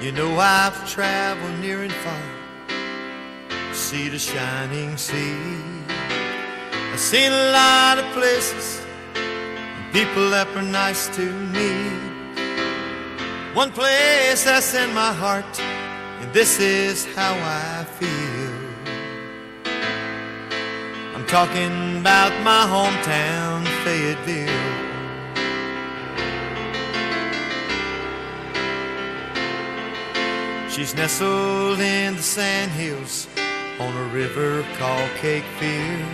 You know I've traveled near and far, see the shining sea. I've seen a lot of places, people that were nice to me. One place that's in my heart, and this is how I feel. I'm talking about my hometown, Fayetteville. She's nestled in the sandhills on a river called Fayetteville.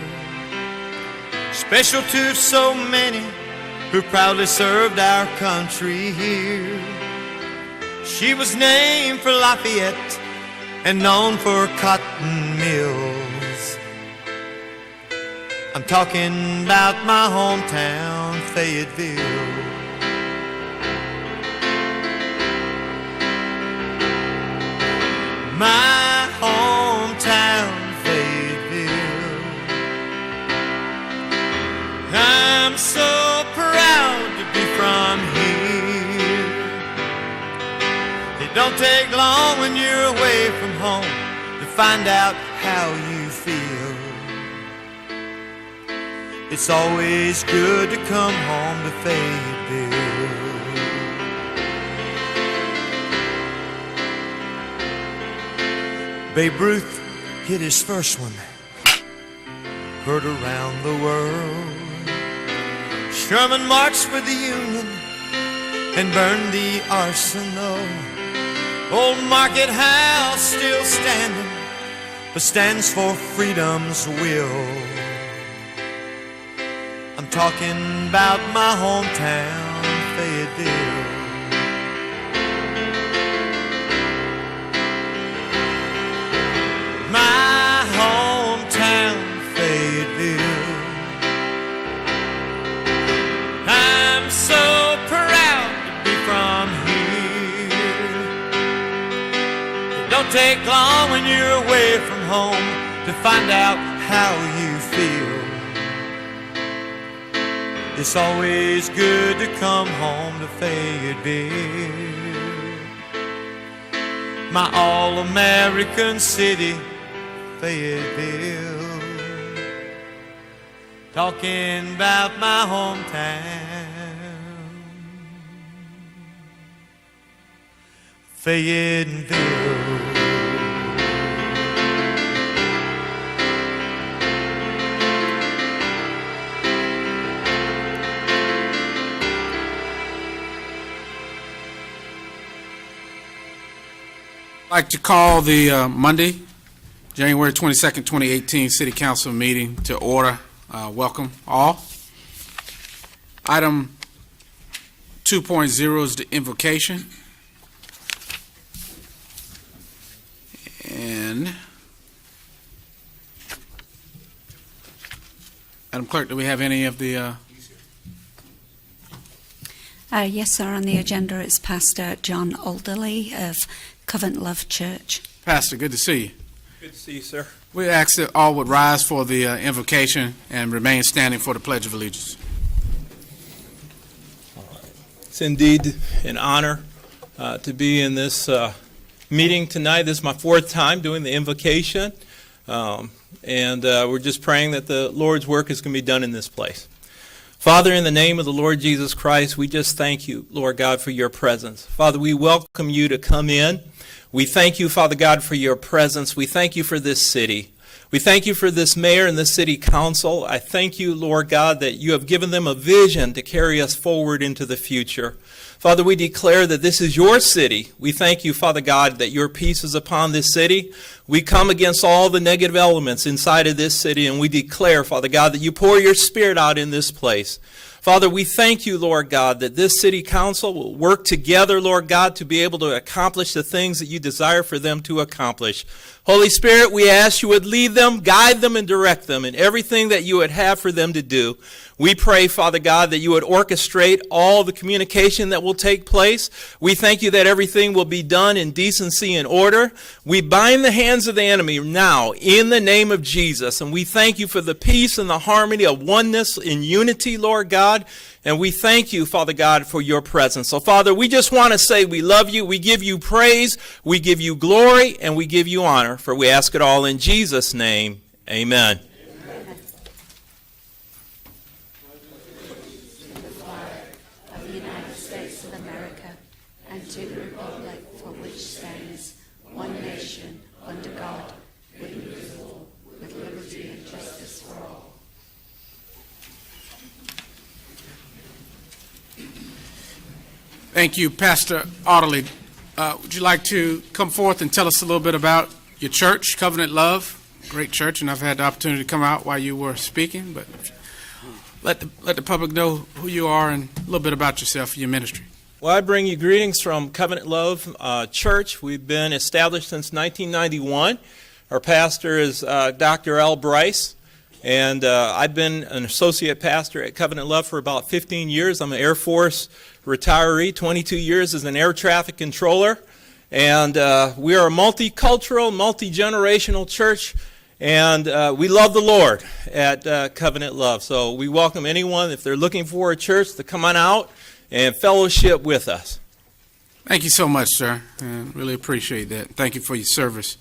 Special to so many who proudly served our country here. She was named for Lafayette and known for cotton mills. I'm talking about my hometown, Fayetteville. My hometown, Fayetteville. I'm so proud to be from here. It don't take long when you're away from home to find out how you feel. It's always good to come home to Fayetteville. Babe Ruth hit his first one, heard around the world. Sherman marched with the Union and burned the arsenal. Old Market House still standing, but stands for freedom's will. I'm talking about my hometown, Fayetteville. My hometown, Fayetteville. I'm so proud to be from here. It don't take long when you're away from home to find out how you feel. It's always good to come home to Fayetteville. My all-American city, Fayetteville. Talking about my hometown, Fayetteville. I'd like to call the Monday, January 22nd, 2018 City Council meeting to order. Welcome all. Item 2.0 is the invocation. And Madam Clerk, do we have any of the... Yes, sir. On the agenda is Pastor John Alderley of Covenant Love Church. Pastor, good to see you. Good to see you, sir. We ask that all would rise for the invocation and remain standing for the Pledge of Allegiance. It's indeed an honor to be in this meeting tonight. This is my fourth time doing the invocation, and we're just praying that the Lord's work is going to be done in this place. Father, in the name of the Lord Jesus Christ, we just thank you, Lord God, for your presence. Father, we welcome you to come in. We thank you, Father God, for your presence. We thank you for this city. We thank you for this mayor and this city council. I thank you, Lord God, that you have given them a vision to carry us forward into the future. Father, we declare that this is your city. We thank you, Father God, that your peace is upon this city. We come against all the negative elements inside of this city, and we declare, Father God, that you pour your Spirit out in this place. Father, we thank you, Lord God, that this city council will work together, Lord God, to be able to accomplish the things that you desire for them to accomplish. Holy Spirit, we ask you would lead them, guide them, and direct them in everything that you would have for them to do. We pray, Father God, that you would orchestrate all the communication that will take place. We thank you that everything will be done in decency and order. We bind the hands of the enemy now in the name of Jesus, and we thank you for the peace and the harmony of oneness in unity, Lord God. And we thank you, Father God, for your presence. So, Father, we just want to say we love you. We give you praise. We give you glory. And we give you honor. For we ask it all in Jesus' name. Amen. Of the United States of America and to the republic for which stands one nation under God, indivisible, with liberty and justice for all. Thank you, Pastor Otterly. Would you like to come forth and tell us a little bit about your church, Covenant Love? Great church, and I've had the opportunity to come out while you were speaking, but let the public know who you are and a little bit about yourself and your ministry. Well, I bring you greetings from Covenant Love Church. We've been established since 1991. Our pastor is Dr. L. Bryce, and I've been an associate pastor at Covenant Love for about 15 years. I'm an Air Force retiree, 22 years as an air traffic controller, and we are a multicultural, multi-generational church, and we love the Lord at Covenant Love. So we welcome anyone, if they're looking for a church, to come on out and fellowship with us. Thank you so much, sir. Really appreciate that. Thank you for your service.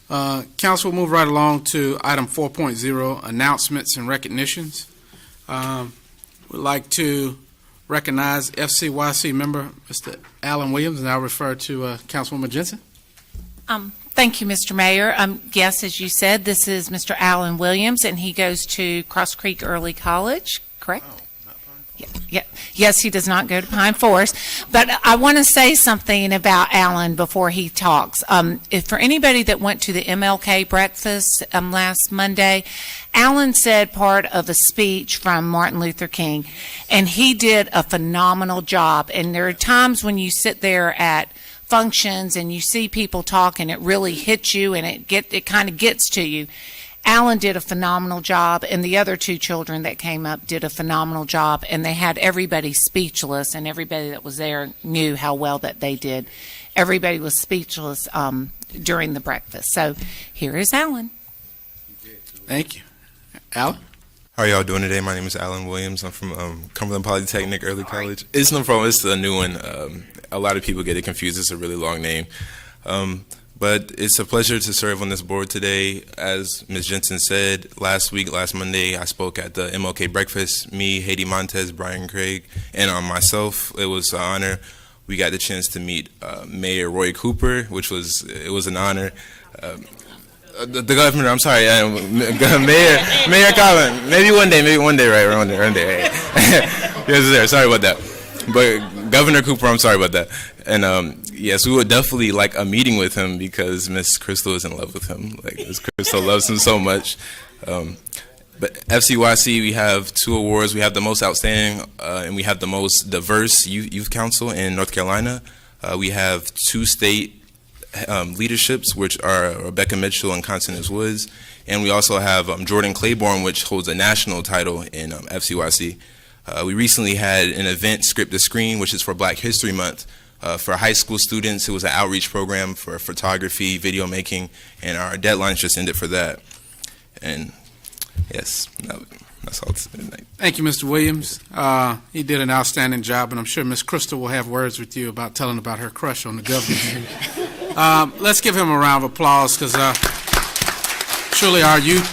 Council, we'll move right along to item 4.0, announcements and recognitions. We'd like to recognize FCYC member Mr. Alan Williams, and I'll refer to Councilwoman Jensen. Thank you, Mr. Mayor. Yes, as you said, this is Mr. Alan Williams, and he goes to Cross Creek Early College, correct? Oh, not fine. Yeah. Yes, he does not go to Pine Forest. But I want to say something about Alan before he talks. If for anybody that went to the MLK breakfast last Monday, Alan said part of a speech from Martin Luther King, and he did a phenomenal job. And there are times when you sit there at functions and you see people talk and it really hits you and it kind of gets to you. Alan did a phenomenal job, and the other two children that came up did a phenomenal job, and they had everybody speechless, and everybody that was there knew how well that they did. Everybody was speechless during the breakfast. So here is Alan. Thank you. Alan? How are y'all doing today? My name is Alan Williams. I'm from Cumberland Polytechnic Early College. It's no problem. It's a new one. A lot of people get it confused. It's a really long name. But it's a pleasure to serve on this board today. As Ms. Jensen said, last Monday, I spoke at the MLK breakfast. Me, Haiti Montez, Brian Craig, and myself. It was an honor. We got the chance to meet Mayor Roy Cooper, which was an honor. The governor, I'm sorry, Mayor Collin. Maybe one day, right? One day. Yes, sir. Sorry about that. But Governor Cooper, I'm sorry about that. And yes, we would definitely like a meeting with him because Miss Crystal is in love with him. Like Miss Crystal loves him so much. But FCYC, we have 2 awards. We have the most outstanding and we have the most diverse youth council in North Carolina. We have 2 state leaderships, which are Rebecca Mitchell and Constance Woods. And we also have Jordan Claiborne, which holds a national title in FCYC. We recently had an event, Script to Screen, which is for Black History Month. For high school students, it was an outreach program for photography, video making, and our deadlines just ended for that. And yes, that's all tonight. Thank you, Mr. Williams. He did an outstanding job, and I'm sure Miss Crystal will have words with you about telling about her crush on the governor. Let's give him a round of applause, because surely our youth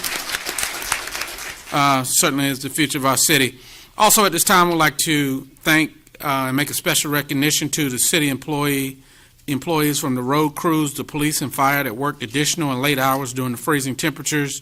certainly is the future of our city. Also, at this time, we'd like to thank and make a special recognition to the city employees from the road crews, the police and fire that worked additional and late hours during the freezing temperatures,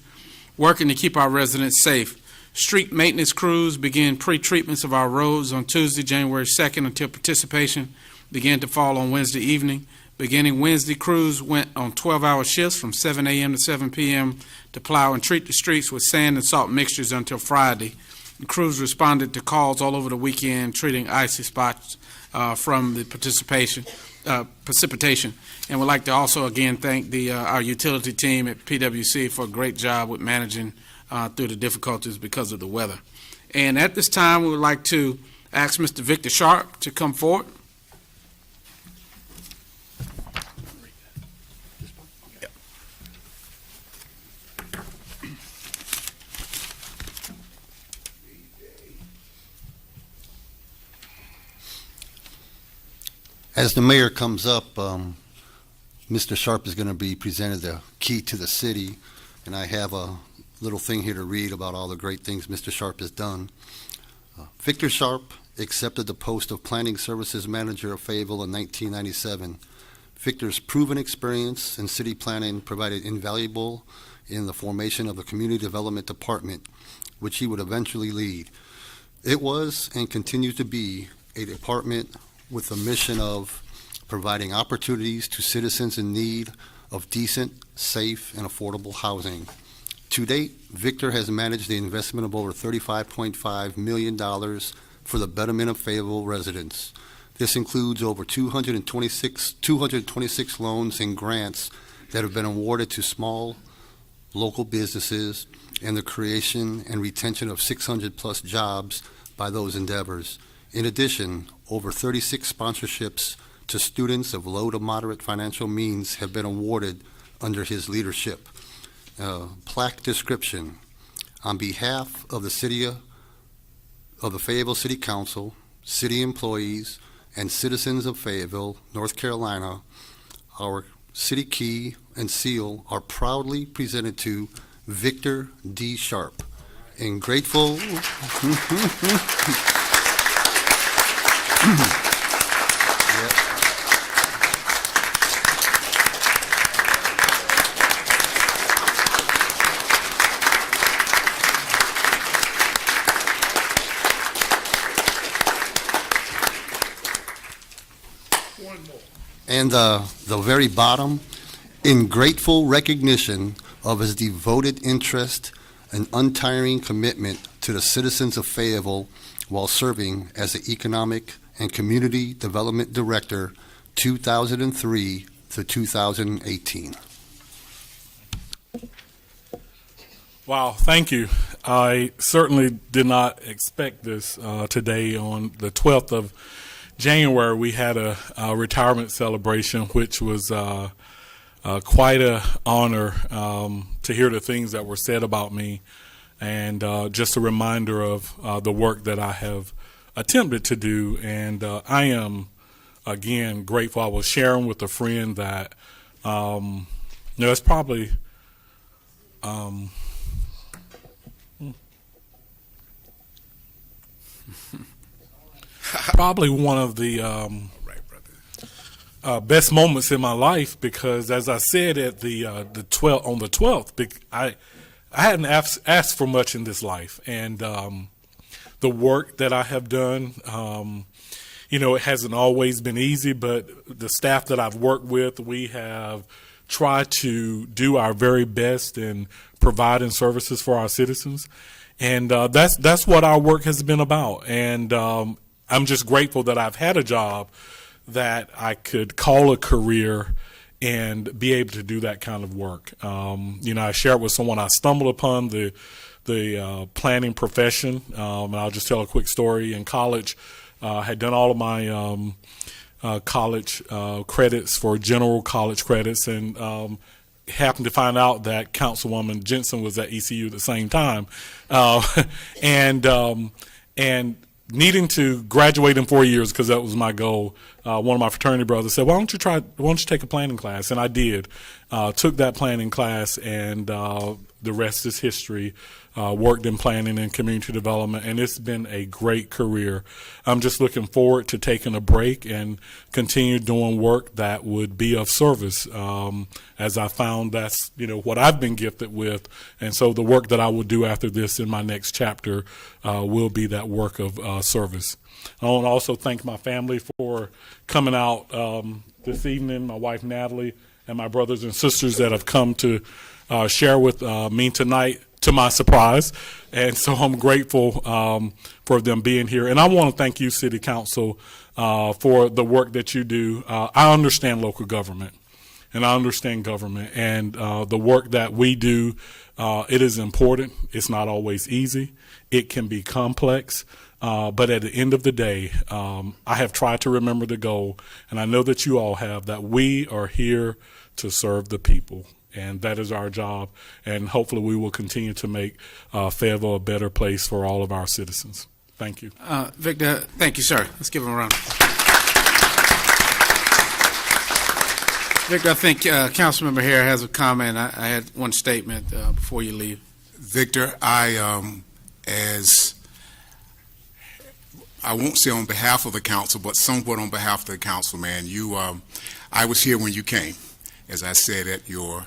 working to keep our residents safe. Street maintenance crews began pre-treatments of our roads on Tuesday, January 2nd, until participation began to fall on Wednesday evening. Beginning Wednesday, crews went on 12-hour shifts from 7 a.m. to 7 p.m. to plow and treat the streets with sand and salt mixtures until Friday. The crews responded to calls all over the weekend, treating icy spots from the precipitation. And we'd like to also again thank our utility team at PwC for a great job with managing through the difficulties because of the weather. And at this time, we would like to ask Mr. Victor Sharp to come forward. As the mayor comes up, Mr. Sharp is going to be presented the key to the city, and I have a little thing here to read about all the great things Mr. Sharp has done. Victor Sharp accepted the post of Planning Services Manager of Fayetteville in 1997. Victor's proven experience in city planning provided invaluable in the formation of the Community Development Department, which he would eventually lead. It was and continues to be a department with the mission of providing opportunities to citizens in need of decent, safe, and affordable housing. To date, Victor has managed the investment of over $35.5 million for the betterment of Fayetteville residents. This includes over 226 loans and grants that have been awarded to small local businesses and the creation and retention of 600-plus jobs by those endeavors. In addition, over 36 sponsorships to students of low to moderate financial means have been awarded under his leadership. Plaque description. On behalf of the Fayetteville City Council, city employees, and citizens of Fayetteville, North Carolina, our city key and seal are proudly presented to Victor D. Sharp. And grateful. And the very bottom, in grateful recognition of his devoted interest and untiring commitment to the citizens of Fayetteville while serving as the Economic and Community Development Director 2003 to 2018. Wow, thank you. I certainly did not expect this today. On the 12th of January, we had a retirement celebration, which was quite an honor to hear the things that were said about me, and just a reminder of the work that I have attempted to do. And I am, again, grateful. I was sharing with a friend that, it's probably probably one of the best moments in my life, because, as I said at the 12th, I hadn't asked for much in this life, and the work that I have done, it hasn't always been easy, but the staff that I've worked with, we have tried to do our very best in providing services for our citizens, and that's what our work has been about. And I'm just grateful that I've had a job that I could call a career and be able to do that kind of work. I shared with someone, I stumbled upon the planning profession, and I'll just tell a quick story. In college, I had done all of my college credits for general college credits, and happened to find out that Councilwoman Jensen was at ECU at the same time, and needing to graduate in 4 years, because that was my goal, one of my fraternity brothers said, why don't you take a planning class? And I did. Took that planning class, and the rest is history. Worked in planning and community development, and it's been a great career. I'm just looking forward to taking a break and continue doing work that would be of service, as I found that's what I've been gifted with. And so the work that I will do after this in my next chapter will be that work of service. I want to also thank my family for coming out this evening, my wife Natalie, and my brothers and sisters that have come to share with me tonight, to my surprise. And so I'm grateful for them being here. And I want to thank you, City Council, for the work that you do. I understand local government, and I understand government, and the work that we do, it is important. It's not always easy. it can be complex. But at the end of the day, I have tried to remember the goal, and I know that you all have, that we are here to serve the people. And that is our job, and hopefully we will continue to make Fayetteville a better place for all of our citizens. Thank you. Victor, thank you, sir. Let's give him a round. Victor, I think Councilmember Hare has a comment. I had one statement before you leave. Victor, I won't say on behalf of the council, but somewhat on behalf of the council, man. I was here when you came, as I said at your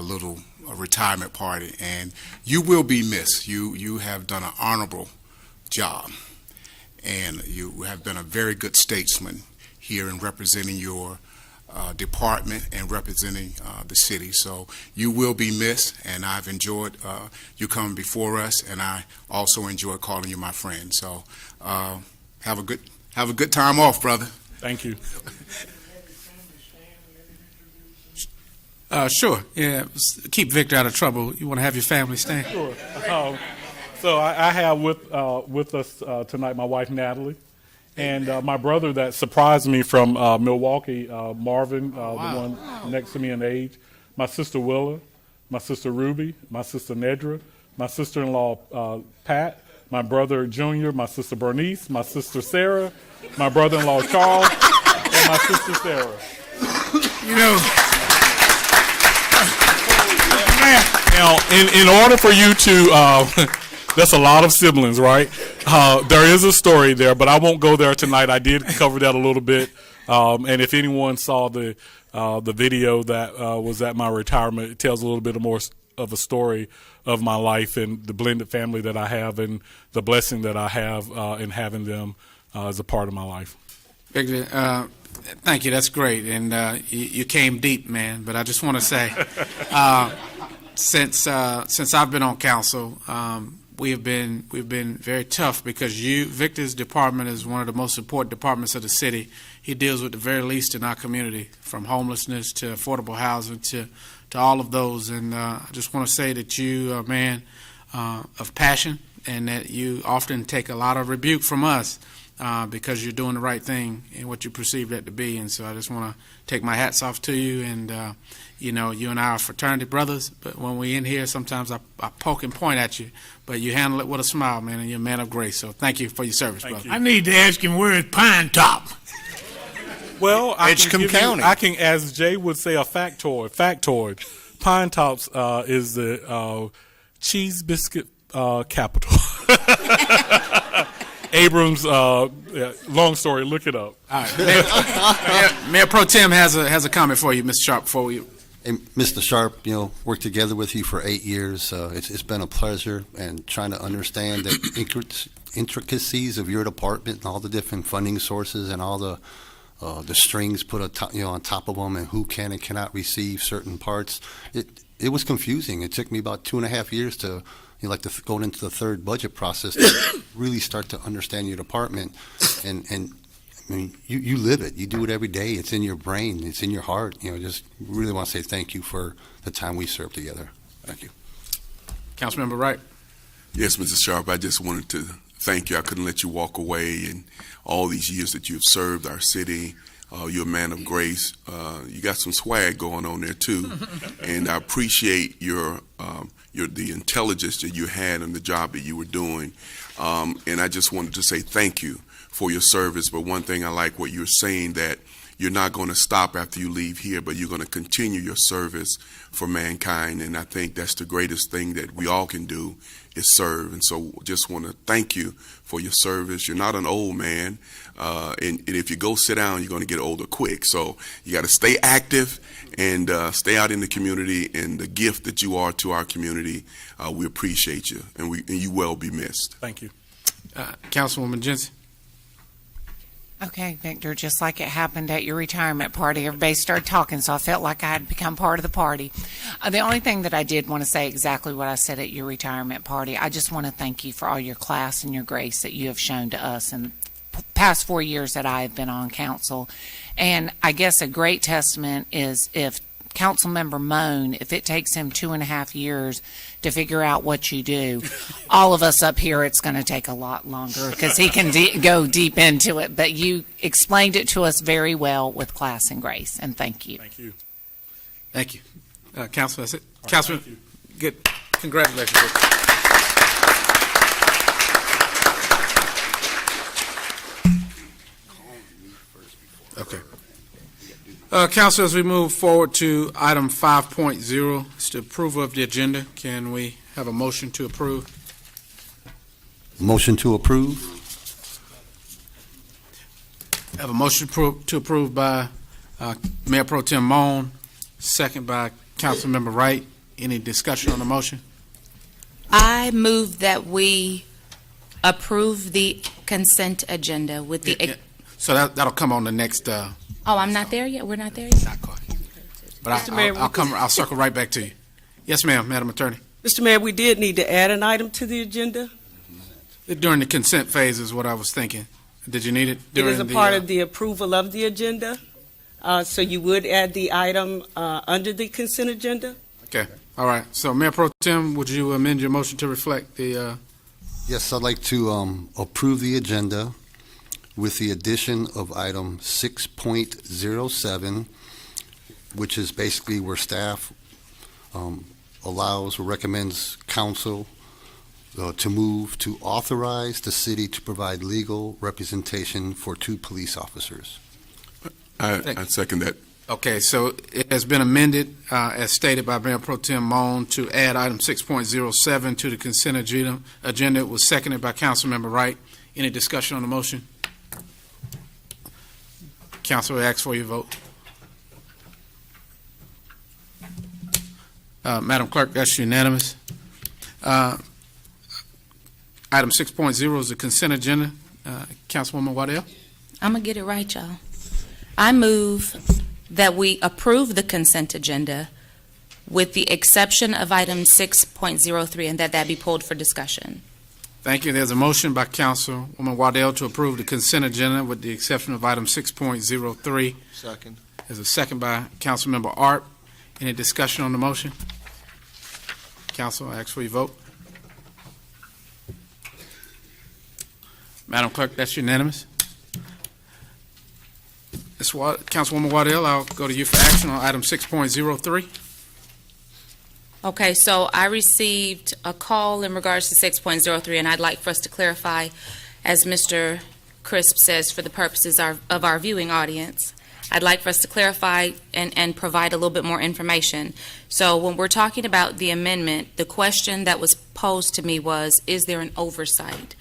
little retirement party, and you will be missed. You have done an honorable job, and you have been a very good statesman here in representing your department and representing the city. So you will be missed, and I've enjoyed you coming before us, and I also enjoyed calling you my friend. So have a good time off, brother. Thank you. Sure. Yeah. Keep Victor out of trouble. You want to have your family stand? Sure. So I have with us tonight my wife Natalie, and my brother that surprised me from Milwaukee, Marvin, the one next to me in age. My sister Willa, my sister Ruby, my sister Nedra, my sister-in-law Pat, my brother Junior, my sister Bernice, my sister Sarah, my brother-in-law Charles, and my sister Sarah. You know. Now, in order for you to, that's a lot of siblings, right? There is a story there, but I won't go there tonight. I did cover that a little bit, and if anyone saw the video that was at my retirement, it tells a little bit more of a story of my life and the blended family that I have and the blessing that I have in having them as a part of my life. Victor, thank you. That's great, and you came deep, man. But I just want to say, since I've been on council, we've been very tough because Victor's department is one of the most important departments of the city. He deals with the very least in our community, from homelessness to affordable housing to all of those. And I just want to say that you are a man of passion, and that you often take a lot of rebuke from us. Because you're doing the right thing in what you perceive that to be. And so I just want to take my hats off to you. And, you and I are fraternity brothers, but when we're in here, sometimes I poke and point at you. But you handle it with a smile, man, and you're a man of grace. So thank you for your service, brother. I need to ask him, where is Pine Top? Well, Edgecombe County. I can, as Jay would say, a factoid. Pine Tops is the cheese biscuit capital. Abrams, long story, look it up. All right. Mayor Pro Tem has a comment for you, Mr. Sharp, before we... Hey, Mr. Sharp, worked together with you for 8 years. It's been a pleasure, and trying to understand the intricacies of your department and all the different funding sources and all the strings put on top of them and who can and cannot receive certain parts. It was confusing. It took me about 2.5 years to going into the third budget process to really start to understand your department. And I mean, you live it. You do it every day. It's in your brain. It's in your heart. Just really want to say thank you for the time we served together. Thank you. Councilmember Wright. Yes, Mrs. Sharp, I just wanted to thank you. I couldn't let you walk away, and all these years that you've served our city. You're a man of grace. You got some swag going on there too, and I appreciate the intelligence that you had in the job that you were doing. And I just wanted to say thank you for your service. But one thing I like what you're saying, that you're not going to stop after you leave here, but you're going to continue your service for mankind. And I think that's the greatest thing that we all can do, is serve. And so just want to thank you for your service. You're not an old man. And if you go sit down, you're going to get older quick. So you got to stay active and stay out in the community. And the gift that you are to our community, we appreciate you. And you will be missed. Thank you. Councilwoman Jensen. Okay, Victor, just like it happened at your retirement party, everybody started talking, so I felt like I had become part of the party. The only thing that I did want to say exactly what I said at your retirement party, I just want to thank you for all your class and your grace that you have shown to us in the past 4 years that I have been on council. And I guess a great testament is if Councilmember Moan, if it takes him 2.5 years to figure out what you do, all of us up here, it's going to take a lot longer because he can go deep into it. But you explained it to us very well with class and grace, and thank you. Thank you. Thank you. Council, that's it. Councilman, good. Congratulations. Okay. Council, as we move forward to item 5.0, it's the approval of the agenda. Can we have a motion to approve? Motion to approve. Have a motion to approve by Mayor Pro Tem Moan, second by Councilmember Wright. Any discussion on the motion? I move that we approve the consent agenda with the... Yeah. So that'll come on the next... Oh, I'm not there yet? We're not there yet? Not quite. But I'll circle right back to you. Yes, ma'am, Madam Attorney. Mr. Mayor, we did need to add an item to the agenda. During the consent phase is what I was thinking. Did you need it It during is a part of the approval of the agenda. So you would add the item under the consent agenda? Okay. All right. So, Mayor Pro Tem, would you amend your motion to reflect the... Yes, I'd like to approve the agenda with the addition of item 6.07, which is basically where staff allows or recommends council to move to authorize the city to provide legal representation for 2 police officers. I second that. Okay, so it has been amended, as stated by Mayor Pro Tem Moan, to add item 6.07 to the consent agenda. It was seconded by Councilmember Wright. Any discussion on the motion? Council will ask for your vote. Madam Clerk, that's unanimous. Item 6.0 is the consent agenda. Councilwoman Waddell? I'm going to get it right, y'all. I move that we approve the consent agenda with the exception of item 6.03 and that be pulled for discussion. Thank you. There's a motion by Councilwoman Waddell to approve the consent agenda with the exception of item 6.03. Second. There's a second by Councilmember Art. Any discussion on the motion? Council, I ask for your vote. Madam Clerk, that's unanimous. Councilwoman Waddell, I'll go to you for action on item 6.03. Okay, so I received a call in regards to 6.03, and I'd like for us to clarify, as Mr. Crisp says, for the purposes of our viewing audience, I'd like for us to clarify and provide a little bit more information. So when we're talking about the amendment, the question that was posed to me was, is there an oversight?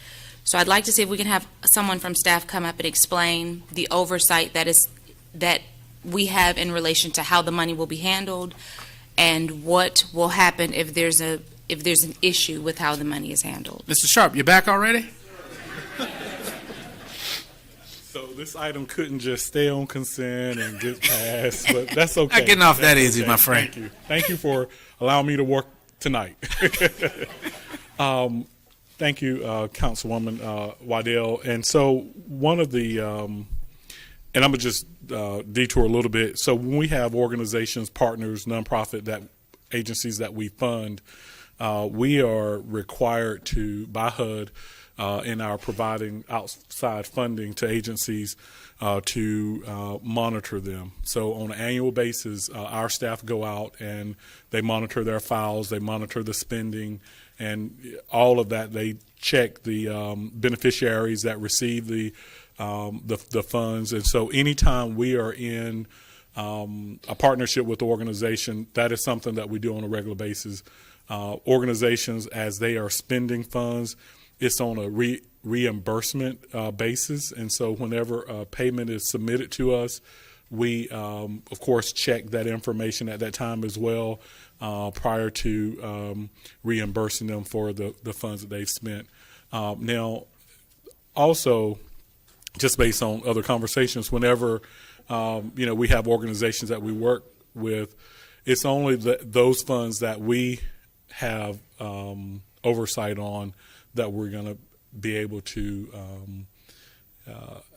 So I'd like to see if we can have someone from staff come up and explain the oversight that we have in relation to how the money will be handled and what will happen if there's an issue with how the money is handled. Mr. Sharp, you back already? So this item couldn't just stay on consent and get passed, but that's okay. Not getting off that That's easy, okay. my friend. Thank you. Thank you for allowing me to work tonight. Thank you, Councilwoman Waddell. And so one of the, and I'm going to just detour a little bit. So when we have organizations, partners, nonprofit agencies that we fund, we are required to, by HUD, in our providing outside funding to agencies to monitor them. So on an annual basis, our staff go out and they monitor their files, they monitor the spending, and all of that. They check the beneficiaries that receive the funds. And so anytime we are in a partnership with the organization, that is something that we do on a regular basis. Organizations, as they are spending funds, it's on a reimbursement basis. And so whenever a payment is submitted to us, we, of course, check that information at that time as well prior to reimbursing them for the funds that they've spent. Now, also, just based on other conversations, whenever we have organizations that we work with, it's only those funds that we have oversight on that we're going to be able to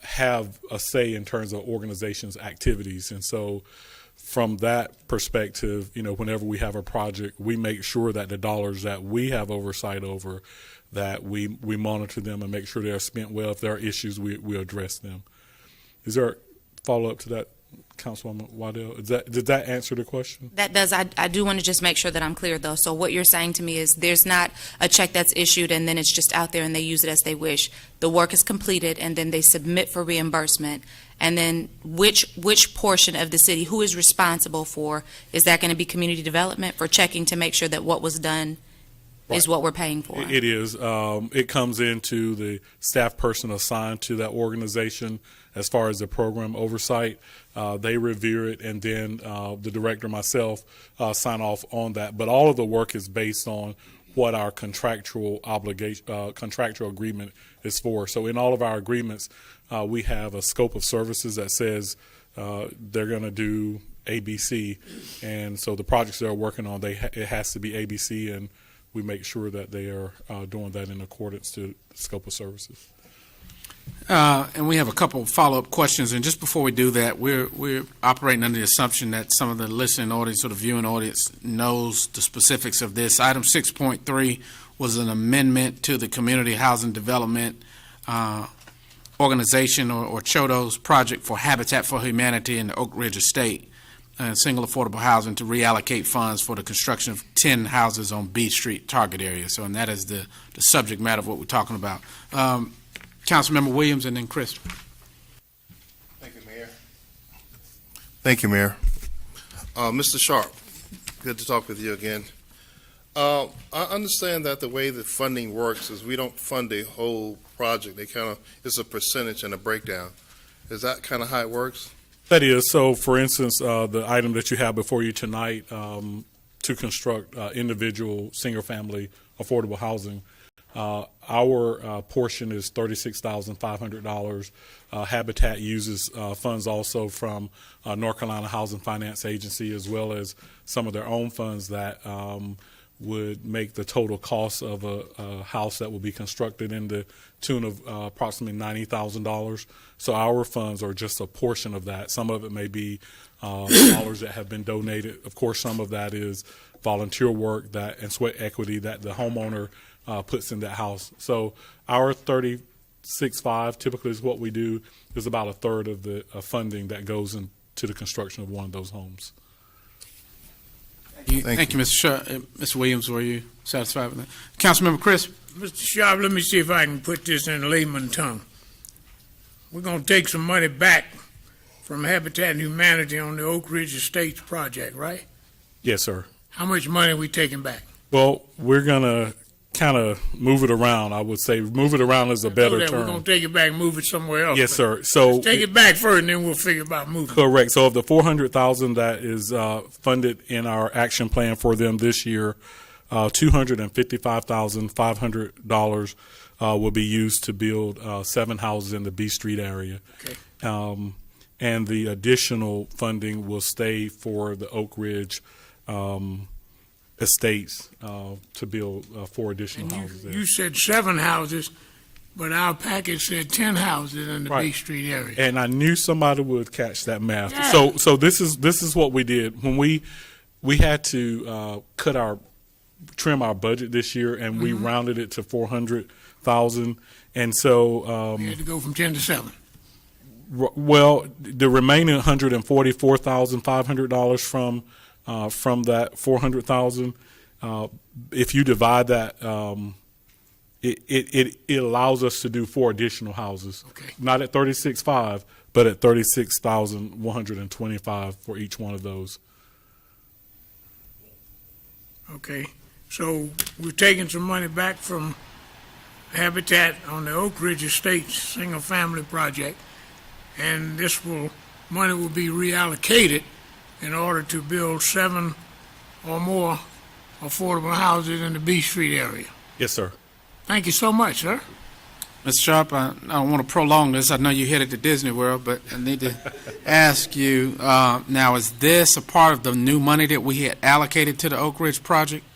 have a say in terms of organizations' activities. And so from that perspective, whenever we have a project, we make sure that the dollars that we have oversight over, that we monitor them and make sure they're spent well. If there are issues, we address them. Is there a follow-up to that, Councilwoman Waddell? Did that answer the question? That does. I do want to just make sure that I'm clear, though. So what you're saying to me is there's not a check that's issued and then it's just out there and they use it as they wish. The work is completed and then they submit for reimbursement. And then which portion of the city, who is responsible for, is that going to be community development for checking to make sure that what was done is what we're paying for? It is. It comes into the staff person assigned to that organization as far as the program oversight. They review it, and then the director, myself, sign off on that. But all of the work is based on what our contractual agreement is for. So in all of our agreements, we have a scope of services that says they're going to do ABC, and so the projects they're working on, it has to be ABC, and we make sure that they are doing that in accordance to the scope of services. And we have a couple of follow-up questions. And just before we do that, we're operating under the assumption that some of the listening audience or the viewing audience knows the specifics of this. Item 6.3 was an amendment to the Community Housing Development Organization, or CHODO's project for Habitat for Humanity in the Oak Ridge Estate and single affordable housing to reallocate funds for the construction of 10 houses on B Street target area. So, and that is the subject matter of what we're talking about. Councilmember Williams and then Chris. Thank you, Mayor. Thank you, Mayor. Mr. Sharp, good to talk with you again. I understand that the way the funding works is we don't fund a whole project. It's a percentage and a breakdown. Is that kind of how it works? That is. So, for instance, the item that you have before you tonight to construct individual single-family affordable housing, our portion is $36,500. Habitat uses funds also from North Carolina Housing Finance Agency, as well as some of their own funds that would make the total cost of a house that will be constructed in the tune of approximately $90,000. So our funds are just a portion of that. Some of it may be dollars that have been donated. Of course, some of that is volunteer work and sweat equity that the homeowner puts in that house. So our 36.5 typically is what we do, is about a third of the funding that goes into the construction of one of those homes. Thank you, Mr. Sharp. Mr. Williams, were you satisfied with that? Councilmember Chris. Mr. Sharp, let me see if I can put this in layman tongue. We're going to take some money back from Habitat and Humanity on the Oak Ridge Estates project, right? Yes, sir. How much money are we taking back? Well, we're going to kind of move it around. I would say move it around is a better term. We're going to take it back and move it somewhere else. Yes, sir. So take it back first, and then we'll figure about moving. Correct. So of the $400,000 that is funded in our action plan for them this year, $255,500 will be used to build 7 houses in the B Street area. Okay. And the additional funding will stay for the Oak Ridge estates to build 4 additional houses there. You said 7 houses, but our package said 10 houses in the B Street area. And I knew somebody would catch that math. Yeah. So this is what we did when we had to trim our budget this year, and we rounded it to 400,000, and so we had to go from 10 to 7. Well, the remaining $144,500 from that 400,000, if you divide that, it allows us to do 4 additional houses. Okay. Not at 36.5, but at 36,125 for each one of those. Okay. So we're taking some money back from Habitat on the Oak Ridge Estates single family project, and money will be reallocated in order to build 7 or more affordable houses in the B Street area. Yes, sir. Thank you so much, sir. Mr. Sharp, I don't want to prolong this. I know you headed to Disney World, but I need to ask you, now, is this a part of the new money that we had allocated to the Oak Ridge project?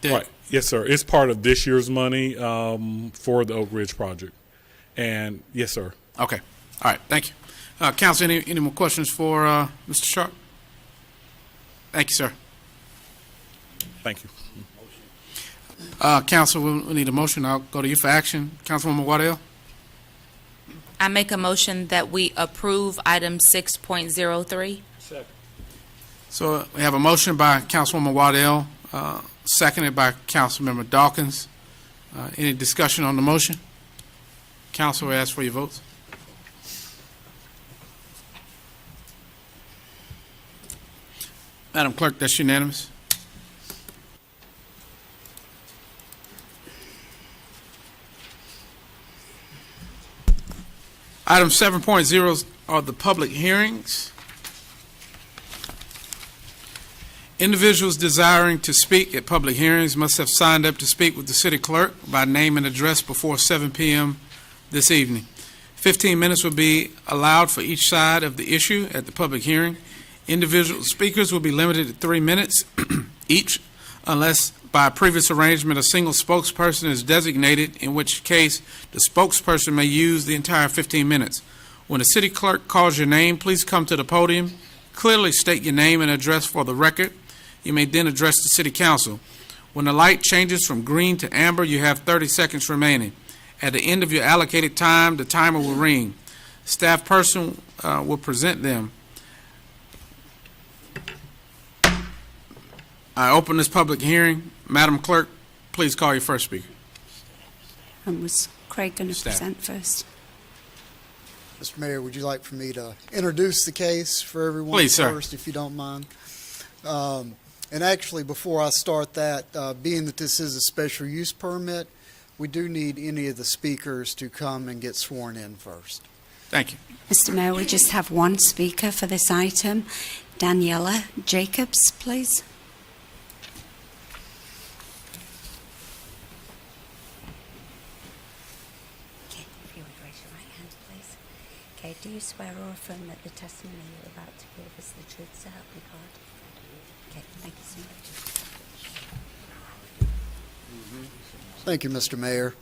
Right. Yes, sir. It's part of this year's money for the Oak Ridge project. And yes, sir. Okay. All right. Thank you. Council, any more questions for Mr. Sharp? Thank you, sir. Thank you. Council, we need a motion. I'll go to you for action. Councilwoman Waddell? I make a motion that we approve item 6.03. So we have a motion by Councilwoman Waddell, seconded by Councilmember Dawkins. Any discussion on the motion? Council, we ask for your votes. Madam Clerk, that's unanimous. Item 7.0 are the public hearings. Individuals desiring to speak at public hearings must have signed up to speak with the city clerk by name and address before 7 p.m. this evening. 15 minutes will be allowed for each side of the issue at the public hearing. Individual speakers will be limited to 3 minutes each, unless by previous arrangement a single spokesperson is designated, in which case the spokesperson may use the entire 15 minutes. When the city clerk calls your name, please come to the podium, clearly state your name and address for the record. You may then address the city council. When the light changes from green to amber, you have 30 seconds remaining. At the end of your allocated time, the timer will ring. Staff person will present them. I open this public hearing. Madam Clerk, please call your first speaker. Was Craig going to Staff. present first? Mr. Mayor, would you like for me to introduce the case for everyone Please, sir. first, if you don't mind? And actually, before I start that, being that this is a special use permit, we do need any of the speakers to come and get sworn in first. Thank you. Mr. Mayor, we just have one speaker for this item. Daniela Jacobs, please. Okay, if you would raise your right hand, please. Okay, do you swear or affirm that the testimony you're about to give is the truth, so help you God? Okay, thank you so much. Thank you, Mr. Mayor.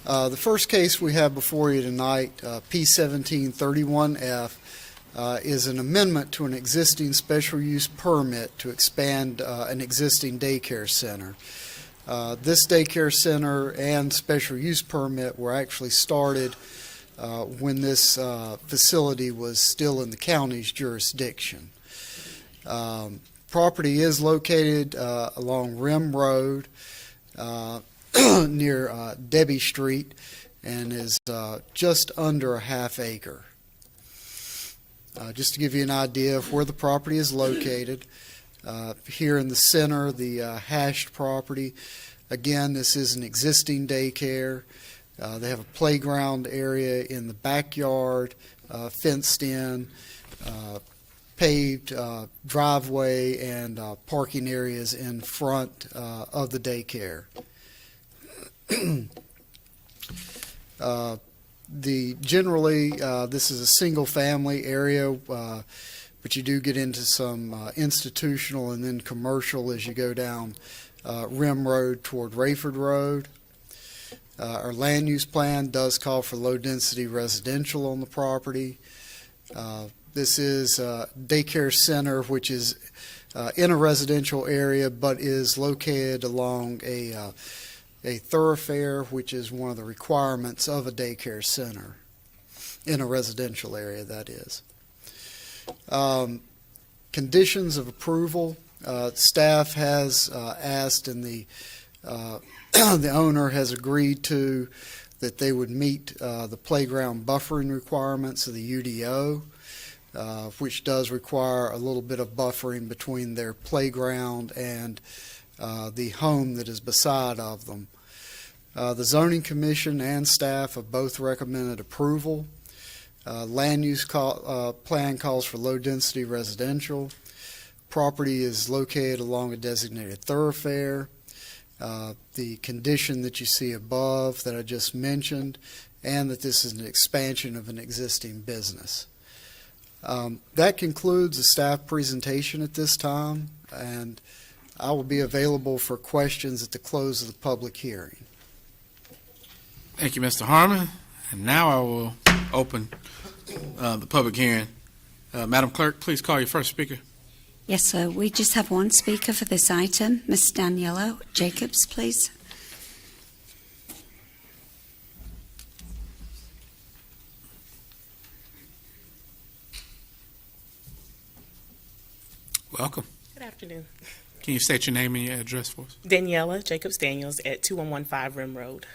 The first case we have before you tonight, P1731F, is an amendment to an existing special use permit to expand an existing daycare center. This daycare center and special use permit were actually started when this facility was still in the county's jurisdiction. Property is located along Rim Road near Debbie Street and is just under a half acre. Just to give you an idea of where the property is located, here in the center, the hashed property. Again, this is an existing daycare. They have a playground area in the backyard, fenced in, paved driveway, and parking areas in front of the daycare. Generally, this is a single-family area, but you do get into some institutional and then commercial as you go down Rim Road toward Rayford Road. Our land use plan does call for low-density residential on the property. This is a daycare center, which is in a residential area, but is located along a thoroughfare, which is one of the requirements of a daycare center in a residential area, that is. Conditions of approval, staff has asked, and the owner has agreed to, that they would meet the playground buffering requirements of the UDO, which does require a little bit of buffering between their playground and the home that is beside of them. The Zoning Commission and staff have both recommended approval. Land use plan calls for low-density residential. Property is located along a designated thoroughfare. The condition that you see above that I just mentioned, and that this is an expansion of an existing business. That concludes the staff presentation at this time, and I will be available for questions at the close of the public hearing. Thank you, Mr. Harmon. And now I will open the public hearing. Madam Clerk, please call your first speaker. Yes, sir. We just have one speaker for this item. Ms. Daniela Jacobs, please. Welcome. Good afternoon. Can you state your name and your address for us? Daniela Jacobs Daniels at 2115 Rim Road.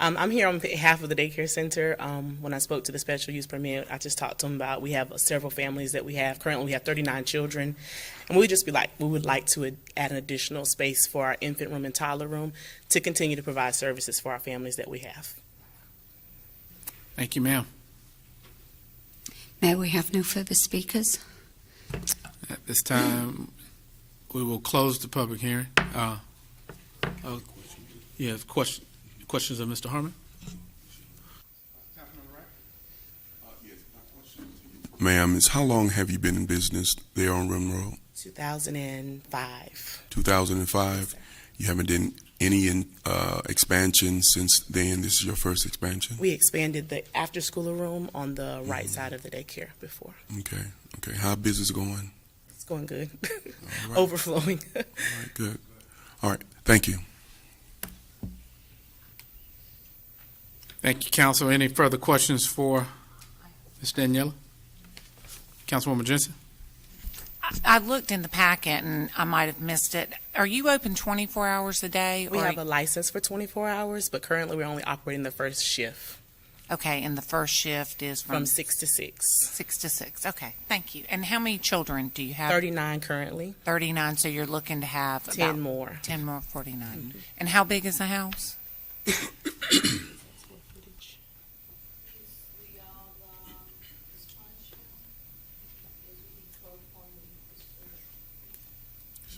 I'm here on behalf of the daycare center. When I spoke to the special use permit, I just talked to them about we have several families that we have. Currently, we have 39 we would like to add an additional space for our infant room and toddler room to continue to provide services for our families that we have. Thank you, ma'am. May we have no further speakers? At this time, we will close the public hearing. Questions of Mr. Harmon? Ma'am, how long have you been in business there on Rim Road? 2005. 2005. You haven't done any expansion since then? This is your first expansion? We expanded the after-school room on the right side of the daycare before. Okay. How business going? It's going good. All right. Overflowing. All right, good. All right, thank you. Thank you, counsel. Any further questions for Ms. Daniela? Councilwoman Jensen? I looked in the packet and I might have missed it. Are you open 24 hours a day? We have a license for 24 hours, but currently we're only operating the first shift. Okay, and the first shift is From 6 to 6. 6 to 6. Okay, thank you. And how many children do you have? 39 currently. 39, so you're looking to have 10 about more. 10 more, 49. And how big is the house?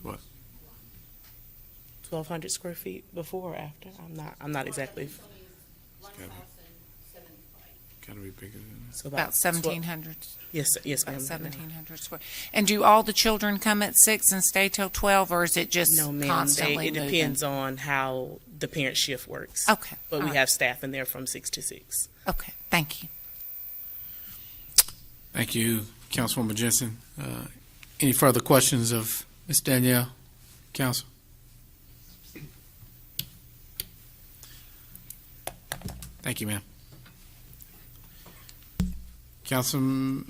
What? 1,200 square feet before or after? I'm not exactly. Gotta be bigger than that. So About 1,700. Yes, About ma'am. 1,700 square. And do all the children come at 6 and stay till 12, or is it just No, ma'am. constantly It depends on how the parent shift works. Okay. But all we right. have staff in there from 6 to 6. Okay, thank you. Thank you, Councilwoman Jensen. Any further questions of Ms. Danielle, counsel? Thank you, ma'am. Councilmember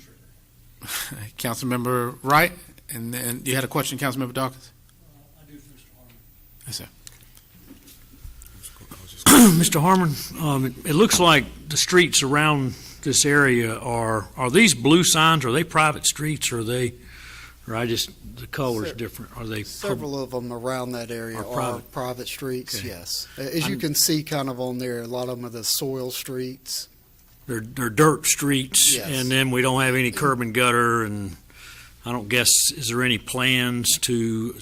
Wright, and then you had a question, Councilmember Dawkins? I do, Mr. Harmon. Yes, sir. Mr. Harmon, it looks like the streets around this area are these blue signs, are they private streets, or are they, or the color's different, are they? Several of them around that area are private streets, Okay. yes. As you can see kind of on there, a lot of them are the soil streets. They're dirt streets, Yes. and then we don't have any curb and gutter, and I don't guess, is there any plans to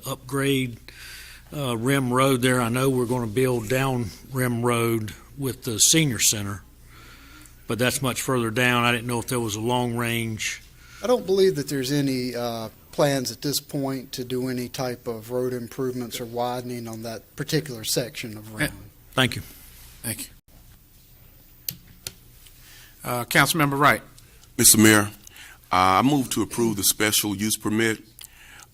upgrade Rim Road there? I know we're going to build down Rim Road with the senior center, but that's much further down. I didn't know if there was a long range. I don't believe that there's any plans at this point to do any type of road improvements or widening on that particular section of Rim. Thank you. Thank you. Councilmember Wright. Mr. Mayor, I move to approve the special use permit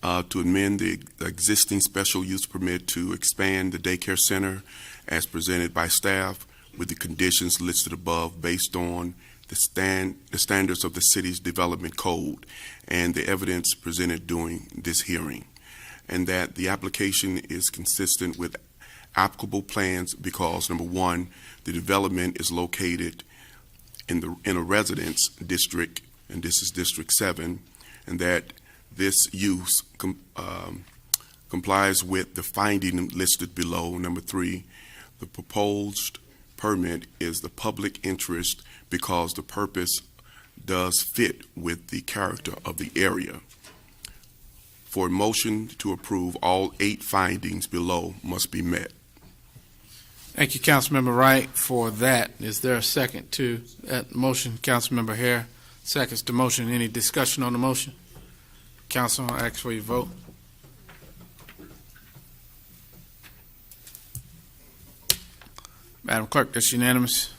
to amend the existing special use permit to expand the daycare center as presented by staff with the conditions listed above based on the standards of the city's development code and the evidence presented during this hearing, and that the application is consistent with applicable plans because, number one, the development is located in a residence district, and this is District 7, and that this use complies with the finding listed below. Number 3, the proposed permit is the public interest because the purpose does fit with the character of the area. For a motion to approve, all 8 findings below must be met. Thank you, Councilmember Wright, for that. Is there a second to that motion? Councilmember Hare seconds the motion. Any discussion on the motion? Council, I ask for your vote. Madam Clerk, that's unanimous.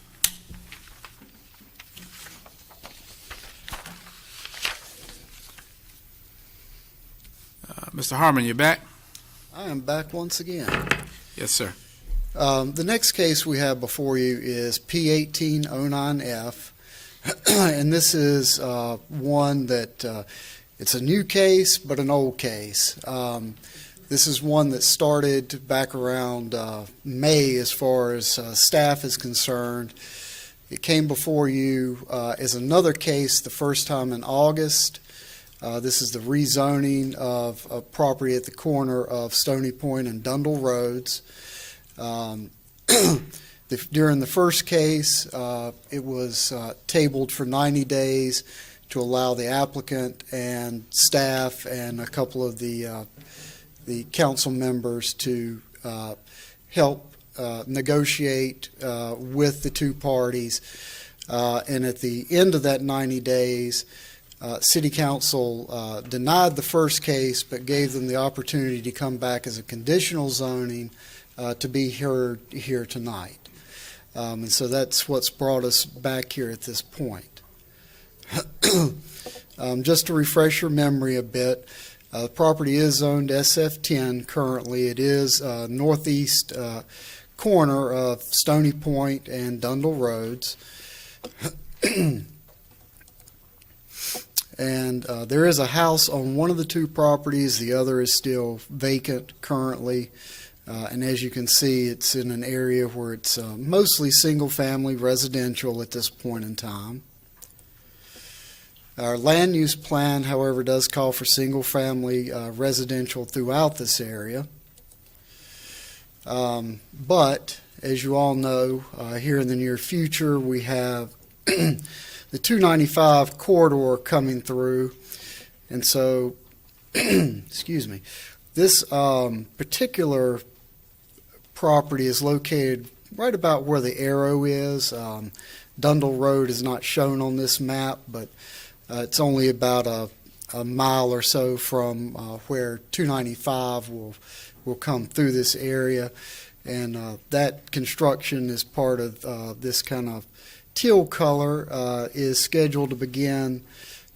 Mr. Harmon, you back? I am back once again. Yes, sir. The next case we have before you is P1809F, and this is one that it's a new case but an old case. This is one that started back around May as far as staff is concerned. It came before you as another case the first time in August. This is the rezoning of a property at the corner of Stony Point and Dundle Roads. During the first case, it was tabled for 90 days to allow the applicant and staff and a couple of the council members to help negotiate with the two parties. And at the end of that 90 days, City Council denied the first case but gave them the opportunity to come back as a conditional zoning to be heard here tonight. And so that's what's brought us back here at this point. Just to refresh your memory a bit, the property is zoned SF10 currently. It is northeast corner of Stony Point and Dundle Roads. And there is a house on one of the two properties. The other is still vacant currently. And as you can see, it's in an area where it's mostly single-family residential at this point in time. Our land use plan, however, does call for single-family residential throughout this area. But, as you all know, here in the near future, we have the 295 corridor coming through. And so, excuse me, this particular property is located right about where the arrow is. Dundle Road is not shown on this map, but it's only about a mile or so from where 295 will come through this area. And that construction is part of this kind of teal color is scheduled to begin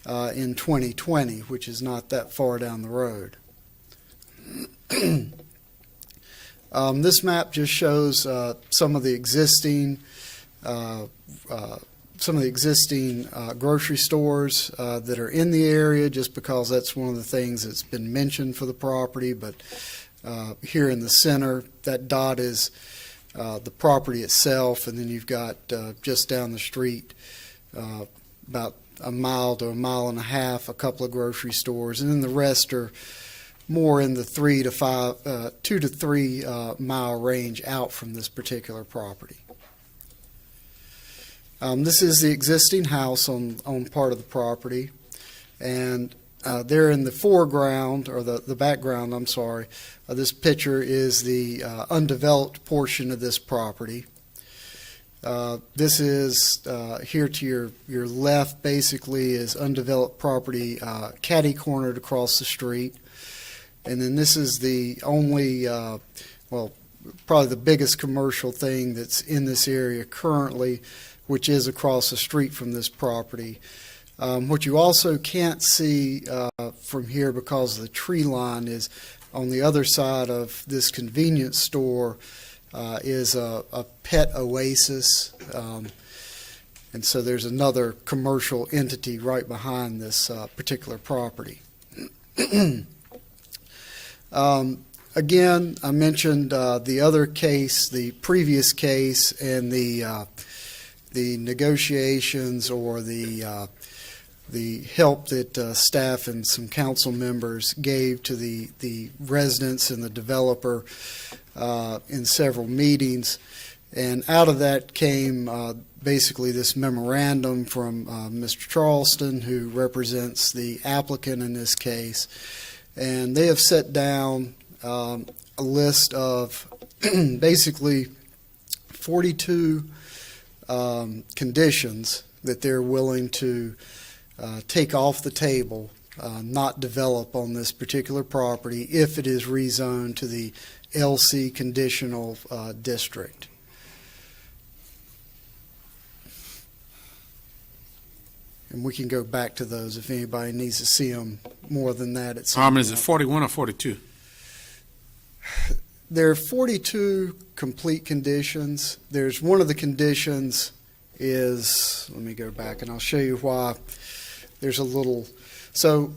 in 2020, which is not that far down the road. This map just shows some of the existing grocery stores that are in the area, just because that's one of the things that's been mentioned for the property. But here in the center, that dot is the property itself, and then you've got just down the street about a mile to a mile and a half, a couple of grocery stores, and then the rest are more in the 2 to 3 mile range out from this particular property. This is the existing house on part of the property, and there in the foreground, or the background, I'm sorry, this picture is the undeveloped portion of this property. This is here to your left, basically, is undeveloped property, catty cornered across the street. And then this is the only, well, probably the biggest commercial thing that's in this area currently, which is across the street from this property. What you also can't see from here because of the tree line is on the other side of this convenience store is a pet oasis. And so there's another commercial entity right behind this particular property. Again, I mentioned the other case, the previous case, and the negotiations or the help that staff and some council members gave to the residents and the developer in several meetings. And out of that came basically this memorandum from Mr. Charleston, who represents the applicant in this case. And they have set down a list of basically 42 conditions that they're willing to take off the table, not develop on this particular property if it is rezoned to the LC conditional district. And we can go back to those if anybody needs to see them more than that. At some Harmon, is it point. 41 or 42? There are 42 complete conditions. There's one of the conditions is, let me go back and I'll show you why. There's a little, so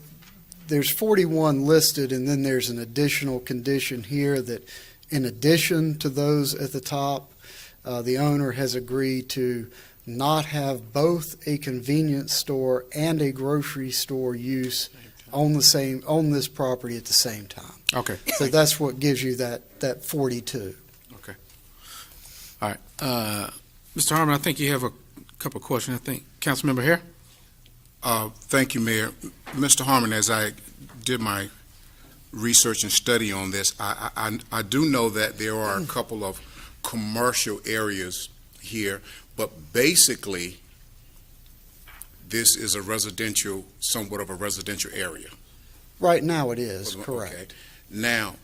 there's 41 listed, and then there's an additional condition here that in addition to those at the top, the owner has agreed to not have both a convenience store and a grocery store use on this property at the same time. Okay. So that's what gives you that 42. Okay. All right. Mr. Harmon, I think you have a couple of questions. I think Councilmember Hare. Thank you, Mayor. Mr. Harmon, as I did my research and study on this, I do know that there are a couple of commercial areas here, but basically this is a residential, somewhat of a residential area. Right now it is, correct. Okay. Now,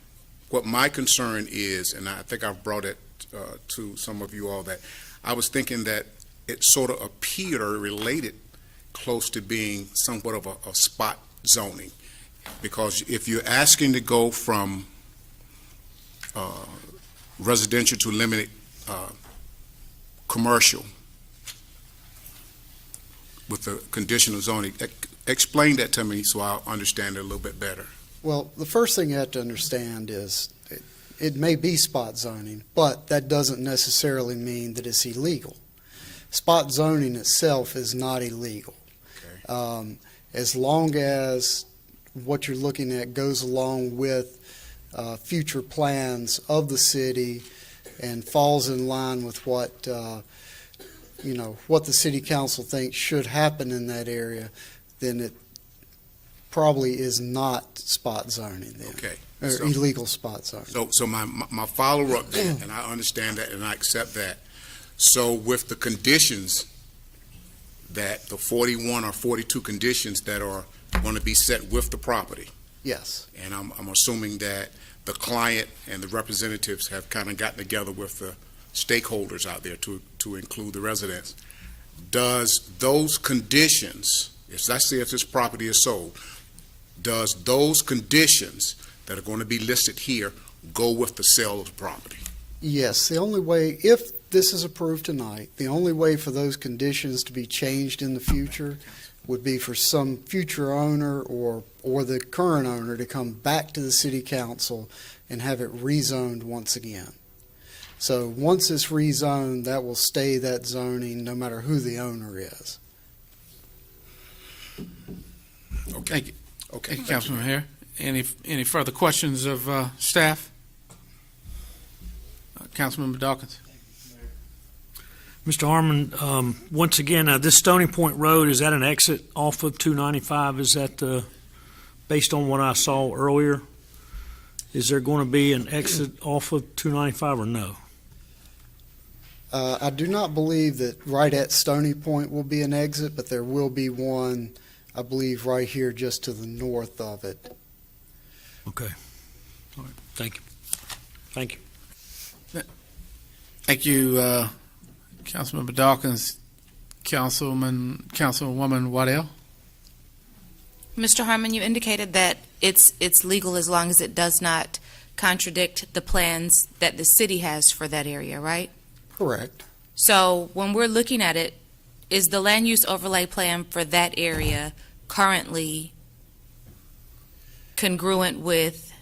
what my concern is, and I think I've brought it to some of you all, that I was thinking that it sort of appeared or related close to being somewhat of a spot zoning. Because if you're asking to go from residential to limited commercial with the conditional zoning, explain that to me so I'll understand it a little bit better. Well, the first thing you have to understand is it may be spot zoning, but that doesn't necessarily mean that it's illegal. Spot zoning itself is not illegal. Okay. As long as what you're looking at goes along with future plans of the city and falls in line with what what the city council thinks should happen in that area, then it probably is not spot zoning then. Okay. Or So- illegal spot zoning. So my follow-up then, and I understand that and I accept that. So with the conditions that the 41 or 42 conditions that are going to be set with the property, Yes. and I'm assuming that the client and the representatives have kind of gotten together with the stakeholders out there to include the residents. Does those conditions, let's say if this property is sold, does those conditions that are going to be listed here go with the sale of the property? Yes, the only way, if this is approved tonight, the only way for those conditions to be changed in the future would be for some future owner or the current owner to come back to the city council and have it rezoned once again. So once it's rezoned, that will stay that zoning no matter who the owner is. Okay. Thank you. Okay. Thank you, Councilmember Hare. Any further questions of staff? Councilmember Dawkins. Mr. Harmon, once again, this Stony Point Road, is that an exit off of 295? Is that based on what I saw earlier? Is there going to be an exit off of 295 or no? I do not believe that right at Stony Point will be an exit, but there will be one, I believe, right here just to the north of it. Okay. All right. Thank you. Thank you. Thank you, Councilmember Dawkins. Councilwoman Waddell. Mr. Harmon, you indicated that it's legal as long as it does not contradict the plans that the city has for that area, right? Correct. So when we're looking at it, is the land use overlay plan for that area currently congruent with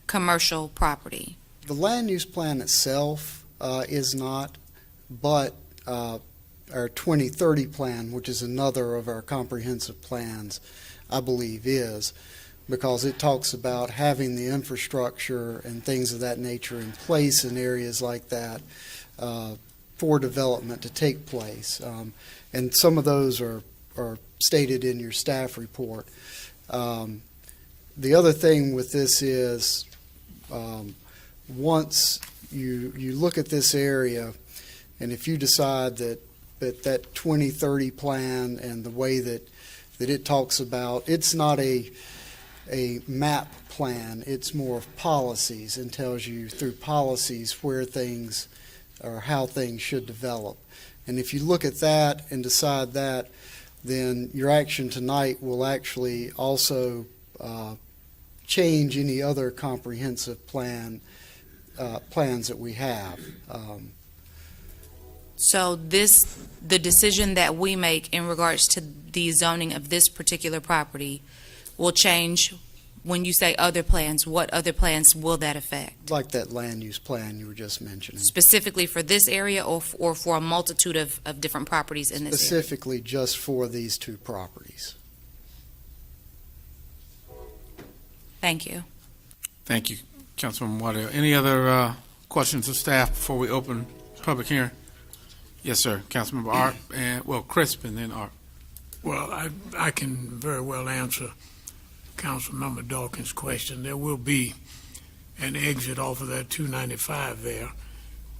commercial property? The land use plan itself is not, but our 2030 plan, which is another of our comprehensive plans, I believe is, because it talks about having the infrastructure and things of that nature in place in areas like that for development to take place. And some of those are stated in your staff report. The other thing with this is once you look at this area, and if you decide that 2030 plan and the way that it talks about, it's not a map plan, it's more of policies, and tells you through policies where things or how things should develop. And if you look at that and decide that, then your action tonight will actually also change any other comprehensive plans that we have. So the decision that we make in regards to the zoning of this particular property will change. When you say other plans, what other plans will that affect? Like that land use plan you were just mentioning. Specifically for this area or for a multitude of different properties in this area? Specifically just for these two properties. Thank you. Thank you, Councilman Waddell. Any other questions of staff before we open public hearing? Yes, sir. Councilmember Art, and Crisp, and then Art. Well, I can very well answer Councilmember Dawkins' question. There will be an exit off of that 295 there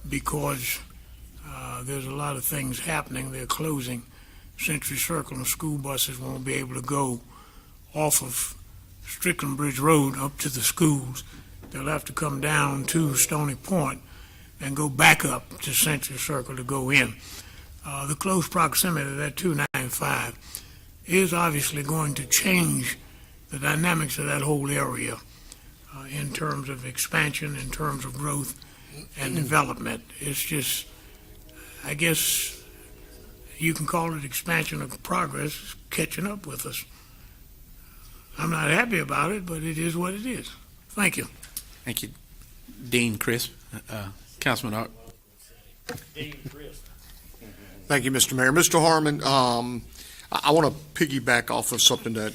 because there's a lot of things happening. They're closing Century Circle, and school buses won't be able to go off of Strickland Bridge Road up to the schools. They'll have to come down to Stony Point and go back up to Century Circle to go in. The close proximity of that 295 is obviously going to change the dynamics of that whole area in terms of expansion, in terms of growth and development. It's just, I guess you can call it expansion of progress catching up with us. I'm not happy about it, but it is what it is. Thank you. Thank you, Dean Crisp. Councilman Art. Thank you, Mr. Mayor. Mr. Harmon, I want to piggyback off of something that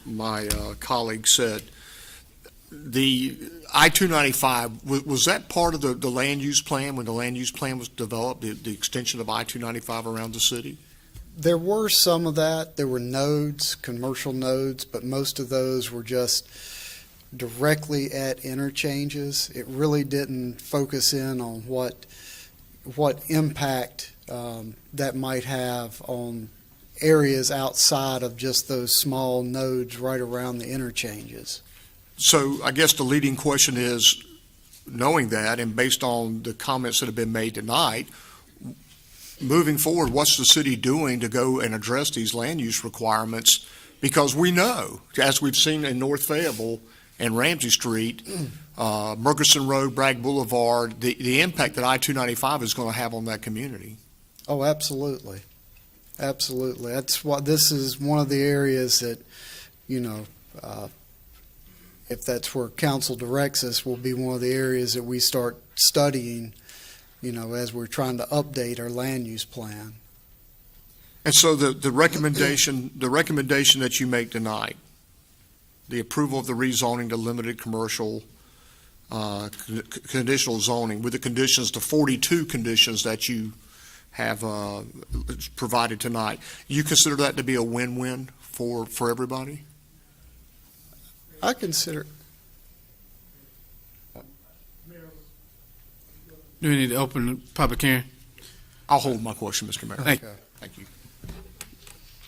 my colleague said. The I-295, was that part of the land use plan when the land use plan was developed, the extension of I-295 around the city? There were some of that. There were nodes, commercial nodes, but most of those were just directly at interchanges. It really didn't focus in on what impact that might have on areas outside of just those small nodes right around the interchanges. So I guess the leading question is, knowing that and based on the comments that have been made tonight, moving forward, what's the city doing to go and address these land use requirements? Because we know, as we've seen in North Fayetteville and Ramsey Street, Murchison Road, Bragg Boulevard, the impact that I-295 is going to have on that community. Oh, absolutely. Absolutely. This is one of the areas that, if that's where council directs us, will be one of the areas that we start studying, as we're trying to update our land use plan. And so the recommendation that you make tonight, the approval of the rezoning to limited commercial conditional zoning with the conditions, the 42 conditions that you have provided tonight, you consider that to be a win-win for everybody? I consider. Do we need to open the public hearing? I'll hold my question, Mr. Mayor. Thank you. Thank you.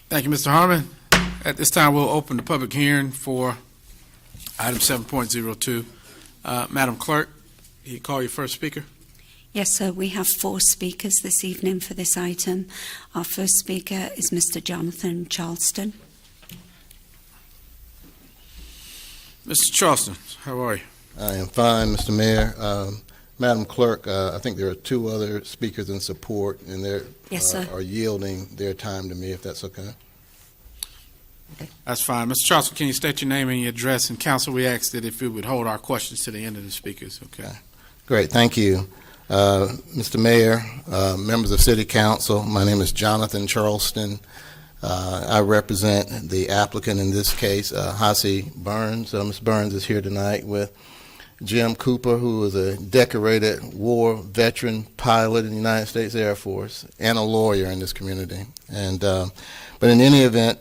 Thank you, Mr. Harmon. At this time, we'll open the public hearing for item 7.02. Madam Clerk, you call your first speaker. Yes, sir. We have 4 speakers this evening for this item. Our first speaker is Mr. Jonathan Charleston. Mr. Charleston, how are you? I am fine, Mr. Mayor. Madam Clerk, I think there are 2 other speakers in support, and they yes, sir. Are yielding their time to me, if that's okay. That's fine. Mr. Charleston, can you state your name and your address? And council, we ask that if we would hold our questions to the end of the speakers, okay? Great, thank you. Mr. Mayor, members of City Council, my name is Jonathan Charleston. I represent the applicant in this case, Hassie Burns. Ms. Burns is here tonight with Jim Cooper, who is a decorated war veteran pilot in the United States Air Force and a lawyer in this community. And but in any event,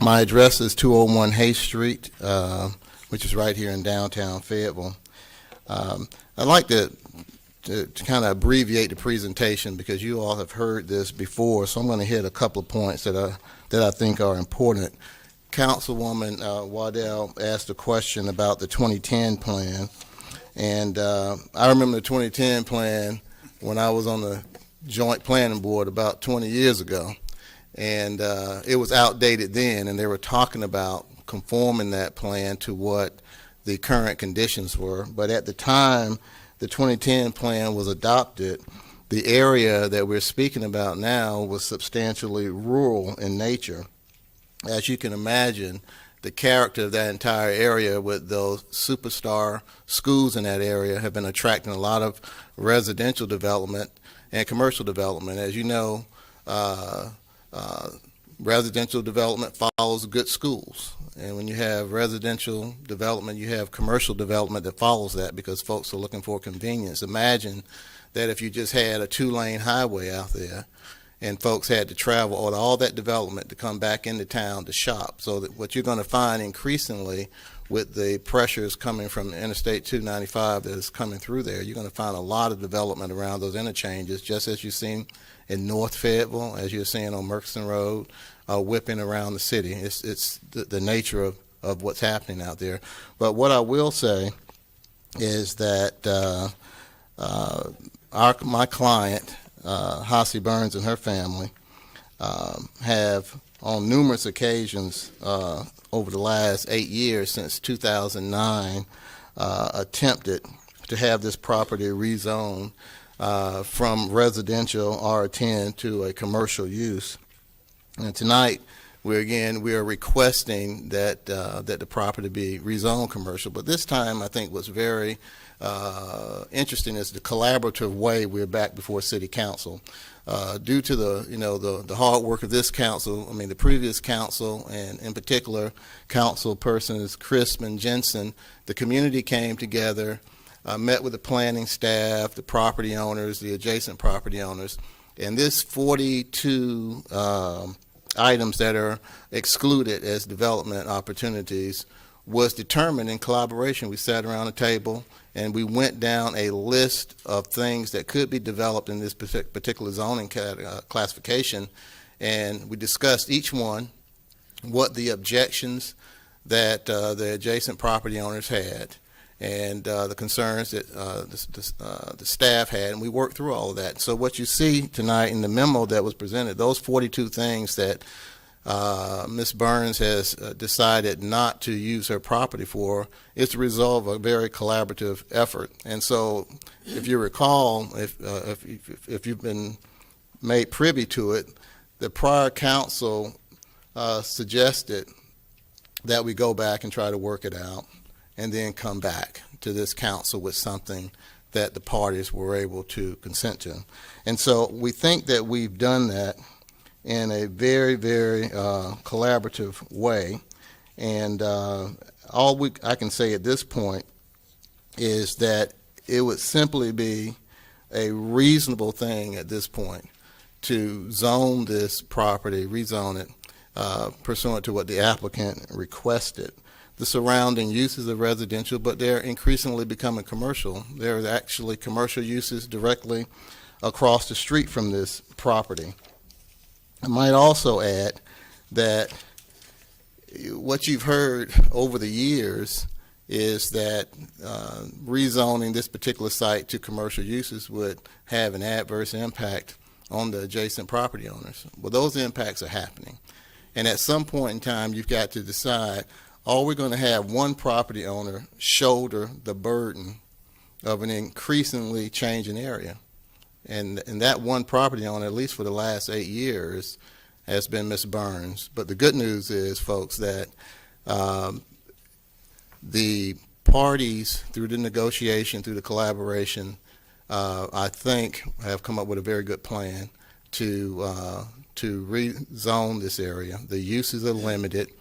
my address is 201 Hay Street, which is right here in downtown Fayetteville. I'd like to kind of abbreviate the presentation because you all have heard this before, so I'm going to hit a couple of points that I think are important. Councilwoman Waddell asked a question about the 2010 plan, and I remember the 2010 plan when I was on the Joint Planning Board about 20 years ago, and it was outdated then, and they were talking about conforming that plan to what the current conditions were. But at the time the 2010 plan was adopted, the area that we're speaking about now was substantially rural in nature. As you can imagine, the character of that entire area with those superstar schools in that area have been attracting a lot of residential development and commercial development. As you know, residential development follows good schools. And when you have residential development, you have commercial development that follows that because folks are looking for convenience. Imagine that if you just had a 2-lane highway out there and folks had to travel all that development to come back into town to shop. So that what you're going to find increasingly with the pressures coming from Interstate 295 that is coming through there, you're going to find a lot of development around those interchanges, just as you've seen in North Fayetteville, as you're seeing on Murchison Road, whipping around the city. It's the nature of what's happening out there. But what I will say is that my client, Hossie Burns and her family, have on numerous occasions over the last 8 years since 2009 attempted to have this property rezoned from residential R10 to a commercial use. And tonight, we are requesting that that the property be rezoned commercial. But this time, I think what's very interesting is the collaborative way we're back before City Council. Due to the hard work of this council, I mean the previous council, and in particular council persons Crisp and Jensen, the community came together, met with the planning staff, the property owners, the adjacent property owners, and this 42 items that are excluded as development opportunities was determined in collaboration. We sat around a table and we went down a list of things that could be developed in this particular zoning classification, and we discussed each one, what the objections that the adjacent property owners had, and the concerns that the staff had, and we worked through all of that. So what you see tonight in the memo that was presented, those 42 things that Ms. Burns has decided not to use her property for, is the result of a very collaborative effort. And so if you recall, if you've been made privy to it, the prior council suggested that we go back and try to work it out, and then come back to this council with something that the parties were able to consent to. And so we think that we've done that in a very, very collaborative way. And all I can say at this point is that it would simply be a reasonable thing at this point to zone this property, rezone it, pursuant to what the applicant requested. The surrounding uses are residential, but they're increasingly becoming commercial. There are actually commercial uses directly across the street from this property. I might also add that what you've heard over the years is that rezoning this particular site to commercial uses would have an adverse impact on the adjacent property owners. Well, those impacts are happening. And at some point in time, you've got to decide, are we going to have one property owner shoulder the burden of an increasingly changing area? And that one property owner, at least for the last 8 years, has been Ms. Burns. But the good news is, folks, that the parties, through the negotiation, through the collaboration, I think have come up with a very good plan to rezone this area. The uses are limited.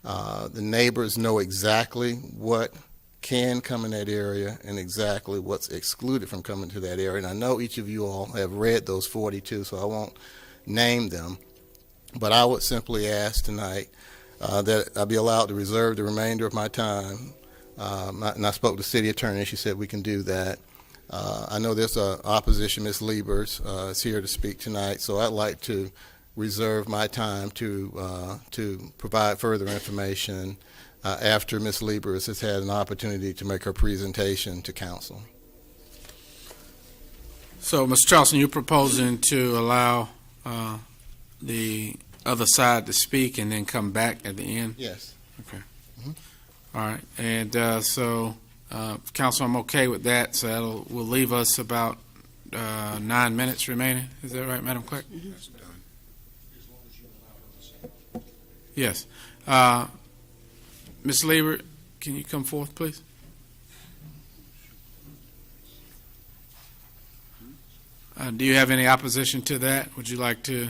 The neighbors know exactly what can come in that area and exactly what's excluded from coming to that area. And I know each of you all have read those 42, so I won't name them. But I would simply ask tonight that I be allowed to reserve the remainder of my time. And I spoke to the city attorney. She said we can do that. I know there's opposition. Ms. Liebers is here to speak tonight, so I'd like to reserve my time to provide further information after Ms. Liebers has had an opportunity to make her presentation to council. So, Mr. Charleston, you're proposing to allow the other side to speak and then come back at the end? Yes. Okay. Mhm. All right. And Council, I'm okay with that. So will leave us about 9 minutes remaining. Is that right, Madam Clerk? Yes. Ms. Liebert, can you come forth, please? Do you have any opposition to that? Would you like to?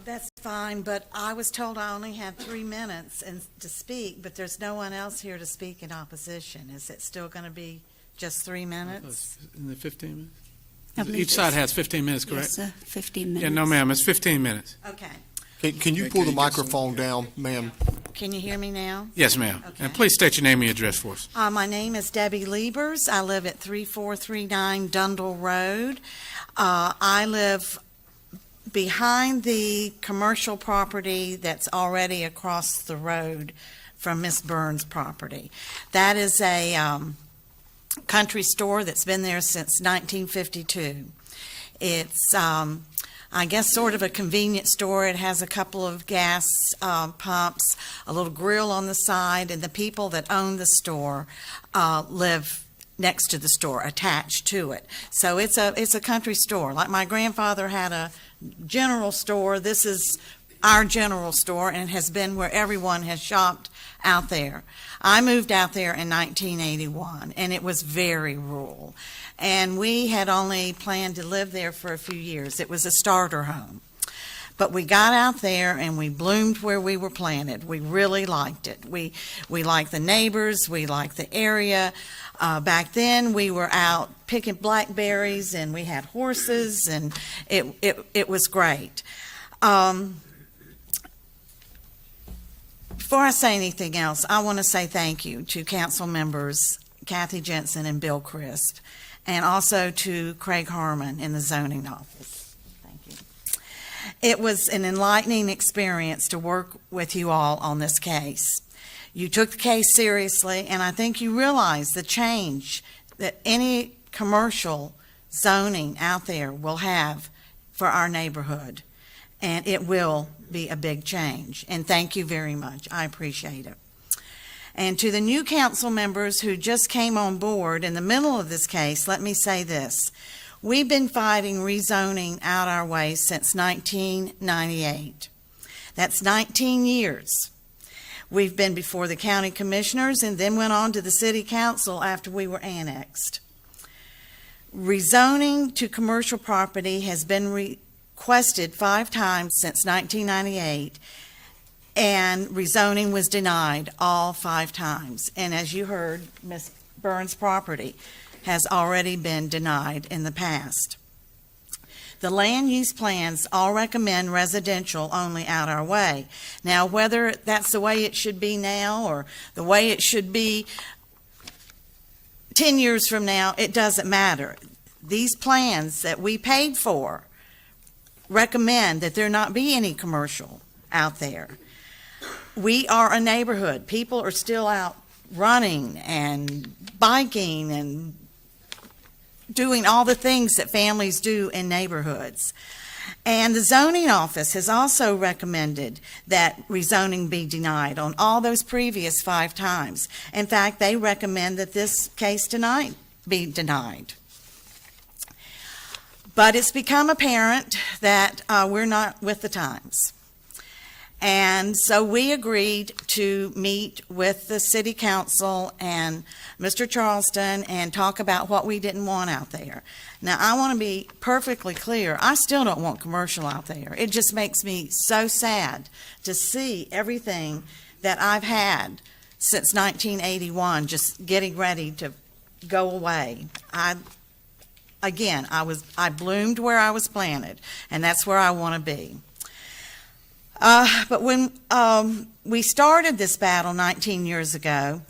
That's fine, but I was told I only had 3 minutes to speak, but there's no one else here to speak in opposition. Is it still going to be just 3 minutes? In the 15 minutes? I believe Each side has 15 minutes, correct? Yes, 15 minutes. Yeah, no, ma'am, it's 15 minutes. Okay. Can you pull the microphone down, ma'am? Can you hear me now? Yes, ma'am. Okay. And please state your name and your address for us. My name is Debbie Liebers. I live at 3439 Dundle Road. I live behind the commercial property that's already across the road from Miss Burns' property. That is a country store that's been there since 1952. It's, I guess, sort of a convenience store. It has a couple of gas pumps, a little grill on the side, and the people that own the store live next to the store, attached to it. So it's a country store. Like my grandfather had a general store. This is our general store, and it has been where everyone has shopped out there. I moved out there in 1981, and it was very rural. And we had only planned to live there for a few years. It was a starter home. But we got out there and we bloomed where we were planted. We really liked it. We liked the neighbors. We liked the area. Back then, we were out picking blackberries, and we had horses, and it was great. Before I say anything else, I want to say thank you to council members Kathy Jensen and Bill Crisp, and also to Craig Harmon in the zoning office. Thank you. It was an enlightening experience to work with you all on this case. You took the case seriously, and I think you realize the change that any commercial zoning out there will have for our neighborhood, and it will be a big change. And thank you very much. I appreciate it. And to the new council members who just came on board in the middle of this case, let me say this. We've been fighting rezoning out our way since 1998. That's 19 years. We've been before the county commissioners and then went on to the city council after we were annexed. Rezoning to commercial property has been requested 5 times since 1998, and rezoning was denied all 5 times. And as you heard, Ms. Burns' property has already been denied in the past. The land use plans all recommend residential only out our way. Now, whether that's the way it should be now or the way it should be 10 years from now, it doesn't matter. These plans that we paid for recommend that there not be any commercial out there. We are a neighborhood. People are still out running and biking and doing all the things that families do in neighborhoods. And the zoning office has also recommended that rezoning be denied on all those previous 5 times. In fact, they recommend that this case tonight be denied. But it's become apparent that we're not with the times. And so we agreed to meet with the city council and Mr. Charleston and talk about what we didn't want out there. Now, I want to be perfectly clear. I still don't want commercial out there. It just makes me so sad to see everything that I've had since 1981 just getting ready to go away. I bloomed where I was planted, and that's where I want to be. But when we started this battle 19 years ago,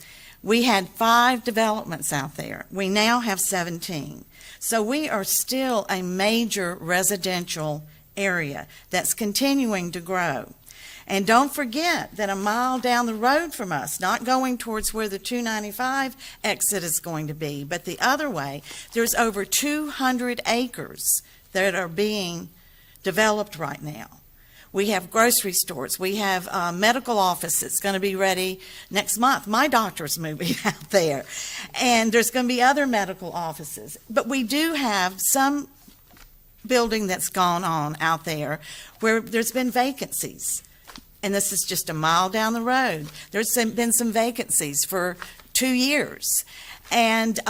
we had 5 developments out there. We now have 17. So we are still a major residential area that's continuing to grow. And don't forget that a mile down the road from us, not going towards where the 295 exit is going to be, but the other way, there's over 200 acres that are being developed right now. We have grocery stores. We have a medical office that's going to be ready next month. My doctor's moving out there. And there's going to be other medical offices. But we do have some building that's gone on out there where there's been vacancies. And this is just a mile down the road. There's been some vacancies for 2 years. And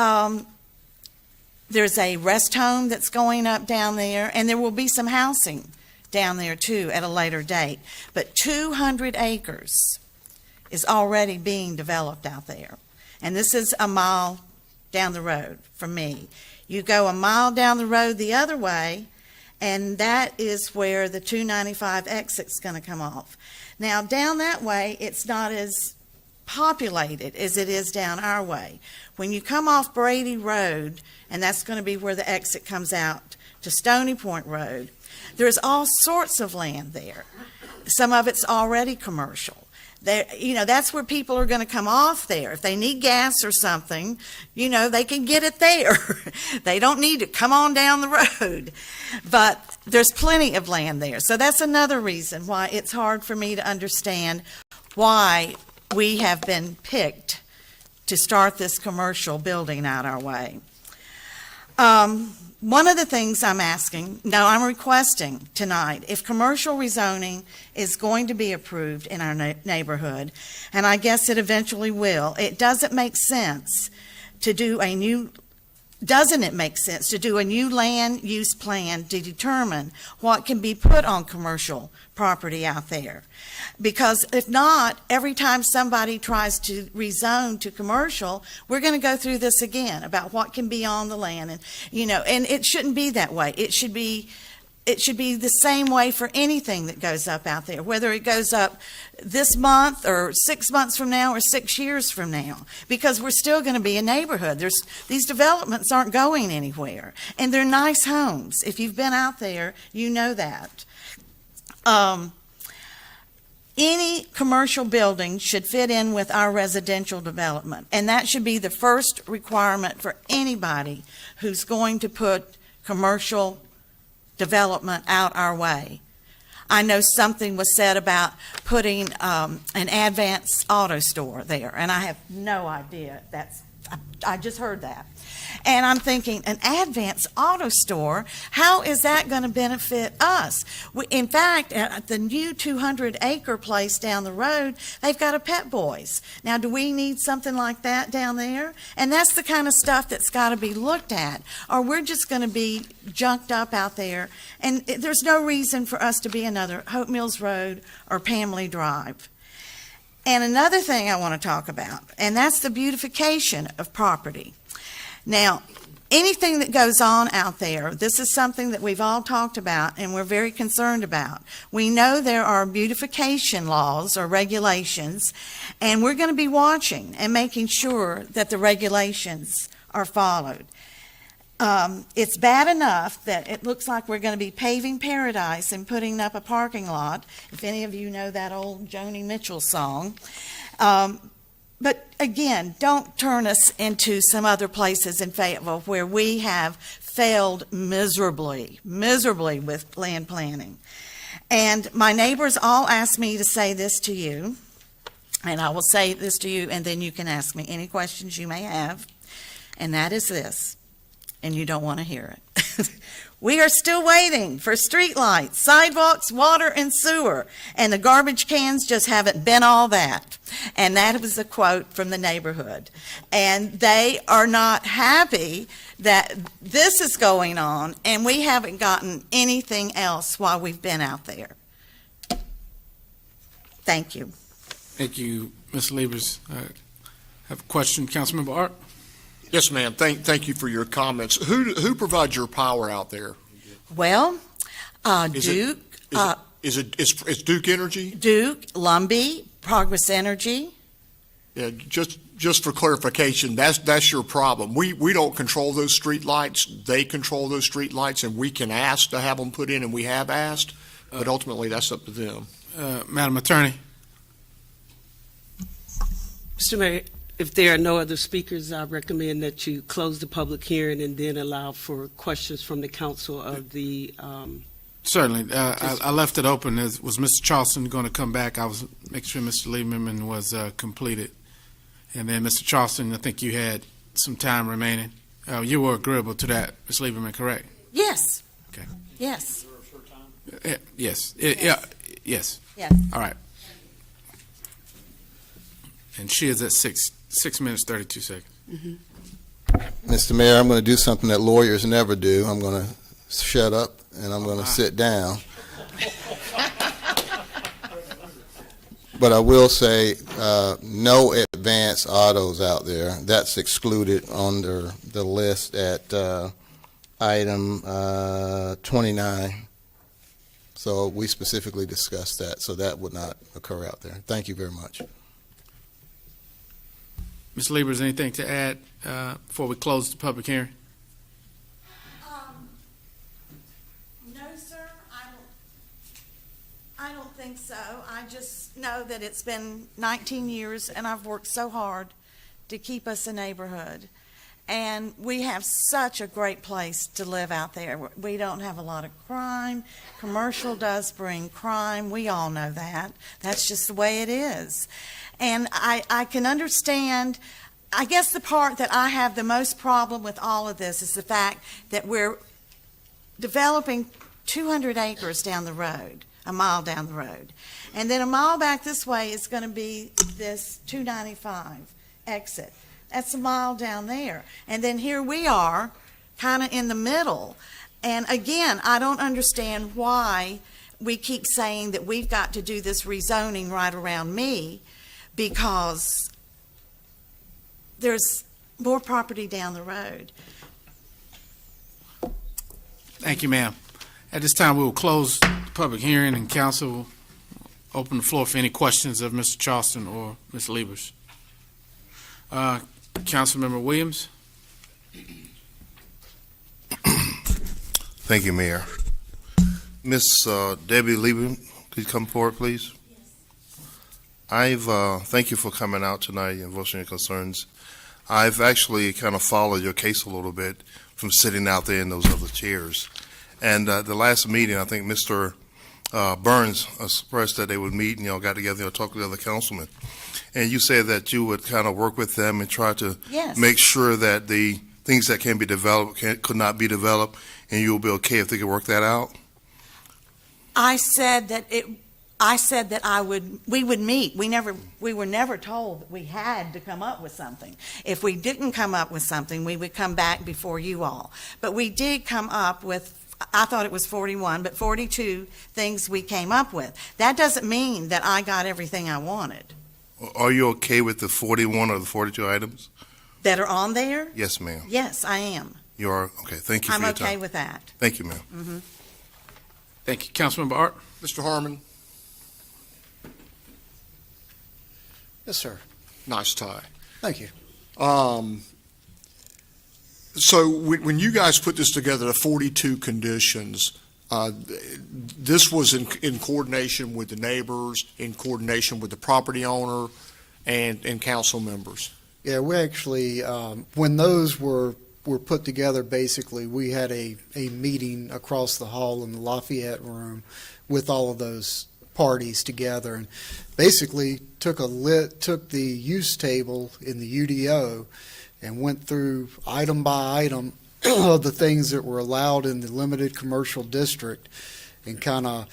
there's a rest home that's going up down there, and there will be some housing down there too at a later date. But 200 acres is already being developed out there. And this is a mile down the road from me. You go a mile down the road the other way, and that is where the 295 exit's going to come off. Now, down that way, it's not as populated as it is down our way. When you come off Brady Road, and that's going to be where the exit comes out to Stony Point Road, there's all sorts of land there. Some of it's already commercial. That's where people are going to come off there. If they need gas or something, they can get it there. They don't need to come on down the road. But there's plenty of land there. So that's another reason why it's hard for me to understand why we have been picked to start this commercial building out our way. One of the things I'm requesting tonight, if commercial rezoning is going to be approved in our neighborhood, and I guess it eventually will, doesn't it make sense to do a new land use plan to determine what can be put on commercial property out there? Because if not, every time somebody tries to rezone to commercial, we're going to go through this again about what can be on the land. And it shouldn't be that way. It should be the same way for anything that goes up out there, whether it goes up this month or 6 months from now or 6 years from now, because we're still going to be a neighborhood. These developments aren't going anywhere, and they're nice homes. If you've been out there, you know that. Any commercial building should fit in with our residential development, and that should be the first requirement for anybody who's going to put commercial development out our way. I know something was said about putting an Advance auto store there, and I have no idea. I just heard that. And I'm thinking, an Advance auto store, how is that going to benefit us? In fact, at the new 200-acre place down the road, they've got a Pet Boys. Now, do we need something like that down there? And that's the kind of stuff that's got to be looked at, or we're just going to be junked up out there. And there's no reason for us to be another Hope Mills Road or Pamley Drive. And another thing I want to talk about, and that's the beautification of property. Now, anything that goes on out there, this is something that we've all talked about and we're very concerned about. We know there are beautification laws or regulations, and we're going to be watching and making sure that the regulations are followed. It's bad enough that it looks like we're going to be paving paradise and putting up a parking lot, if any of you know that old Joni Mitchell song. But again, don't turn us into some other places in Fayetteville where we have failed miserably with land planning. And my neighbors all asked me to say this to you, and I will say this to you, and then you can ask me any questions you may have, and that is this, and you don't want to hear it. We are still waiting for street lights, sidewalks, water, and sewer, and the garbage cans just haven't been all that. And that was a quote from the neighborhood. And they are not happy that this is going on, and we haven't gotten anything else while we've been out there. Thank you. Thank you, Ms. Liebers. I have a question, Councilmember Art. Yes, ma'am. Thank you for your comments. Who provides your power out there? Well, Duke. Is Duke Energy? Duke, Lumbee, Progress Energy. Yeah, just for clarification, that's your problem. We don't control those street lights. They control those street lights, and we can ask to have them put in, and we have asked, but ultimately that's up to them. Madam Attorney. Mr. Mayor, if there are no other speakers, I recommend that you close the public hearing and then allow for questions from the council of the Certainly. I left it open. Was Mr. Charleston going to come back? I was making sure Mr. Lieberman was completed. And then Mr. Charleston, I think you had some time remaining. You were agreeable to that, Ms. Lieberman, correct? Yes. Okay. Yes. Yes. Yes. Yes. All right. And she is at 6 minutes, 32 seconds. Mm-hmm. Mr. Mayor, I'm going to do something that lawyers never do. I'm going to shut up and I'm going to sit down. But I will say, no advance autos out there. That's excluded under the list at item 29. So we specifically discussed that, so that would not occur out there. Thank you very much. Ms. Liebers, anything to add before we close the public hearing? No, sir. I don't think so. I just know that it's been 19 years, and I've worked so hard to keep us a neighborhood. And we have such a great place to live out there. We don't have a lot of crime. Commercial does bring crime. We all know that. That's just the way it is. And I can understand, I guess the part that I have the most problem with all of this is the fact that we're developing 200 acres down the road, a mile down the road. And then a mile back this way is going to be this 295 exit. That's a mile down there. And then here we are, kind of in the middle. And again, I don't understand why we keep saying that we've got to do this rezoning right around me, because there's more property down the road. Thank you, ma'am. At this time, we will close the public hearing, and council will open the floor for any questions of Mr. Charleston or Ms. Liebers. Councilmember Williams. Thank you, Mayor. Miss Debbie Lieberman, could you come forward, please? Thank you for coming out tonight and voicing your concerns. I've actually kind of followed your case a little bit from sitting out there in those other chairs. And the last meeting, I think Mr. Burns expressed that they would meet and got together and talk to the other councilmen. And you said that you would kind of work with them and try to make sure that the things that can be developed could not be developed, and you'll be okay if they could work that out? I said that we would meet. We were never told that we had to come up with something. If we didn't come up with something, we would come back before you all. But we did come up with, I thought it was 41, but 42 things we came up with. That doesn't mean that I got everything I wanted. Are you okay with the 41 or the 42 items? That are on there? Yes, ma'am. Yes, I am. You are? Okay, thank you for your time. I'm okay with that. Thank you, ma'am. Mm-hmm. Thank you. Councilmember Art. Mr. Harmon. Yes, sir. Nice tie. Thank you. So when you guys put this together, the 42 conditions, this was in coordination with the neighbors, in coordination with the property owner, and council members. Yeah, we actually, when those were put together, basically, we had a meeting across the hall in the Lafayette room with all of those parties together, and basically took the use table in the UDO and went through item by item of the things that were allowed in the limited commercial district, and kind of,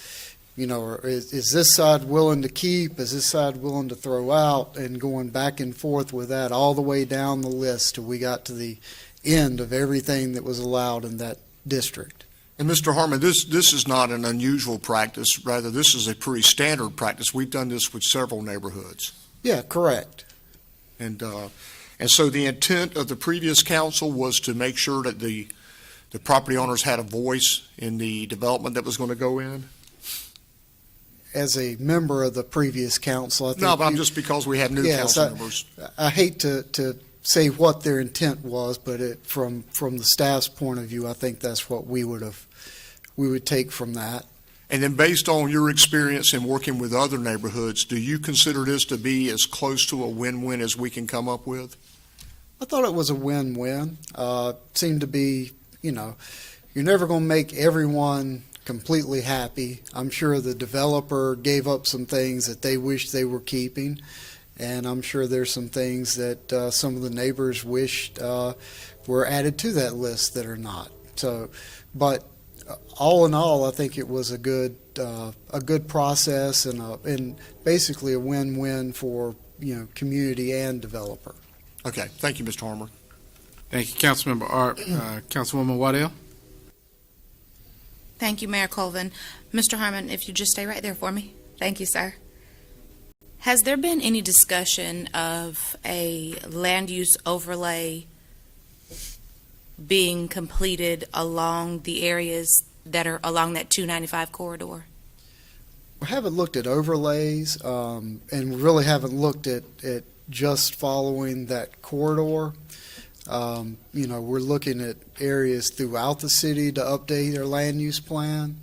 is this side willing to keep? Is this side willing to throw out? And going back and forth with that all the way down the list till we got to the end of everything that was allowed in that district. And Mr. Harmon, this is not an unusual practice. Rather, this is a pretty standard practice. We've done this with several neighborhoods. Yeah, correct. And so the intent of the previous council was to make sure that the property owners had a voice in the development that was going to go in? As a member of the previous council, I think. No, but I'm just because we have new council members. I hate to say what their intent was, but from the staff's point of view, I think that's what we would take from that. And then based on your experience in working with other neighborhoods, do you consider this to be as close to a win-win as we can come up with? I thought it was a win-win. Seemed to be, you're never going to make everyone completely happy. I'm sure the developer gave up some things that they wish they were keeping, and I'm sure there's some things that some of the neighbors wished were added to that list that are not. So, but all in all, I think it was a good process and basically a win-win for community and developer. Okay, thank you, Mr. Harmer. Thank you, Councilmember Art. Councilwoman Waddell? Thank you, Mayor Colvin. Mr. Harmon, if you just stay right there for me. Thank you, sir. Has there been any discussion of a land use overlay being completed along the areas that are along that 295 corridor? We haven't looked at overlays and really haven't looked at just following that corridor. We're looking at areas throughout the city to update their land use plan.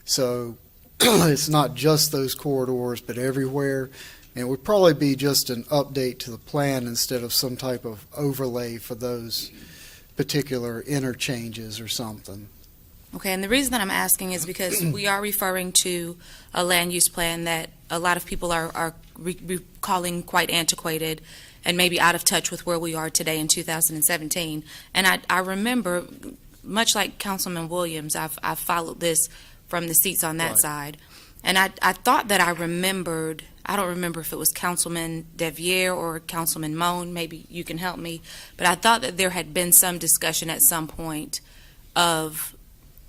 So it's not just those corridors, but everywhere. And it would probably be just an update to the plan instead of some type of overlay for those particular interchanges or something. Okay, and the reason that I'm asking is because we are referring to a land use plan that a lot of people are calling quite antiquated and maybe out of touch with where we are today in 2017. And I remember, much like Councilman Williams, I've followed this from the seats on that side. And I thought that I remembered, I don't remember if it was Councilman Deviere or Councilman Moan, maybe you can help me, but I thought that there had been some discussion at some point of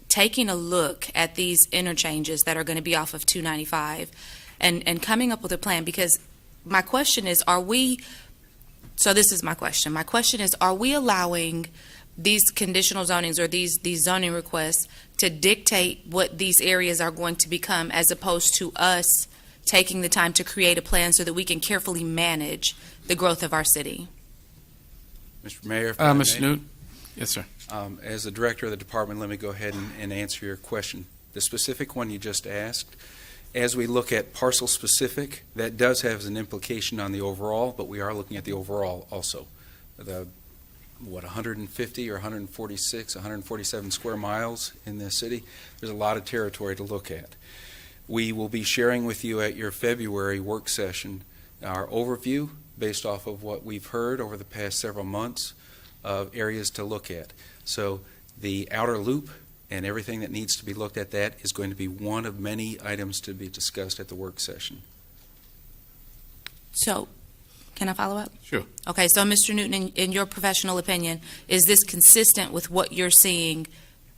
taking a look at these interchanges that are going to be off of 295 and coming up with a plan, because my question is, this is my question. My question is, are we allowing these conditional zonings or these zoning requests to dictate what these areas are going to become, as opposed to us taking the time to create a plan so that we can carefully manage the growth of our city? Mr. Mayor? Mr. Newton? Yes, sir. As the director of the department, let me go ahead and answer your question. The specific one you just asked, as we look at parcel specific, that does have an implication on the overall, but we are looking at the overall also. The 150 or 146, 147 square miles in this city, there's a lot of territory to look at. We will be sharing with you at your February work session our overview based off of what we've heard over the past several months of areas to look at. So the outer loop and everything that needs to be looked at, that is going to be one of many items to be discussed at the work session. So, can I follow up? Sure. Okay, so Mr. Newton, in your professional opinion, is this consistent with what you're seeing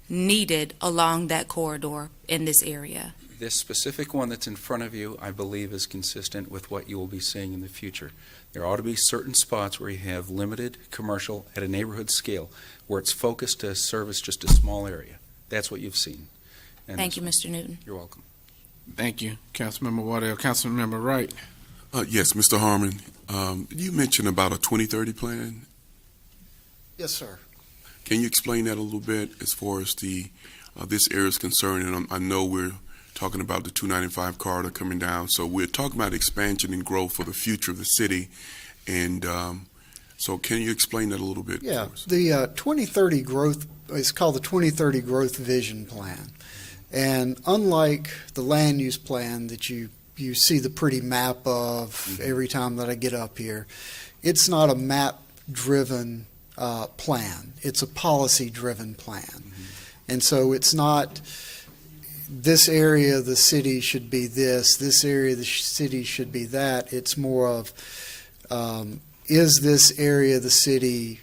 needed along that corridor in this area? This specific one that's in front of you, I believe, is consistent with what you will be seeing in the future. There ought to be certain spots where you have limited commercial at a neighborhood scale, where it's focused to service just a small area. That's what you've seen. And thank you, Mr. Newton. You're welcome. Thank you, Councilmember Waddell. Councilmember Wright. Yes, Mr. Harmon, you mentioned about a 2030 plan. Yes, sir. Can you explain that a little bit as far as this area is concerned? And I know we're talking about the 295 corridor coming down, so we're talking about expansion and growth for the future of the city. And so can you explain that a little bit? Yeah, for us? the 2030 growth is called the 2030 Growth Vision Plan. And unlike the land use plan that you see the pretty map of every time that I get up here, it's not a map-driven plan. It's a policy-driven plan. And so it's not this area of the city should be this area of the city should be that. It's more of, is this area of the city,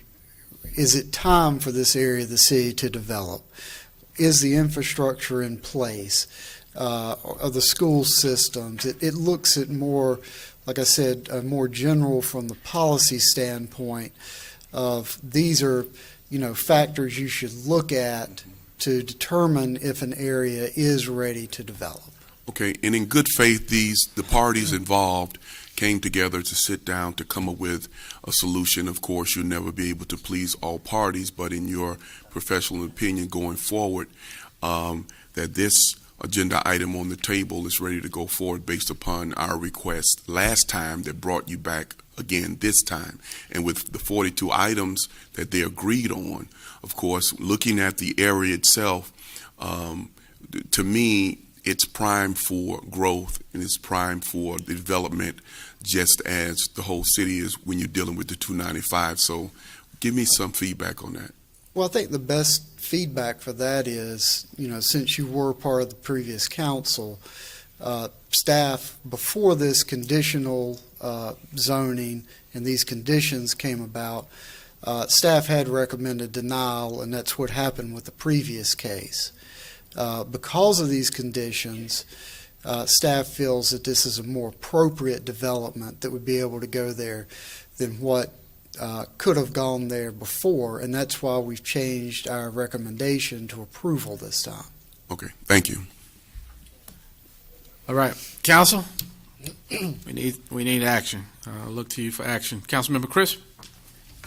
is it time for this area of the city to develop? Is the infrastructure in place? Are the school systems? It looks at more, like I said, more general from the policy standpoint of these are, factors you should look at to determine if an area is ready to develop. Okay, and in good faith, the parties involved came together to sit down to come up with a solution. Of course, you'll never be able to please all parties, but in your professional opinion going forward, that this agenda item on the table is ready to go forward based upon our request last time that brought you back again this time. And with the 42 items that they agreed on, of course, looking at the area itself, to me, it's primed for growth and it's primed for the development, just as the whole city is when you're dealing with the 295. So give me some feedback on that. Well, I think the best feedback for that is, since you were part of the previous council, staff, before this conditional zoning and these conditions came about, staff had recommended denial, and that's what happened with the previous case. Because of these conditions, staff feels that this is a more appropriate development that would be able to go there than what could have gone there before, and that's why we've changed our recommendation to approval this time. Okay, thank you. All right, council, we need action. Look to you for action. Councilmember Chris.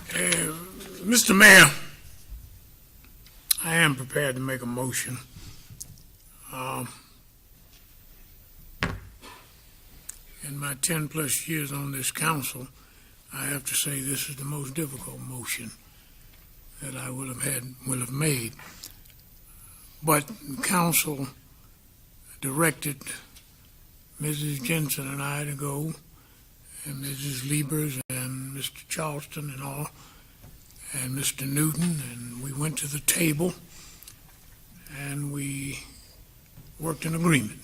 Mr. Mayor, I am prepared to make a motion. In my 10-plus years on this council, I have to say this is the most difficult motion that I will have made. But council directed Mrs. Jensen and I to go, and Mrs. Liebers and Mr. Charleston and all, and Mr. Newton, and we went to the table and we worked an agreement.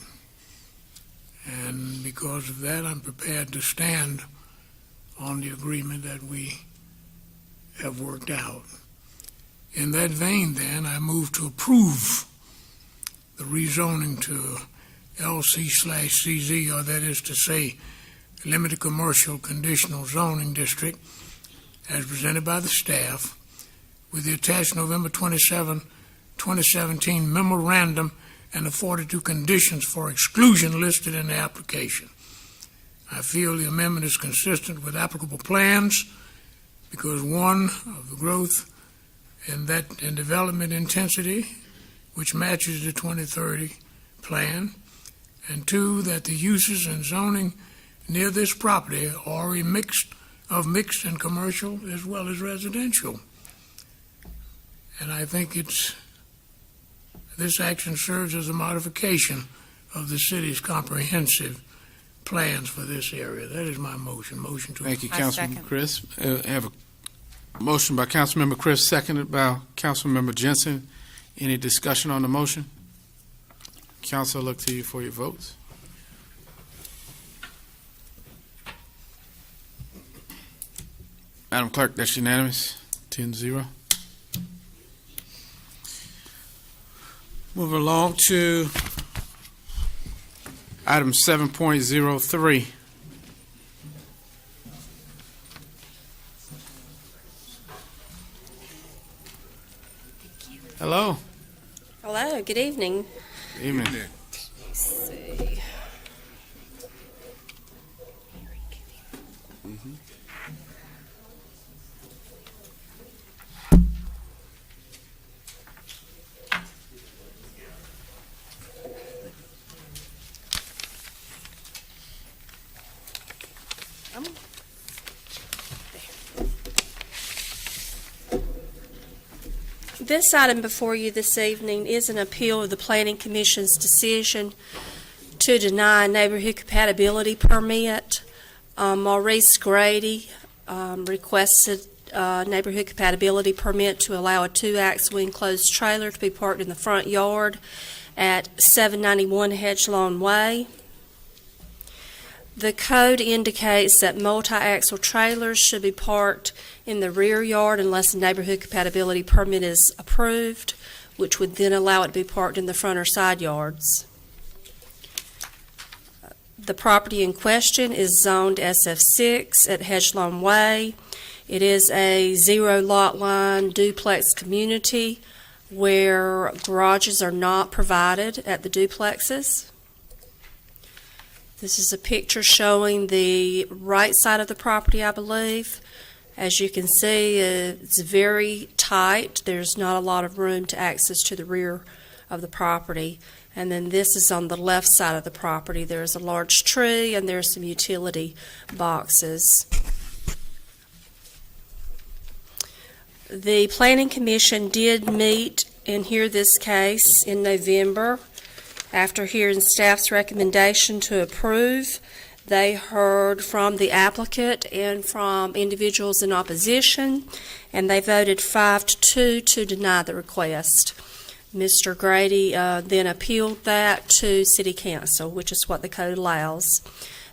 And because of that, I'm prepared to stand on the agreement that we have worked out. In that vein, then, I move to approve the rezoning to LC/CZ, or that is to say, Limited Commercial Conditional Zoning District, as presented by the staff, with the attached November 27, 2017 memorandum and the 42 conditions for exclusion listed in the application. I feel the amendment is consistent with applicable plans because, one, of the growth and development intensity, which matches the 2030 plan, and two, that the uses and zoning near this property are a mixed and commercial as well as residential. And I think this action serves as a modification of the city's comprehensive plans for this area. That is my motion. Motion to Thank you, Councilmember Chris. I have a motion by Councilmember Chris, seconded by Councilmember Jensen. Any discussion on the motion? Council, look to you for your votes. Madam Clerk, that's unanimous, 10-0. Moving along to item 7.03. Hello. Hello, good evening. Good evening. Let's see. This item before you this evening is an appeal of the Planning Commission's decision to deny a neighborhood compatibility permit. Maurice Grady requested a neighborhood compatibility permit to allow a 2-axle enclosed trailer to be parked in the front yard at 791 Hedgelon Way. The code indicates that multi-axle trailers should be parked in the rear yard unless a neighborhood compatibility permit is approved, which would then allow it to be parked in the front or side yards. The property in question is zoned SF6 at Hedgelon Way. It is a 0 lot line duplex community where garages are not provided at the duplexes. This is a picture showing the right side of the property, I believe. As you can see, it's very tight. There's not a lot of room to access to the rear of the property. And then this is on the left side of the property. There's a large tree and there's some utility boxes. The Planning Commission did meet and hear this case in November After hearing staff's recommendation to approve, they heard from the applicant and from individuals in opposition, and they voted 5-2 to deny the request. Mr. Grady then appealed that to City Council, which is what the code allows.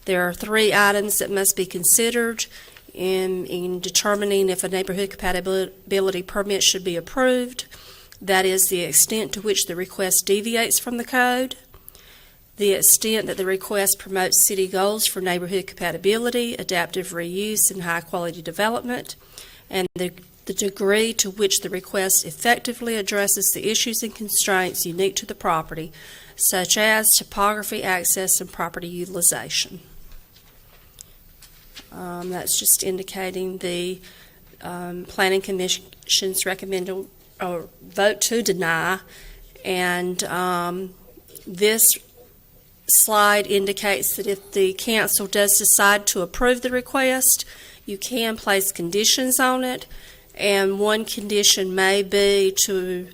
There are 3 items that must be considered in determining if a neighborhood compatibility permit should be approved. That is the extent to which the request deviates from the code, the extent that the request promotes city goals for neighborhood compatibility, adaptive reuse, and high-quality development, and the degree to which the request effectively addresses the issues and constraints unique to the property, such as topography, access, and property utilization. That's just indicating the Planning Commission's recommended or vote to deny, and this slide indicates that if the council does decide to approve the request, you can place conditions on it, and one condition may be to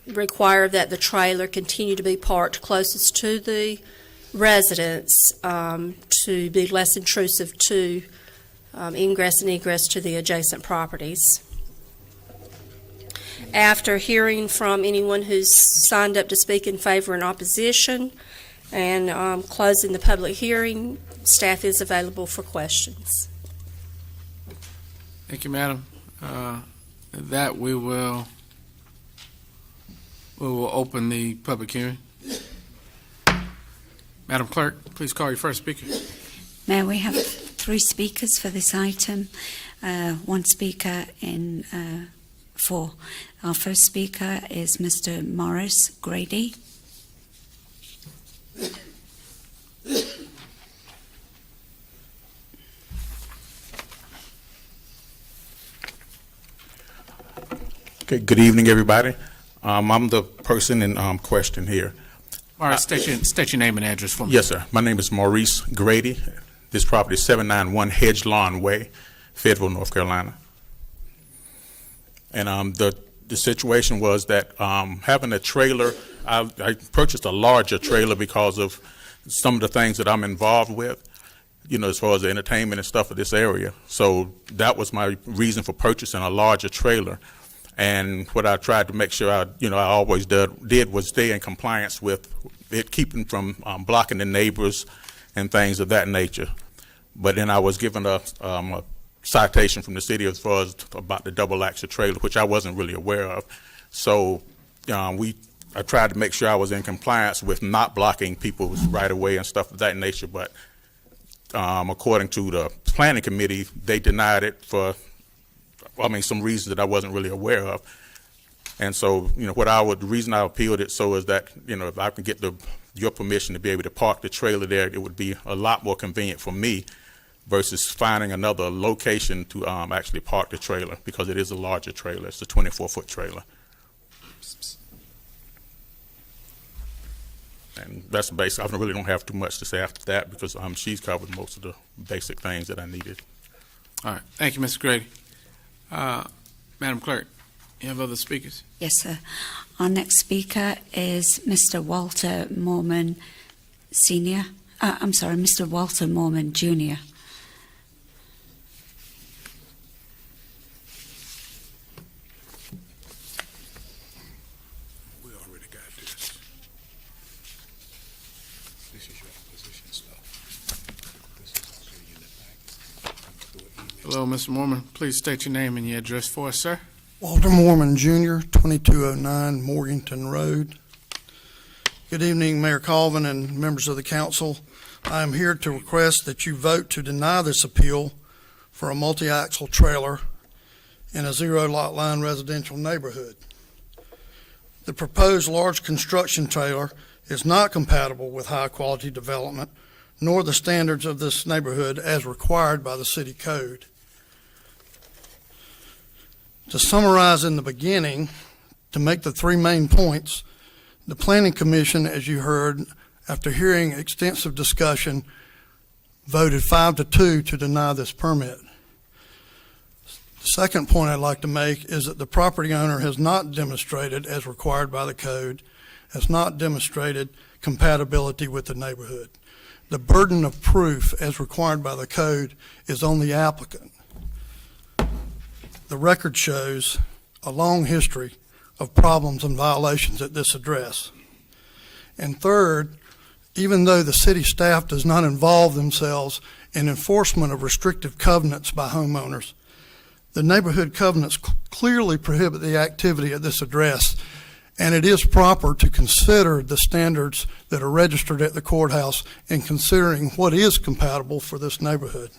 require that the trailer continue to be parked closest to the residents to be less intrusive to ingress and egress to the adjacent properties. After hearing from anyone who's signed up to speak in favor and opposition and closing the public hearing, staff is available for questions. Thank you, Madam. That we will open the public hearing. Madam Clerk, please call your first speaker. Mayor, we have 3 speakers for this item. 1 speaker in 4. Our first speaker is Mr. Morris Grady. Okay, good evening, everybody. I'm the person in question here. Morris, state your name and address for me. Yes, sir. My name is Maurice Grady. This property is 791 Hedge Lawn Way, Fayetteville, North Carolina. And the situation was that having a trailer, I purchased a larger trailer because of some of the things that I'm involved with, you know, as far as the entertainment and stuff of this area. So that was my reason for purchasing a larger trailer. And what I tried to make sure I always did was stay in compliance with it, keeping from blocking the neighbors and things of that nature. But then I was given a citation from the city as far as about the double axle trailer, which I wasn't really aware of. So I tried to make sure I was in compliance with not blocking people's right of way and stuff of that nature. But according to the planning committee, they denied it for some reasons that I wasn't really aware of. And so, the reason I appealed it so is that, if I can get your permission to be able to park the trailer there, it would be a lot more convenient for me versus finding another location to actually park the trailer, because it is a larger trailer. It's a 24-foot trailer. And that's basic. I really don't have too much to say after that, because she's covered most of the basic things that I needed. All right. Thank you, Mr. Grady. Madam Clerk, you have other speakers? Yes, sir. Our next speaker is Mr. Walter Mormon Sr. Mr. Walter Mormon Jr. We already got this. This is your opposition stuff. This is already in the packet. Hello, Mr. Mormon. Please state your name and your address for us, sir. Walter Mormon Jr., 2209 Morganton Road. Good evening, Mayor Colvin and members of the council. I am here to request that you vote to deny this appeal for a multi-axle trailer in a zero-lot line residential neighborhood. The proposed large construction trailer is not compatible with high-quality development, nor the standards of this neighborhood as required by the city code. To summarize in the beginning, to make the 3 main points, the Planning Commission, as you heard, after hearing extensive discussion, voted 5-2 to deny this permit. The second point I'd like to make is that the property owner has not demonstrated, as required by the code, has not demonstrated compatibility with the neighborhood. The burden of proof, as required by the code, is on the applicant. The record shows a long history of problems and violations at this address. And third, even though the city staff does not involve themselves in enforcement of restrictive covenants by homeowners, the neighborhood covenants clearly prohibit the activity at this address, and it is proper to consider the standards that are registered at the courthouse in considering what is compatible for this neighborhood.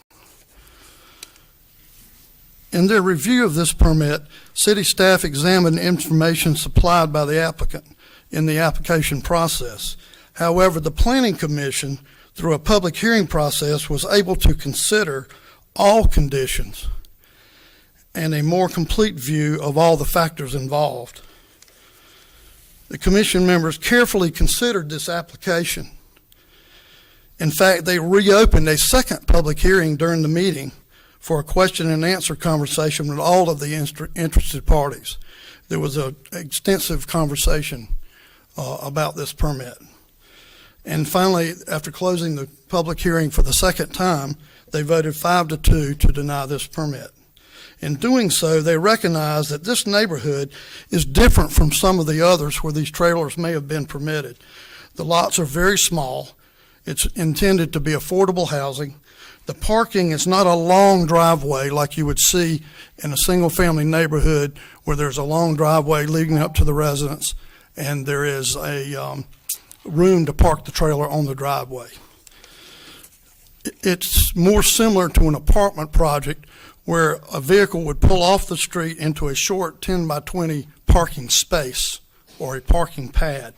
In their review of this permit, city staff examined information supplied by the applicant in the application process. However, the Planning Commission, through a public hearing process, was able to consider all conditions and a more complete view of all the factors involved. The commission members carefully considered this application. In fact, they reopened a second public hearing during the meeting for a question and answer conversation with all of the interested parties. There was an extensive conversation about this permit. And finally, after closing the public hearing for the second time, they voted 5-2 to deny this permit. In doing so, they recognize that this neighborhood is different from some of the others where these trailers may have been permitted. The lots are very small. It's intended to be affordable housing. The parking is not a long driveway like you would see in a single-family neighborhood where there's a long driveway leading up to the residence and there is a room to park the trailer on the driveway. It's more similar to an apartment project where a vehicle would pull off the street into a short 10 by 20 parking space or a parking pad.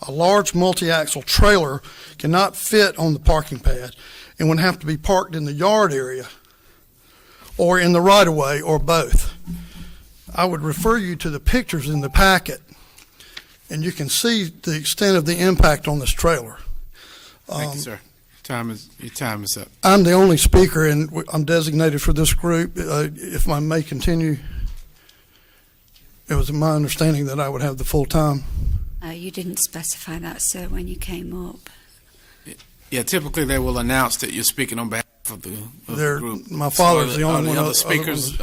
A large multi-axle trailer cannot fit on the parking pad and would have to be parked in the yard area or in the right-of-way or both. I would refer you to the pictures in the packet, and you can see the extent of the impact on this trailer. Thank you, sir. Your time is up. I'm the only speaker, and I'm designated for this group. If I may continue, it was my understanding that I would have the full time. You didn't specify that, sir, when you came up. Yeah, typically they will announce that you're speaking on behalf of the group. My father's the only one. one. Are the other speakers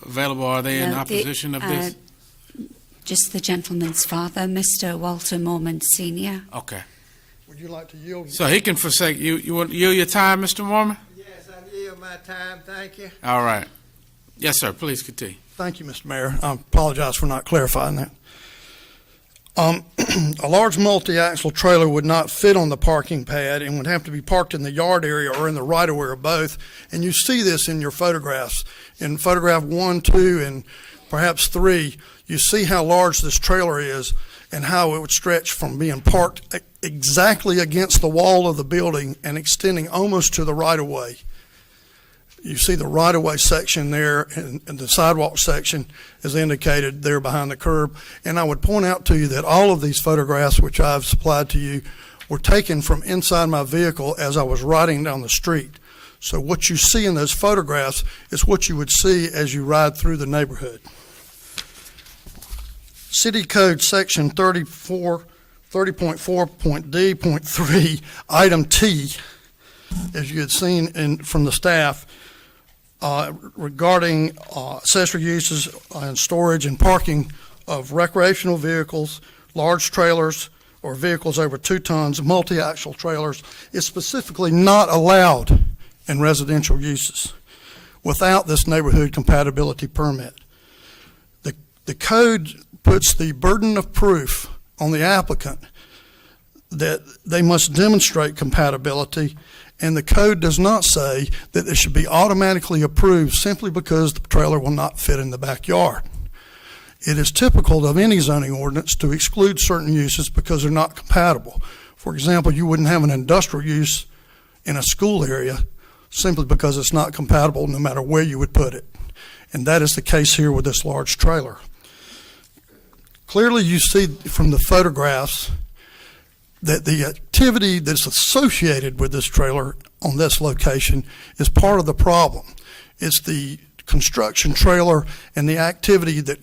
available? Are they in opposition of this? Just the gentleman's father, Mr. Walter Mormon Sr. Okay. Would you like to yield? So he can forsake you. You want to yield your time, Mr. Mormon? Yes, I yield my time. Thank you. All right. Yes, sir. Please continue. Thank you, Mr. Mayor. I apologize for not clarifying that. A large multi-axle trailer would not fit on the parking pad and would have to be parked in the yard area or in the right-of-way or both. And you see this in your photographs. In photograph 1, 2, and perhaps 3, you see how large this trailer is and how it would stretch from being parked exactly against the wall of the building and extending almost to the right-of-way. You see the right-of-way section there, and the sidewalk section is indicated there behind the curb. And I would point out to you that all of these photographs, which I've supplied to you, were taken from inside my vehicle as I was riding down the street. So what you see in those photographs is what you would see as you ride through the neighborhood. City Code Section 30.4.D.3, Item T, as you had seen from the staff, regarding accessory uses and storage and parking of recreational vehicles, large trailers, or vehicles over 2 tons, multi-axle trailers, is specifically not allowed in residential uses without this neighborhood compatibility permit. The code puts the burden of proof on the applicant that they must demonstrate compatibility, and the code does not say that it should be automatically approved simply because the trailer will not fit in the backyard. It is typical of any zoning ordinance to exclude certain uses because they're not compatible. For example, you wouldn't have an industrial use in a school area simply because it's not compatible no matter where you would put it. And that is the case here with this large trailer. Clearly you see from the photographs that the activity that's associated with this trailer on this location is part of the problem. It's the construction trailer and the activity that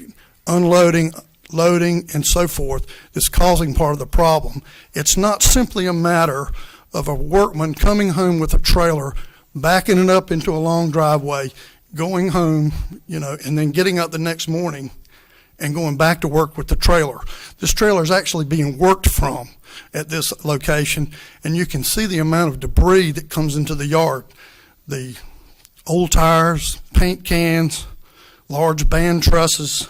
unloading, loading, and so forth that's causing part of the problem. It's not simply a matter of a workman coming home with a trailer, backing it up into a long driveway, going home, and then getting up the next morning and going back to work with the trailer. This trailer is actually being worked from at this location, and you can see the amount of debris that comes into the yard. The old tires, paint cans, large band trusses,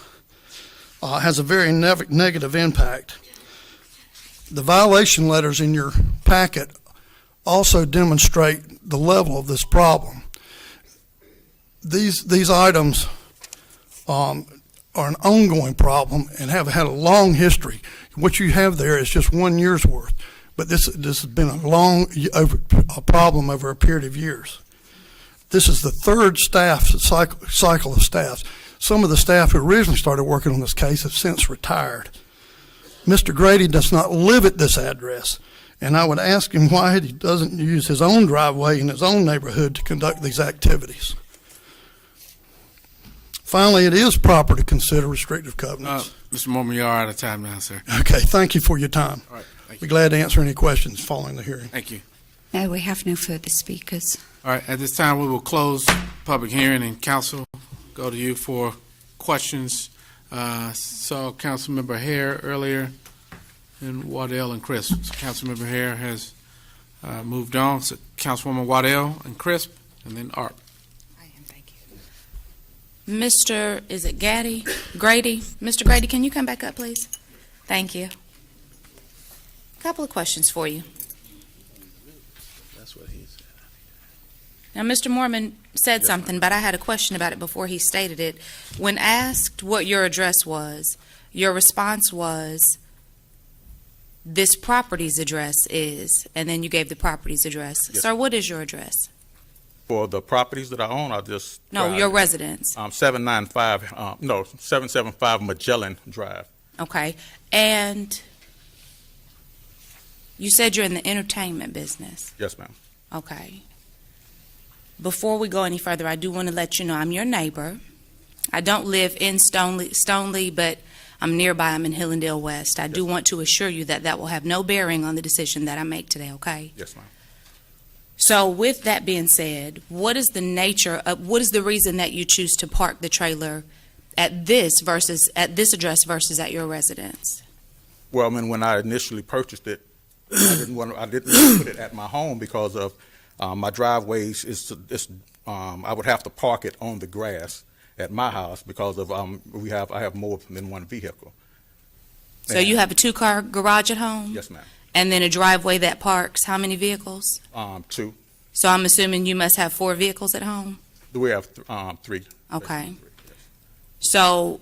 has a very negative impact. The violation letters in your packet also demonstrate the level of this problem. These items are an ongoing problem and have had a long history. What you have there is just 1 year's worth, but this has been a problem over a period of years. This is the third cycle of staff. Some of the staff who originally started working on this case have since retired. Mr. Grady does not live at this address, and I would ask him why he doesn't use his own driveway in his own neighborhood to conduct these activities. Finally, it is proper to consider restrictive covenants. Mr. Mormon, you are out of time now, sir. Okay, thank you for your time. All right, thank Be you. glad to answer any questions following the hearing. Thank you. No, we have no further speakers. All right, at this time, we will close public hearing, and council, go to you for questions. Saw Councilmember Hare earlier, and Waddell and Crisp. So Councilmember Hare has moved on. So Councilwoman Waddell and Crisp, and then Art. Mr. Is it Grady? Mr. Grady, can you come back up, please? Thank you. A couple of questions for you. That's what he said. Now, Mr. Mormon said something, but I had a question about it before he stated it. When asked what your address was, your response was, this property's address is, and then you gave the property's address. Yes. Sir, what is your address? For the properties that I own, I just No, drive. your residence. 775 Magellan Drive. Okay. And you said you're in the entertainment business. Yes, ma'am. Okay. Before we go any further, I do want to let you know I'm your neighbor. I don't live in Stoneleigh, but I'm nearby. I'm in Hillendale West. I do want to assure you that that will have no bearing on the decision that I make today, okay? Yes, ma'am. So with that being said, what is the reason that you choose to park the trailer at this address versus at your residence? Well, I mean, when I initially purchased it, I didn't want to put it at my home because of my driveways. I would have to park it on the grass at my house because of I have more than one vehicle. So you have a 2-car garage at home? Yes, ma'am. And then a driveway that parks how many vehicles? 2. So I'm assuming you must have 4 vehicles at home? We have 3. Okay. So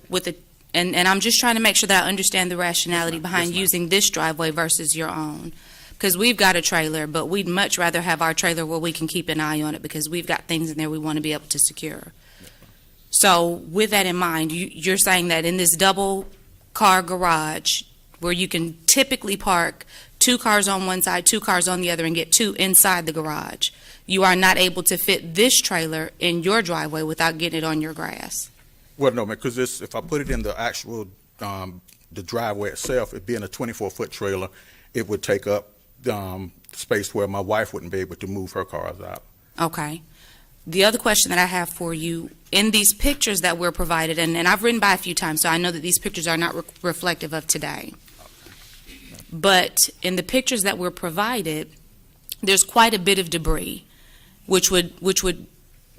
and I'm just trying to make sure that I understand the rationality behind using this driveway versus your own. Because we've got a trailer, but we'd much rather have our trailer where we can keep an eye on it because we've got things in there we want to be able to secure. So with that in mind, you're saying that in this double-car garage where you can typically park 2 cars on one side, 2 cars on the other, and get 2 inside the garage, you are not able to fit this trailer in your driveway without getting it on your grass? Well, no, because if I put it in the actual the driveway itself, it being a 24-foot trailer, it would take up space where my wife wouldn't be able to move her cars out. Okay. The other question that I have for you, in these pictures that we're provided, and I've ridden by a few times, so I know that these pictures are not reflective of today. But in the pictures that were provided, there's quite a bit of debris, which would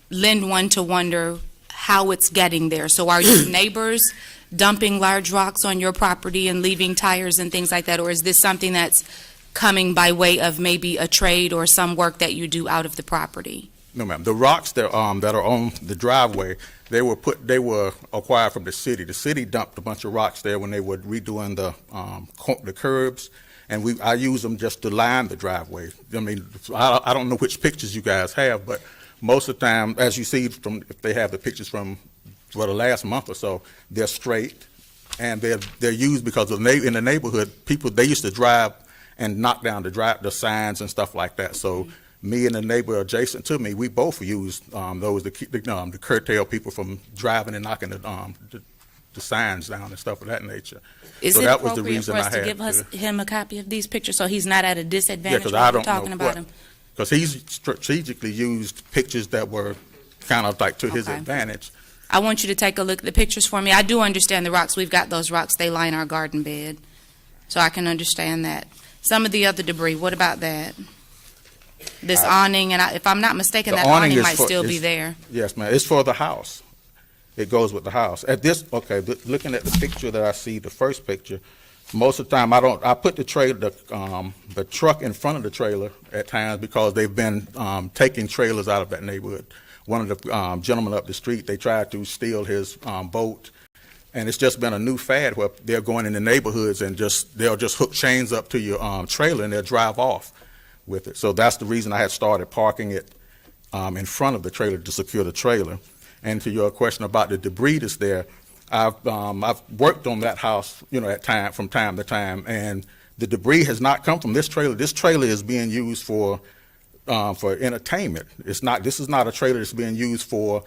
lend one to wonder how it's getting there. So are your neighbors dumping large rocks on your property and leaving tires and things like that, or is this something that's coming by way of maybe a trade or some work that you do out of the property? No, ma'am. The rocks that are on the driveway, they were acquired from the city. The city dumped a bunch of rocks there when they were redoing the curbs, and I use them just to line the driveway. I mean, I don't know which pictures you guys have, but most of the time, as you see if they have the pictures from the last month or so, they're straight, and they're used because in the neighborhood, they used to drive and knock down the signs and stuff like that. So me and the neighbor adjacent to me, we both used those to curtail people from driving and knocking the the signs down and stuff of that nature. Is So it that was the appropriate reason for us I to had give him a copy of these pictures so he's not at a Yeah, disadvantage because when I we're don't talking know about what, him? because he's strategically used pictures that were kind of like to his Okay. advantage. I want you to take a look at the pictures for me. I do understand the rocks. We've got those rocks. They line our garden bed. So I can understand that. Some of the other debris, what about that? This awning, and if I'm not mistaken, The that awning awning is might for- still be is- there. Yes, ma'am. It's for the house. It goes with the house. At this, okay, looking at the picture that I see, the first picture, most of the time I put the truck in front of the trailer at times because they've been taking trailers out of that neighborhood. One of the gentlemen up the street, they tried to steal his boat, and it's just been a new fad where they're going in the neighborhoods and they'll just hook chains up to your trailer and they'll drive off with it. So that's the reason I had started parking it in front of the trailer to secure the trailer. And to your question about the debris that's there, I've worked on that house, from time to time, and the debris has not come from this trailer. This trailer is being used for entertainment. This is not a trailer that's being used for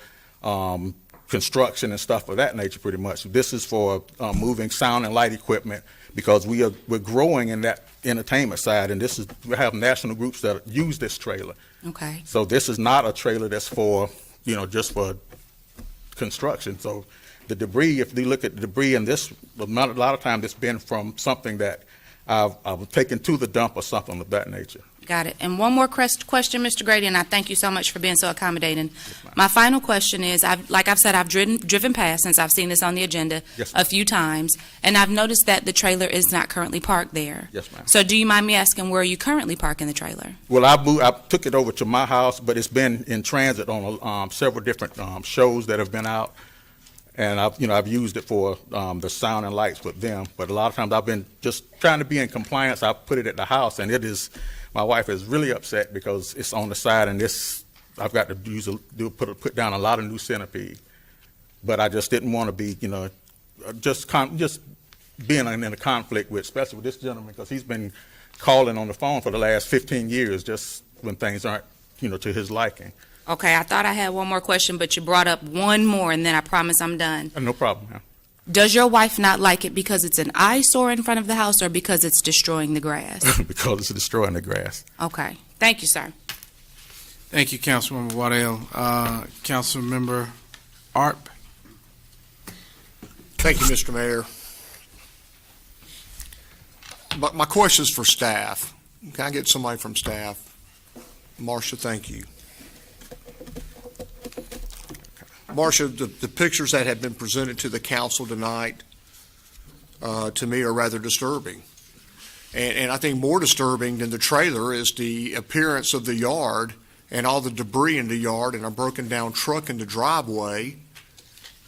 construction and stuff of that nature. Pretty much, this is for moving sound and light equipment because we're growing in that entertainment side, and we have national groups that use this trailer. Okay. So this is not a trailer that's for just for construction. So the debris, if you look at the debris in this, a lot of times it's been from something that I've taken to the dump or something of that nature. Got it. And one more question, Mr. Grady, and I thank you so much for being so accommodating. My final question is, like I've said, I've driven past since I've seen this on the agenda Yes, a few times, and I've noticed that the trailer is not currently parked there. Yes, ma'am. So do you mind me asking where are you currently parking the trailer? Well, I took it over to my house, but it's been in transit on several different shows that have been out, and I've used it for the sound and lights with them. But a lot of times I've been just trying to be in compliance. I put it at the house, and it is. My wife is really upset because it's on the side, and I've got to put down a lot of new centipede. But I just didn't want to be, just being in a conflict with, especially with this gentleman, because he's been calling on the phone for the last 15 years, just when things aren't, to his liking. Okay, I thought I had one more question, but you brought up one more, and then I promise I'm done. No problem, ma'am. Does your wife not like it because it's an eyesore in front of the house or because it's destroying the grass? Because it's destroying the grass. Okay. Thank you, sir. Thank you, Councilmember Waddell. Councilmember Arp. Thank you, Mr. Mayor. My question is for staff. Can I get somebody from staff? Marcia, thank you. Marcia, the pictures that have been presented to the council tonight, to me, are rather disturbing. And I think more disturbing than the trailer is the appearance of the yard and all the debris in the yard and a broken down truck in the driveway.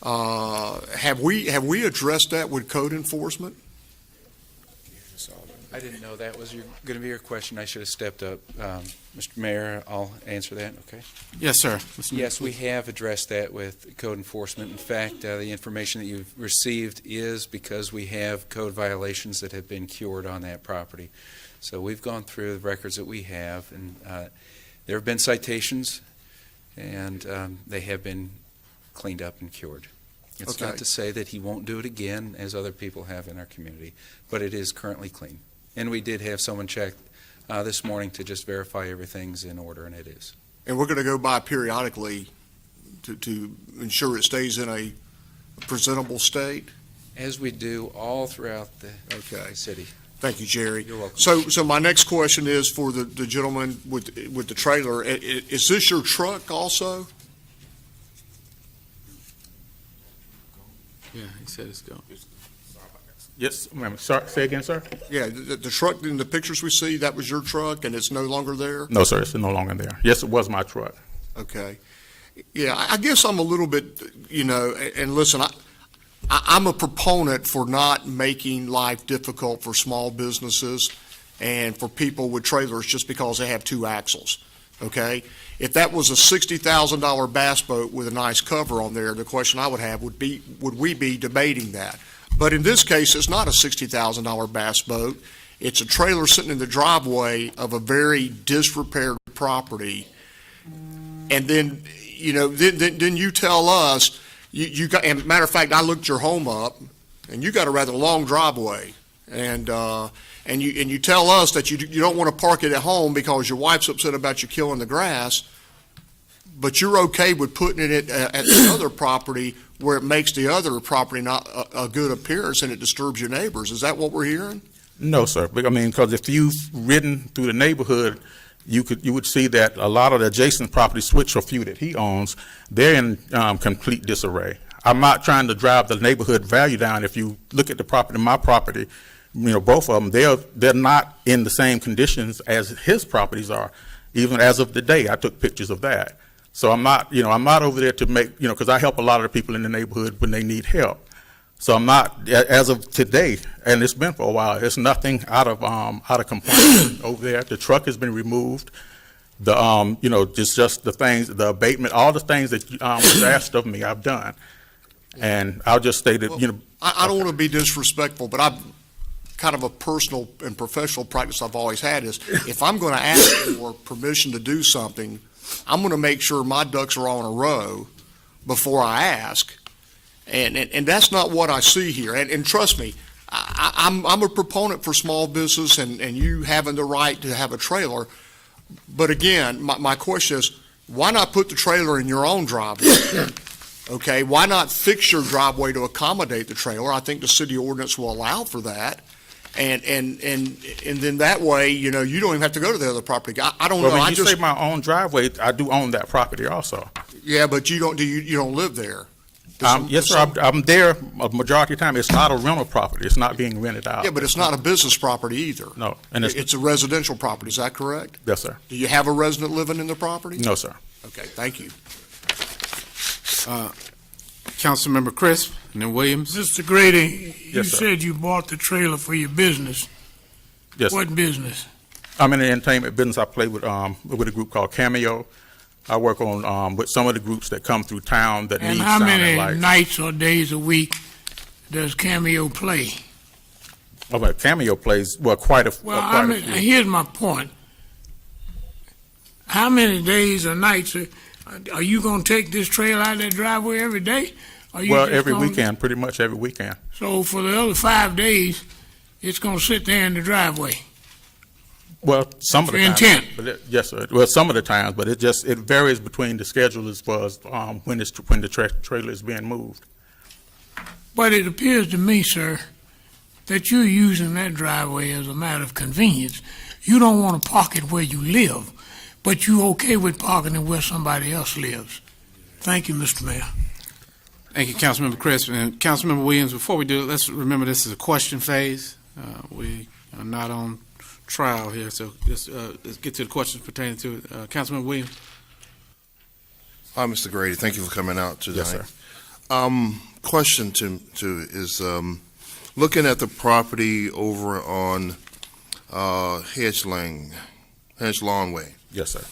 Have we addressed that with code enforcement? I didn't know that was going to be your question. I should have stepped up. Mr. Mayor, I'll answer that, okay? Yes, sir. Yes, we have addressed that with code enforcement. In fact, the information that you've received is because we have code violations that have been cured on that property. So we've gone through the records that we have, and there have been citations, and they have been cleaned up and cured. It's Okay. not to say that he won't do it again, as other people have in our community, but it is currently clean. And we did have someone check this morning to just verify everything's in order, and it is. And we're going to go by periodically to ensure it stays in a presentable state? As we do all throughout the city. Thank you, Jerry. You're welcome. So my next question is for the gentleman with the trailer. Is this your truck also? Yeah, he said it's gone. Yes, ma'am. Say again, sir? Yeah, the truck in the pictures we see, that was your truck and it's no longer there? No, sir, it's no longer there. Yes, it was my truck. Okay. Yeah, I guess I'm a little bit, and listen, I'm a proponent for not making life difficult for small businesses and for people with trailers just because they have two axles, okay? If that was a $60,000 bass boat with a nice cover on there, the question I would have would we be debating that? But in this case, it's not a $60,000 bass boat. It's a trailer sitting in the driveway of a very disrepaired property. And then, then you tell us you got, and matter of fact, I looked your home up, and you got a rather long driveway. And you tell us that you don't want to park it at home because your wife's upset about you killing the grass, but you're okay with putting it at the other property where it makes the other property not a good appearance and it disturbs your neighbors. Is that what we're hearing? No, sir. I mean, because if you've ridden through the neighborhood, you would see that a lot of the adjacent properties, which are few that he owns, they're in complete disarray. I'm not trying to drive the neighborhood value down. If you look at the property, my property, both of them, they're not in the same conditions as his properties are. Even as of today, I took pictures of that. So I'm not over there to make, because I help a lot of the people in the neighborhood when they need help. So I'm not, as of today, and it's been for a while, there's nothing out of complaint over there. The truck has been removed. The, just the things, the abatement, all the things that was asked of me, I've done. And I'll just state that, I don't want to be disrespectful, but I've kind of a personal and professional practice I've always had is if I'm going to ask for permission to do something, I'm going to make sure my ducks are all in a row before I ask. And that's not what I see here. And trust me, I'm a proponent for small business and you having the right to have a trailer. But again, my question is, why not put the trailer in your own driveway? Okay, why not fix your driveway to accommodate the trailer? I think the city ordinance will allow for that. And then that way, you don't even have to go to the other property. I don't know. When you say my own driveway, I do own that property also. Yeah, but you don't live there. Yes, sir. I'm there a majority of the time. It's not a rental property. It's not being rented out. Yeah, but it's not a business property either. No. And it's a residential property. Is that correct? Yes, sir. Do you have a resident living in the property? No, sir. Okay, thank you. Councilmember Crisp, and then Williams. Mr. Grady, you Yes, sir. said you bought the trailer for your business. Yes, What sir. business? I'm in the entertainment business. I play with a group called Cameo. I work on with some of the groups that come through town that And need how sound many and lights. nights or days a week does Cameo play? Oh, but Cameo plays quite a few. Here's my point. How many days or nights are you going to take this trailer out of that driveway every day? Every weekend, pretty much every weekend. So for the other 5 days, it's going to sit there in the driveway. Well, some of the That's times. your intent. Yes, sir. Well, some of the times, but it varies between the schedule as far as when the trailer is being moved. But it appears to me, sir, that you're using that driveway as a matter of convenience. You don't want to park it where you live, but you're okay with parking it where somebody else lives. Thank you, Mr. Mayor. Thank you, Councilmember Crisp. And Councilmember Williams, before we do it, let's remember this is a question phase. We are not on trial here, so let's get to the questions pertaining to it. Councilmember Williams. Hi, Mr. Grady. Thank you for coming out tonight. Yes, sir. Question is looking at the property over on Hedge Lawn Way. Yes, sir.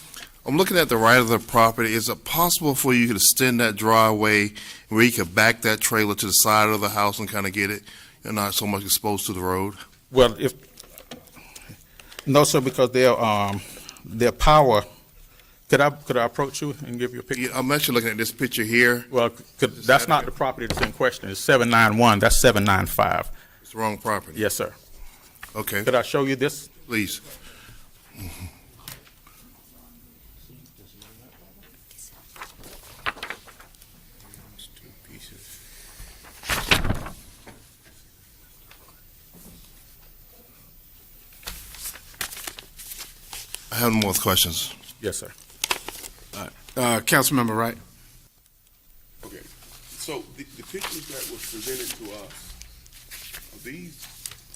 I'm looking at the right of the property. Is it possible for you to extend that driveway where you could back that trailer to the side of the house and kind of get it? You're not so much exposed to the road. Well, no, sir, because their power. Could I approach you and give you a picture? Yeah, I'm actually looking at this picture here. Well, that's not the property that's in question. It's 791. That's 795. It's the wrong property. Yes, sir. Okay. Could I show you this? Please. I have no more questions. Yes, sir. Councilmember Wright. Okay, so the pictures that was presented to us, are these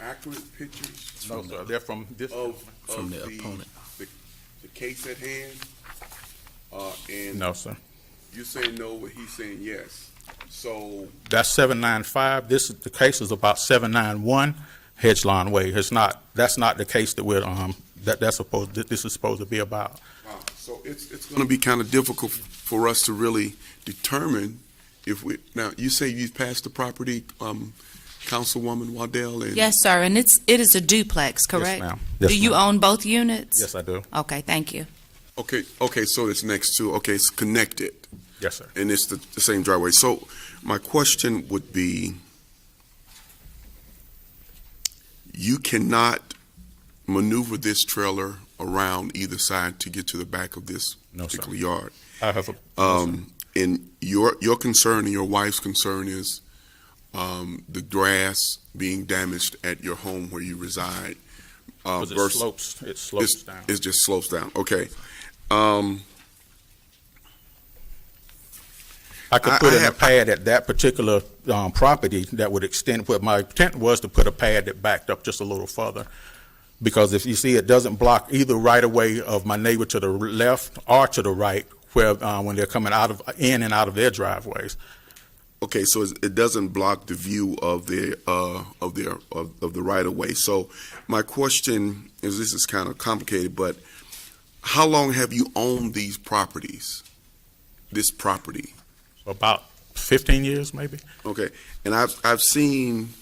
accurate pictures? No, sir. They're from this. From the opponent. The case at hand? And No, sir. you're saying no, but he's saying yes. So That's 795. The case is about 791 Hedge Lawn Way. That's not the case that this is supposed to be about. wow, so it's going to be kind of difficult for us to really determine if we. Now you say you've passed the property, Councilwoman Waddell. And Yes, sir, and it is a duplex, correct? Yes, ma'am. Yes, Do you ma'am. own both units? Yes, I do. Okay, thank you. Okay, so it's next to. Okay, it's connected. Yes, sir. And it's the same driveway. So my question would be, you cannot maneuver this trailer around either side to get to the back of this No, sir. particular yard. I have a, And your concern and your wife's concern is the grass being damaged at your home where you reside. 'cause it slopes down. It just slopes down. Okay. I could put in a pad at that particular property that would extend, but my intent was to put a pad that backed up just a little further. Because if you see, it doesn't block either right of way of my neighbor to the left or to the right, where when they're coming in and out of their driveways. Okay, so it doesn't block the view of the right of way. So my question is, this is kind of complicated, but how long have you owned these properties? This property? About 15 years, maybe. Okay, and I've seen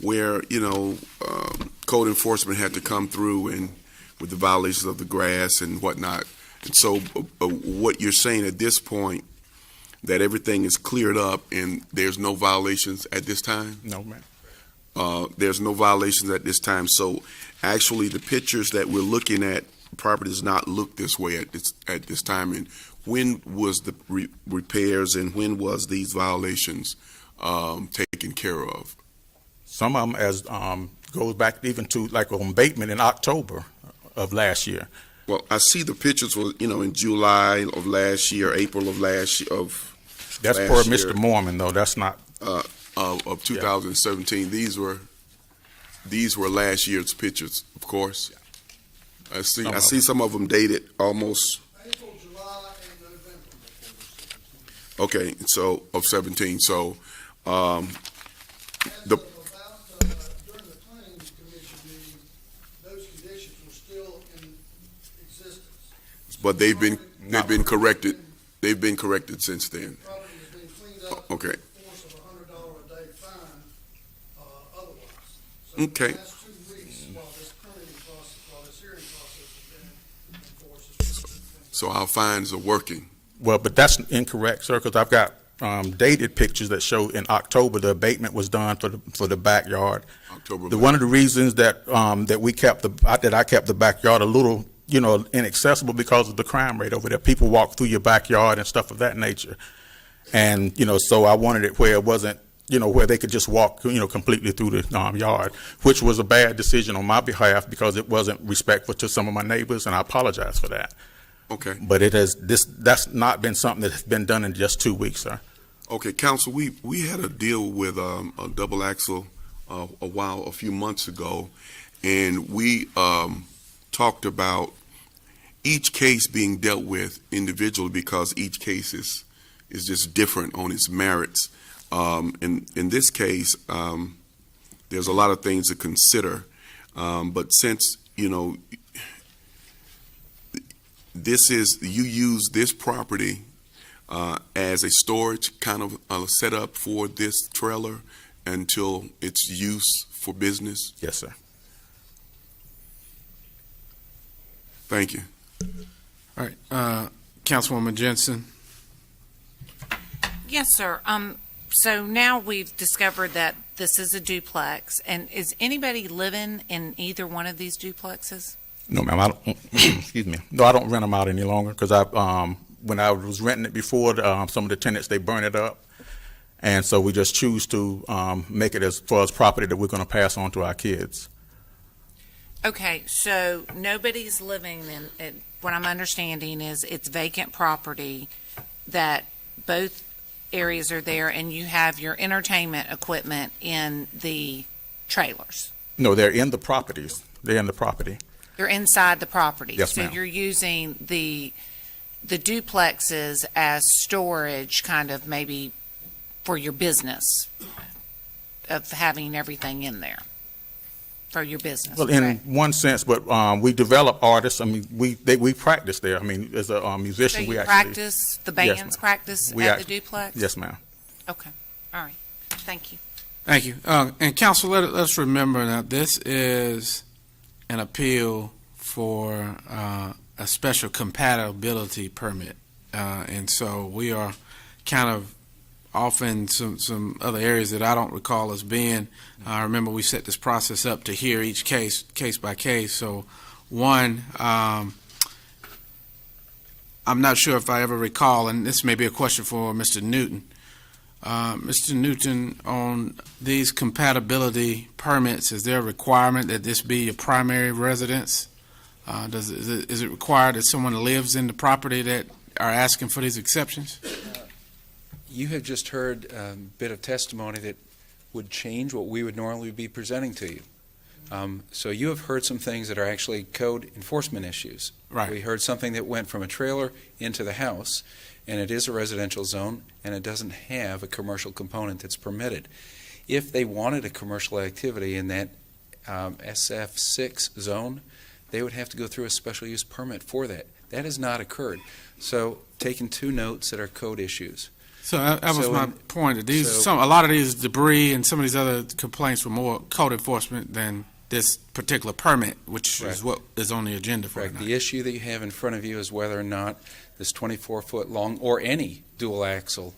where code enforcement had to come through and with the violations of the grass and whatnot. And so, what you're saying at this point, that everything is cleared up and there's no violations at this time? No, ma'am. There's no violations at this time. So, actually, the pictures that we're looking at, property does not look this way at this time. And when was the repairs and when was these violations taken care of? Some of them goes back even to like on Bateman in October of last year. Well, I see the pictures were, in July of last year, April of last year. That's for Mr. Mormon, though. That's not of 2017. Yeah. These were last year's pictures, of course. Yeah. I see some of them dated almost. April, July, and November. Okay, so of 17. So the. During the planning commission meeting, those conditions were still in existence. But they've been corrected. They've been corrected since then. The property has been cleaned up. Okay. With the force of $100 a day fine. Otherwise. So Okay. the last 2 weeks, while this hearing process has been enforced. So our fines are working. Well, but that's incorrect, sir, because I've got dated pictures that show in October the abatement was done for the backyard. October. One of the reasons that I kept the backyard a little inaccessible because of the crime rate over there. People walk through your backyard and stuff of that nature, and so I wanted it where it wasn't where they could just walk completely through the yard, which was a bad decision on my behalf because it wasn't respectful to some of my neighbors, and I apologize for that. Okay. But that's not been something that has been done in just 2 weeks, sir. Okay, Council, we had a deal with a double axle a few months ago, and we talked about each case being dealt with individually because each case is just different on its merits. In this case, there's a lot of things to consider, but since you use this property as a storage kind of setup for this trailer until its use for business? Yes, sir. Thank you. All right, Councilwoman Jensen. Yes, sir. So now we've discovered that this is a duplex, and is anybody living in either one of these duplexes? No, ma'am. I don't. Excuse me. No, I don't rent them out any longer because when I was renting it before, some of the tenants they burn it up, and so we just choose to make it as far as property that we're going to pass on to our kids. Okay, so nobody's living in it. What I'm understanding is it's vacant property that both areas are there, and you have your entertainment equipment in the trailers. No, they're in the properties. They're in the property. They're inside the property. Yes, so ma'am. You're using the duplexes as storage, kind of maybe for your business of having everything in there for your business. Well, in correct? one sense, but we develop artists. I mean, we practice there. I mean, as a musician, So we you actually practice, the bands ma'am. practice We at act- the duplex? Yes, ma'am. Okay, all right, thank you. Thank you. And Council, let's remember that this is an appeal for a special compatibility permit. and so we are kind of off in some other areas that I don't recall us being. I remember we set this process up to hear each case by case. So one, I'm not sure if I ever recall, and this may be a question for Mr. Newton. Mr. Newton, on these compatibility permits, is there a requirement that this be your primary residence? Is it required that someone lives in the property that are asking for these exceptions? You have just heard a bit of testimony that would change what we would normally be presenting to you. So you have heard some things that are actually code enforcement issues. Right. We heard something that went from a trailer into the house, and it is a residential zone, and it doesn't have a commercial component that's permitted. If they wanted a commercial activity in that SF6 zone, they would have to go through a special use permit for that. That has not occurred. So taking two notes that are code issues. So that was my point. A lot of these debris and some of these other complaints were more code enforcement than this particular permit, which is what is on the agenda for tonight. The issue that you have in front of you is whether or not this 24-foot long or any dual axle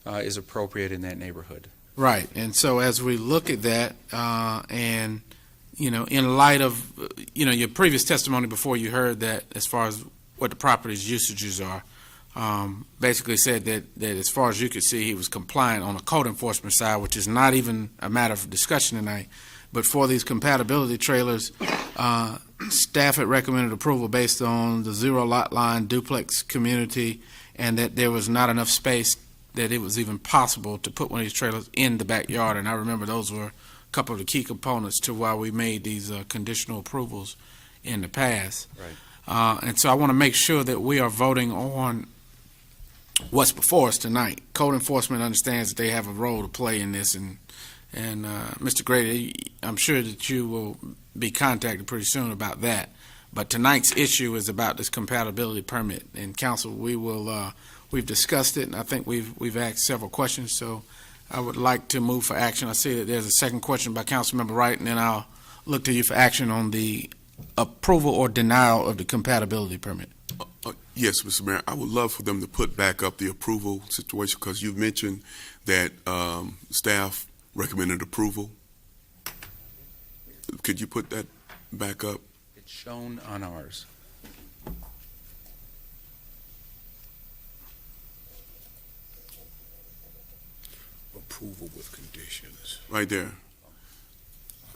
is appropriate in that neighborhood. Right. And so as we look at that, and in light of your previous testimony before, you heard that as far as what the property's usages are, basically said that as far as you could see, he was compliant on the code enforcement side, which is not even a matter of discussion tonight. But for these compatibility trailers, staff had recommended approval based on the zero lot line duplex community, and that there was not enough space that it was even possible to put one of these trailers in the backyard. And I remember those were a couple of the key components to why we made these conditional approvals in the past. Right. And so I want to make sure that we are voting on what's before us tonight. Code enforcement understands that they have a role to play in this, and Mr. Grady, I'm sure that you will be contacted pretty soon about that. But tonight's issue is about this compatibility permit. And council, we've discussed it, and I think we've asked several questions. So I would like to move for action. I see that there's a second question by Councilmember Wright, and then I'll look to you for action on the approval or denial of the compatibility permit. Yes, Mr. Mayor, I would love for them to put back up the approval situation, because you mentioned that staff recommended approval. Could you put that back up? It's shown on ours. Approval with conditions. Right there.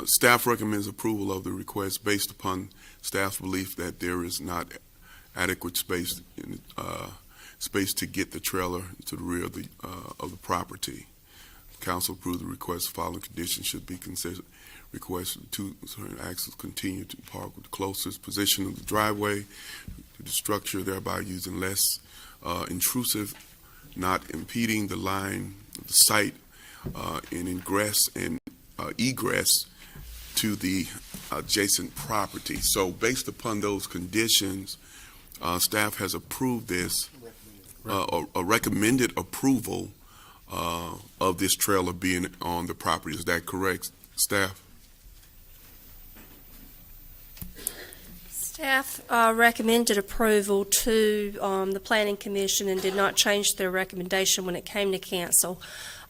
Staff recommends approval of the request based upon staff's belief that there is not adequate space to get the trailer to the rear of the property. Council approved the request. Following conditions should be considered. Request to axles continue to park with the closest position of the driveway to the structure, thereby using less intrusive, not impeding the line of the site, and ingress and egress to the adjacent property. So based upon those conditions, staff has approved this, a recommended approval of this trailer being on the property. Is that correct, staff? Staff recommended approval to the Planning Commission and did not change their recommendation when it came to council.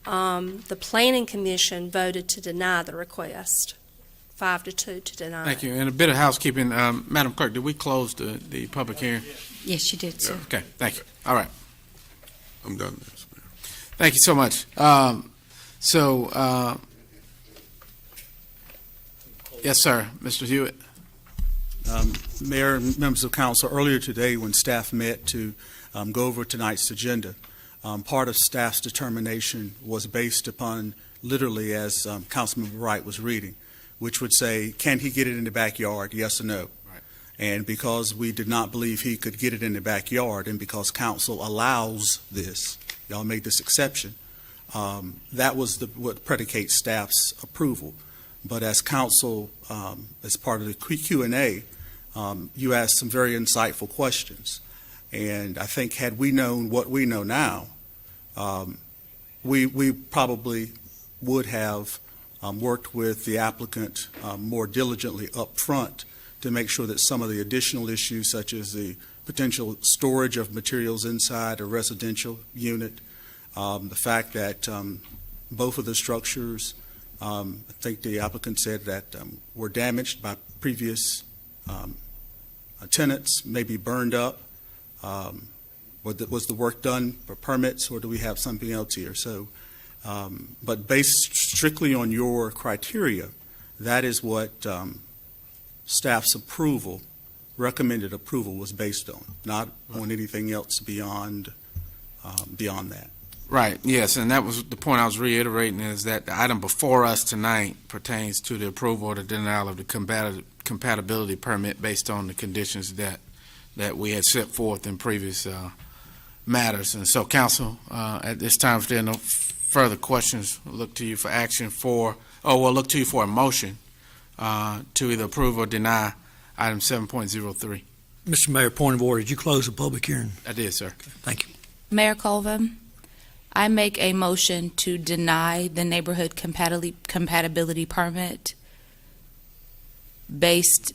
The Planning Commission voted to deny the request, 5-2 to deny. Thank you. And a bit of housekeeping. Madam Clerk, did we close the public hearing? Yes, you did, sir. Okay, thank you. All right. I'm done. Thank you so much. Yes, sir. Mr. Hewitt. Mayor and members of council, earlier today when staff met to go over tonight's agenda, part of staff's determination was based upon literally as Councilmember Wright was reading, which would say, can he get it in the backyard, yes or no? Right. And because we did not believe he could get it in the backyard, and because council allows this, y'all made this exception, that was what predicates staff's approval. But as council, as part of the Q&A, you asked some very insightful questions. And I think had we known what we know now, we probably would have worked with the applicant more diligently up front to make sure that some of the additional issues, such as the potential storage of materials inside a residential unit. The fact that both of the structures, I think the applicant said that were damaged by previous tenants, maybe burned up. Was the work done for permits, or do we have something else here? So, but based strictly on your criteria, that is what staff's approval, recommended approval, was based on, not on anything else beyond that. Right, yes, and that was the point I was reiterating, is that the item before us tonight pertains to the approval or the denial of the compatibility permit based on the conditions that we had set forth in previous matters. And so, council, at this time, if there are no further questions, we'll look to you for action we'll look to you for a motion to either approve or deny item 7.03. Mr. Mayor, point of order, did you close the public hearing? I did, sir. Thank you. Mayor Colvin, I make a motion to deny the neighborhood compatibility permit based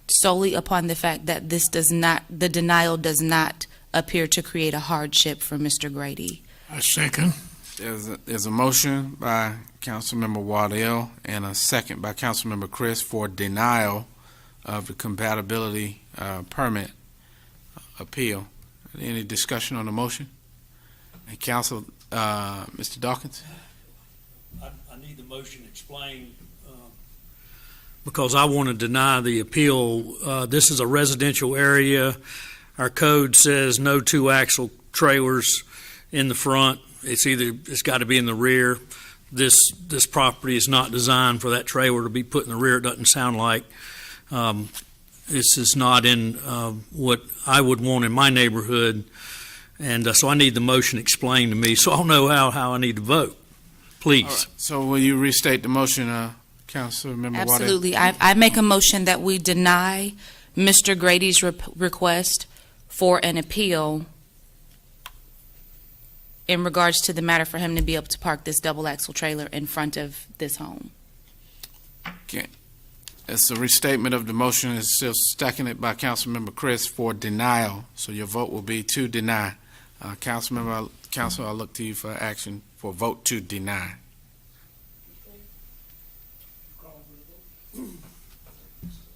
solely upon the fact that the denial does not appear to create a hardship for Mr. Grady. I second. There's a motion by Councilmember Waddell and a second by Councilmember Chris for denial of the compatibility permit appeal. Any discussion on the motion? And Council, Mr. Dawkins? I need the motion explained because I want to deny the appeal. This is a residential area. Our code says no two-axle trailers in the front. It's got to be in the rear. This property is not designed for that trailer to be put in the rear. It doesn't sound like. This is not in what I would want in my neighborhood. And so I need the motion explained to me so I'll know how I need to vote. Please. Right. So will you restate the motion, Councilmember Waddell? Absolutely. I make a motion that we deny Mr. Grady's request for an appeal in regards to the matter for him to be able to park this double axle trailer in front of this home. Okay. It's a restatement of the motion. It's still seconded by Councilmember Chris for denial. So your vote will be to deny. Council, I look to you for action for vote to deny.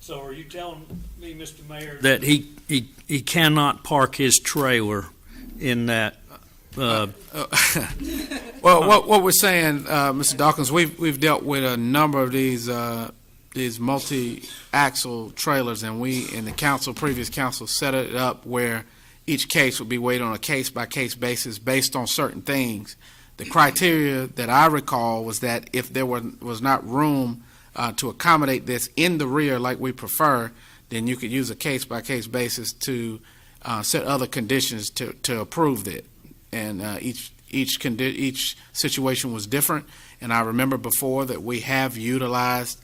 So are you telling me, Mr. Mayor, that he cannot park his trailer in that? Well, what we're saying, Mr. Dawkins, we've dealt with a number of these multi-axle trailers, and we in the previous council set it up where each case would be weighed on a case-by-case basis based on certain things. The criteria that I recall was that if there was not room to accommodate this in the rear like we prefer, then you could use a case-by-case basis to set other conditions to approve it. And each situation was different. And I remember before that we have utilized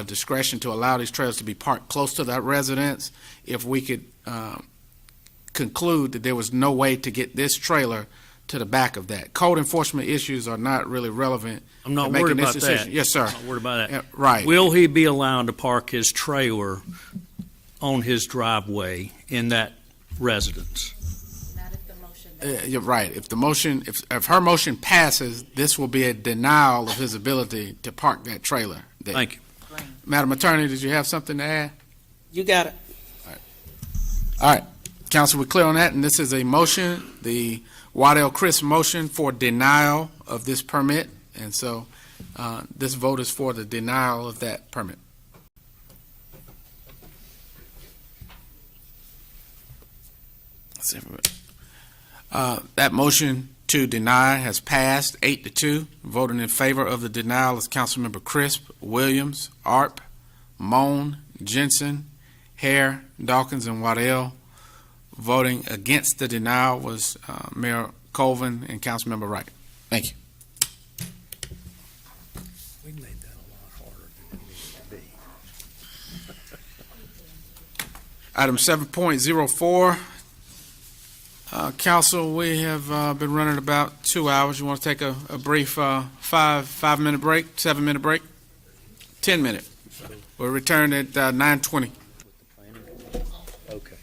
discretion to allow these trailers to be parked close to that residence if we could conclude that there was no way to get this trailer to the back of that. Code enforcement issues are not really relevant. I'm not worried about decision. that. Yes, sir. I'm not worried about that. Right. Will he be allowed to park his trailer on his driveway in that residence? You're right. If her motion passes, this will be a denial of his ability to park that trailer there. Thank you. Madam Attorney, did you have something to add? You got it. All right. Council, we're clear on that, and this is a motion, the Waddell Chris motion for denial of this permit, and so this vote is for the denial of that permit. Let's see. That motion to deny has passed 8-2. Voting in favor of the denial is Councilmember Crisp, Williams, Arp, Moan, Jensen, Hare, Dawkins, and Waddell. Voting against the denial was Mayor Colvin and Councilmember Wright. Thank you. We made that a lot harder than it needed to be. Item 7.04. Council, we have been running about 2 hours. You want to take a brief 5-minute break, 7-minute break? 10-minute. We'll return at 9:20. Okay.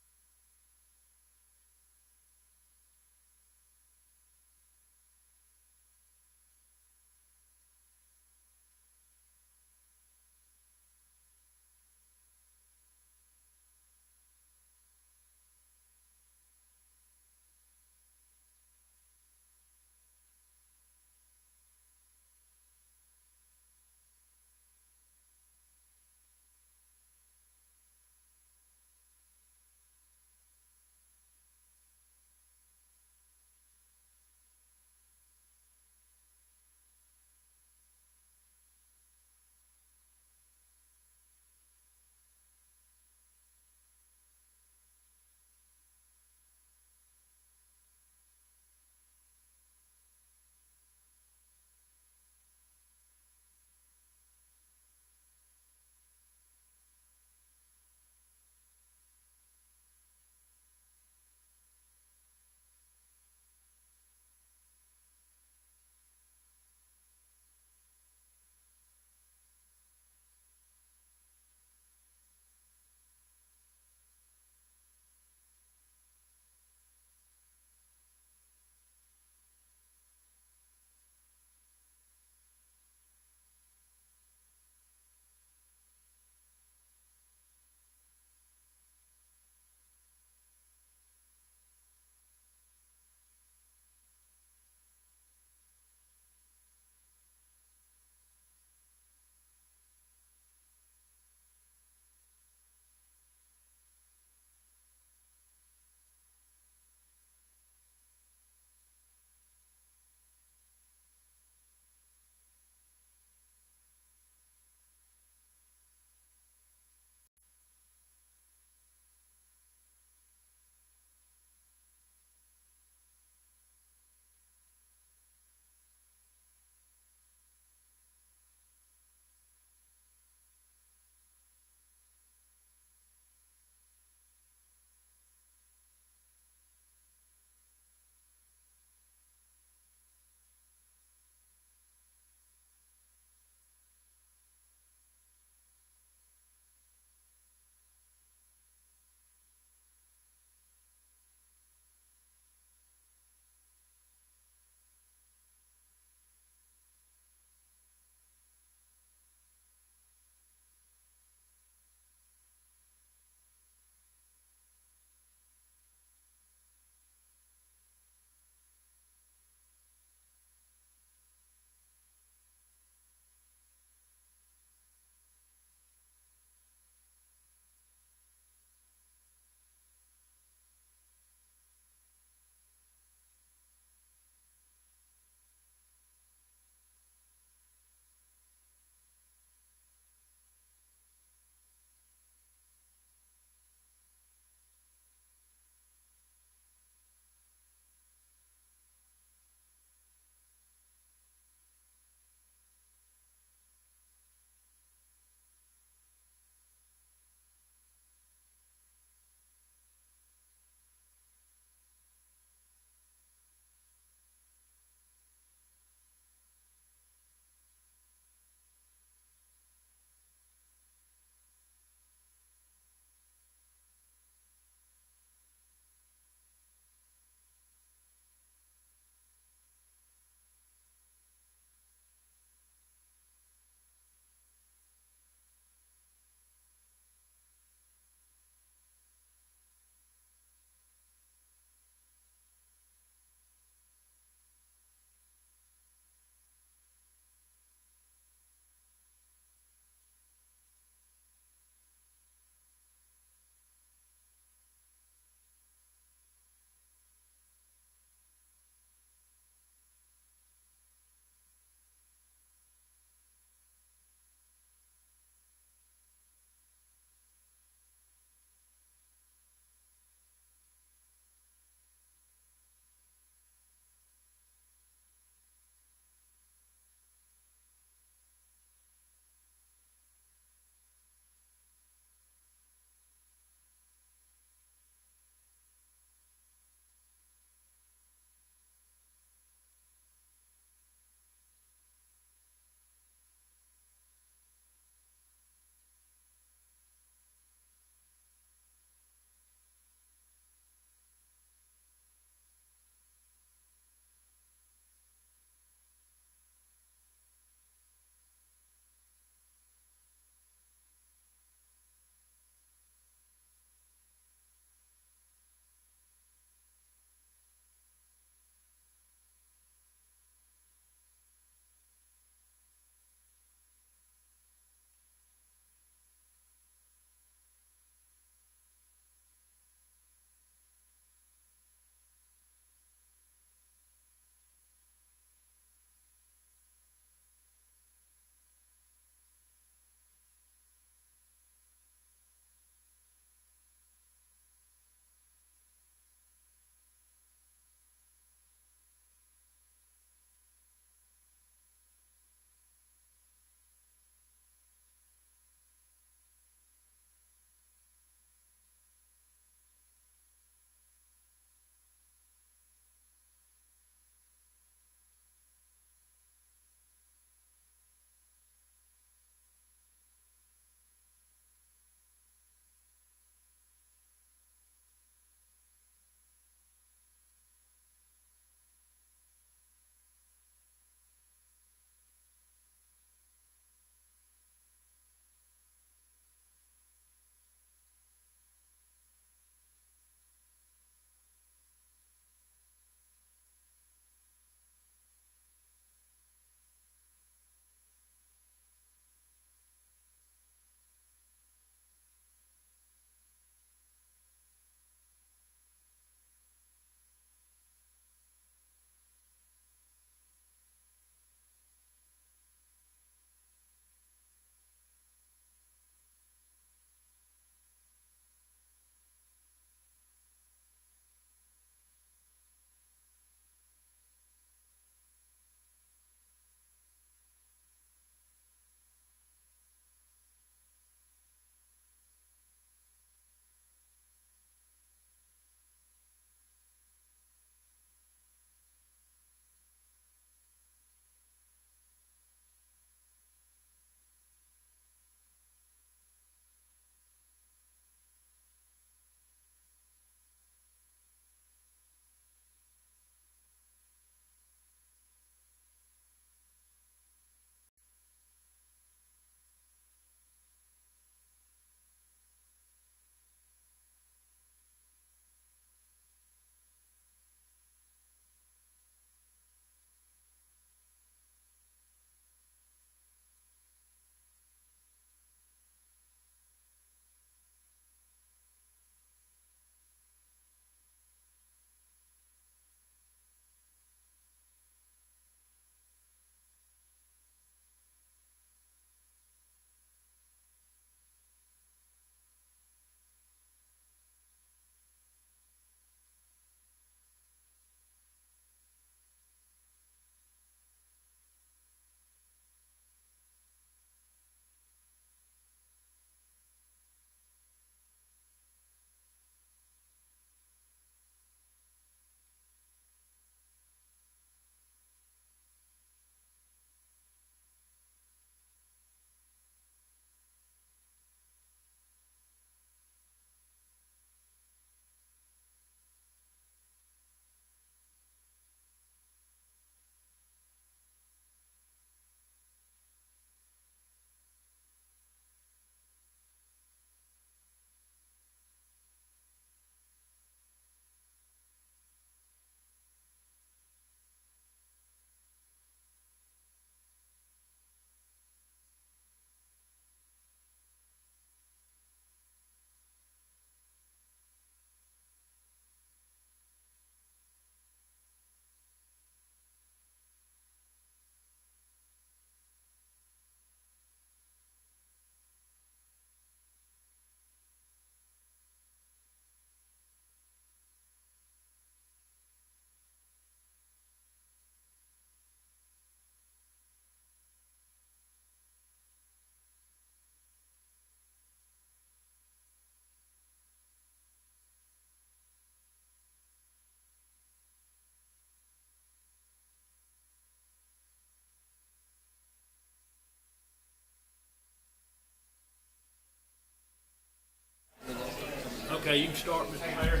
Okay, you can start, Mr. Mayor.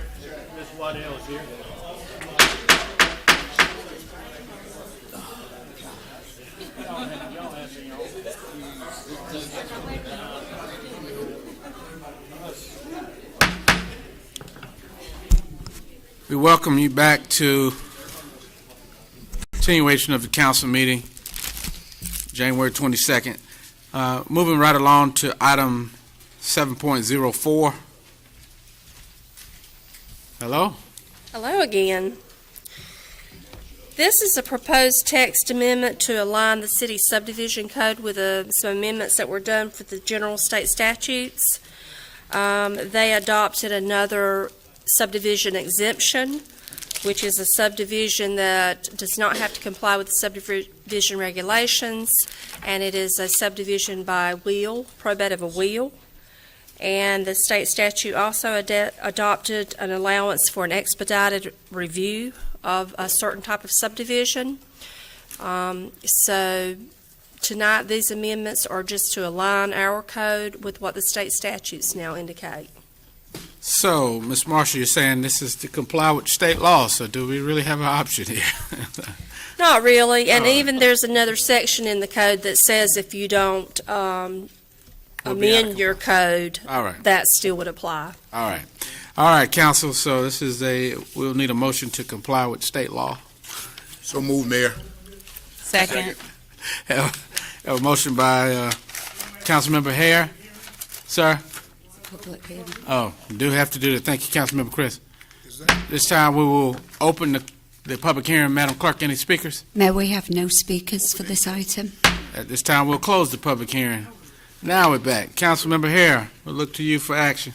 Ms. Waddell is here. We welcome you back to continuation of the council meeting, January 22nd. Moving right along to item 7.04. Hello? Hello again. This is a proposed text amendment to align the city subdivision code with some amendments that were done for the general state statutes. They adopted another subdivision exemption, which is a subdivision that does not have to comply with the subdivision regulations, and it is a subdivision by will, probate of a will. And the state statute also adopted an allowance for an expedited review of a certain type of subdivision. So tonight, these amendments are just to align our code with what the state statutes now indicate. So, Ms. Marshall, you're saying this is to comply with state law, so do we really have an option here? Not really, and even there's another section in the code that says if you don't amend your code, All right. that still would apply. All right. All right, council, so this is we'll need a motion to comply with state law. So move, Mayor. Second. Have a motion by Councilmember Hare. Sir? Oh, you do have to do that. Thank you, Councilmember Chris. This time we will open the public hearing. Madam Clerk, any speakers? May we have no speakers for this item? At this time, we'll close the public hearing. Now we're back. Councilmember Hare, we'll look to you for action.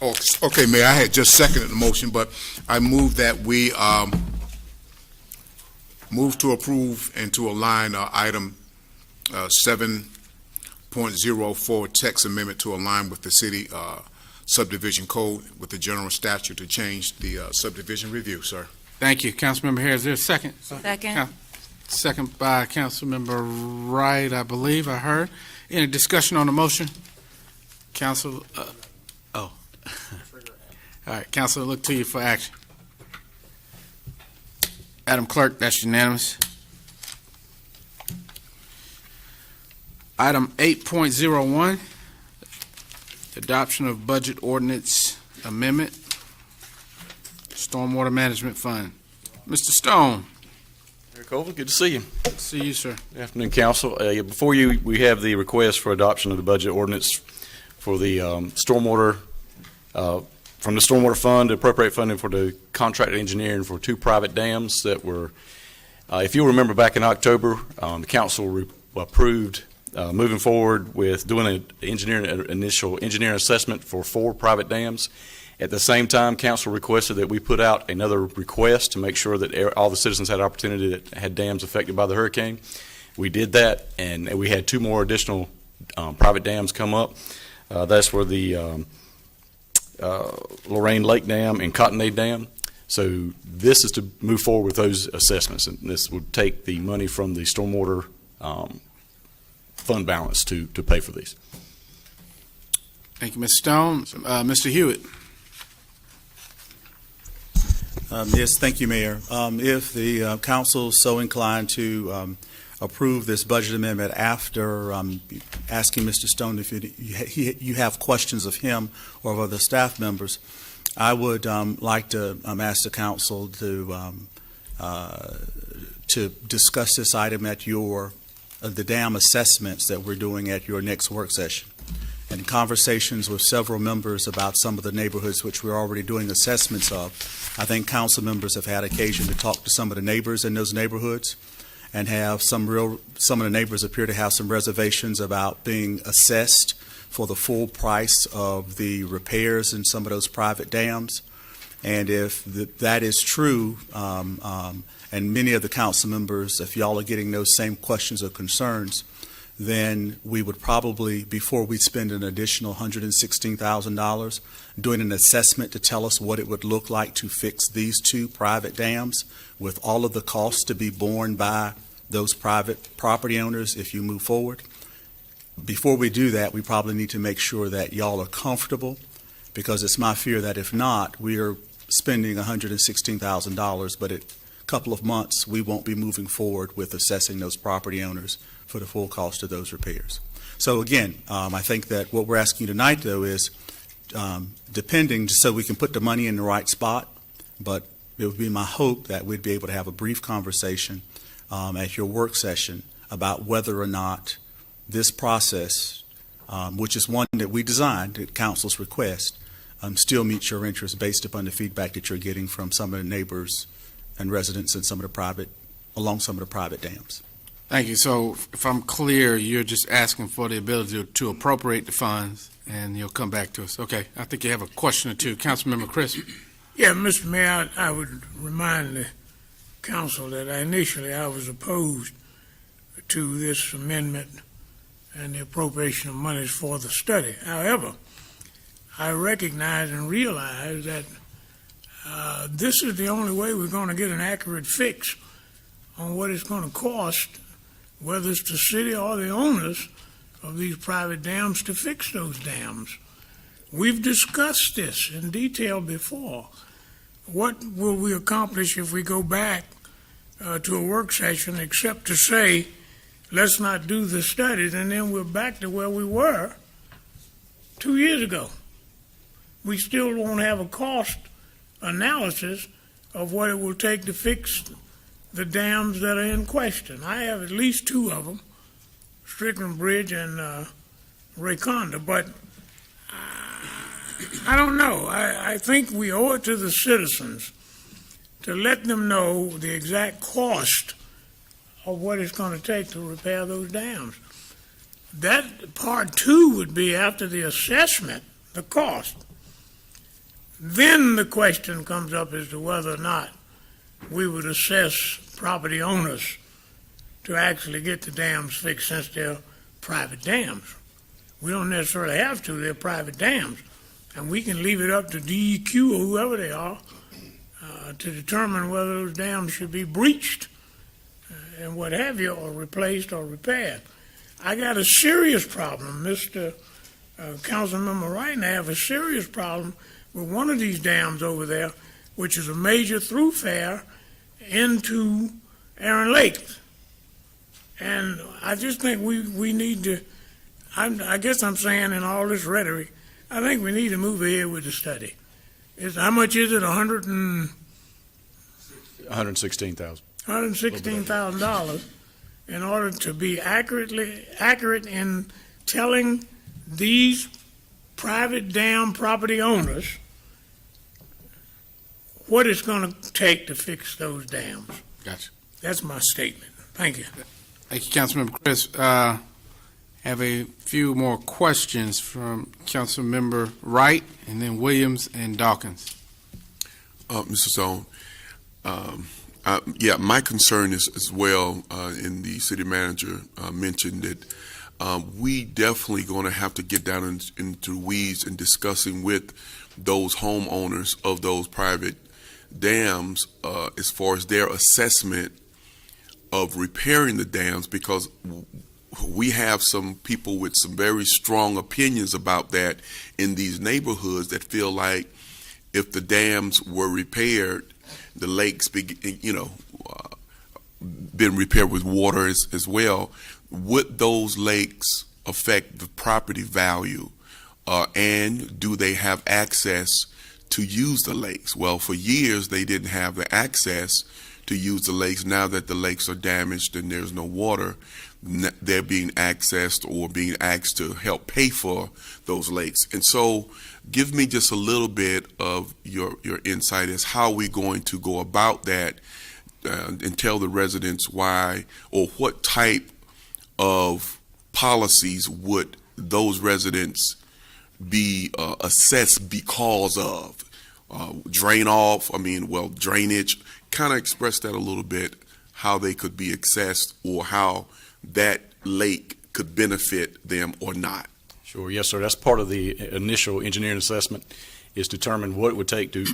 Oh, okay, Mayor, I had just seconded the motion, but I move that we move to approve and to align item 7.04 text amendment to align with the city subdivision code with the general statute to change the subdivision review, sir. Thank you. Councilmember Hare, is there a second? Second. Second by Councilmember Wright, I believe I heard. Any discussion on the motion? Council, all right, Council, look to you for action. Madam Clerk, that's unanimous. Item 8.01, adoption of budget ordinance amendment, Stormwater Management Fund. Mr. Stone. Mayor Colvin, good to see you. See you, sir. Good afternoon, Council. Before you, we have the request for adoption of the budget ordinance for the stormwater, from the Stormwater Fund to appropriate funding for the contract engineering for 2 private dams that were, if you'll remember back in October, the Council approved moving forward with doing an initial engineering assessment for 4 private dams. At the same time, Council requested that we put out another request to make sure that all the citizens had opportunity that had dams affected by the hurricane. We did that, and we had 2 more additional private dams come up. That's where the Lorraine Lake Dam and Cottonade Dam. So this is to move forward with those assessments, and this would take the money from the stormwater fund balance to pay for these. Thank you, Mr. Stone. Mr. Hewitt. Yes, thank you, Mayor. If the council is so inclined to approve this budget amendment after asking Mr. Stone if you have questions of him or of other staff members, I would like to ask the council to discuss this item at the dam assessments that we're doing at your next work session. And in conversations with several members about some of the neighborhoods which we're already doing assessments of, I think council members have had occasion to talk to some of the neighbors in those neighborhoods and have some of the neighbors appear to have some reservations about being assessed for the full price of the repairs in some of those private dams. And if that is true, and many of the council members, if y'all are getting those same questions or concerns, then we would probably, before we spend an additional $116,000, doing an assessment to tell us what it would look like to fix these 2 private dams with all of the costs to be borne by those private property owners if you move forward. Before we do that, we probably need to make sure that y'all are comfortable because it's my fear that if not, we are spending $116,000, but in a couple of months, we won't be moving forward with assessing those property owners for the full cost of those repairs. So again, I think that what we're asking you tonight, though, is depending, so we can put the money in the right spot, but it would be my hope that we'd be able to have a brief conversation at your work session about whether or not this process, which is one that we designed at council's request, still meets your interest based upon the feedback that you're getting from some of the neighbors and residents and along some of the private dams. Thank you. So if I'm clear, you're just asking for the ability to appropriate the funds, and you'll come back to us. Okay. I think you have a question or two. Councilmember Chris. Yeah, Mr. Mayor, I would remind the council that initially I was opposed to this amendment and the appropriation of monies for the study. However, I recognize and realize that this is the only way we're going to get an accurate fix on what it's going to cost, whether it's the city or the owners of these private dams, to fix those dams. We've discussed this in detail before. What will we accomplish if we go back to a work session except to say, let's not do the studies, and then we're back to where we were 2 years ago? We still won't have a cost analysis of what it will take to fix the dams that are in question. I have at least two of them, Strickland Bridge and Rayconda, but I don't know. I think we owe it to the citizens to let them know the exact cost of what it's going to take to repair those dams. That part two would be after the assessment, the cost. Then the question comes up as to whether or not we would assess property owners to actually get the dams fixed, since they're private dams. We don't necessarily have to, they're private dams. And we can leave it up to DEQ or whoever they are to determine whether those dams should be breached and what have you, or replaced or repaired. I got a serious problem, Mr. Councilmember Wright, and I have a serious problem with one of these dams over there, which is a major thoroughfare into Aaron Lake. And I just think we need to, I guess I'm saying in all this rhetoric, I think we need to move ahead with the study. How much is it? $116,000. $116,000 in order to be accurate in telling these private dam property owners what it's going to take to fix those dams. Gotcha. That's my statement. Thank you. Thank you, Councilmember Chris. Have a few more questions from Councilmember Wright, and then Williams and Dawkins. Mr. Stone, my concern is as well, and the city manager mentioned that we definitely going to have to get down into the weeds and discussing with those homeowners of those private dams as far as their assessment of repairing the dams, because we have some people with some very strong opinions about that in these neighborhoods that feel like if the dams were repaired, the lakes been repaired with water as well, would those lakes affect the property value, and do they have access to use the lakes? Well, for years they didn't have the access to use the lakes. Now that the lakes are damaged and there's no water, they're being accessed or being asked to help pay for those lakes. And so give me just a little bit of your insight as how we're going to go about that, and tell the residents why or what type of policies would those residents be assessed because of. Drainage. Kind of express that a little bit, how they could be assessed or how that lake could benefit them or not. Sure, yes, sir. That's part of the initial engineering assessment, is determine what it would take to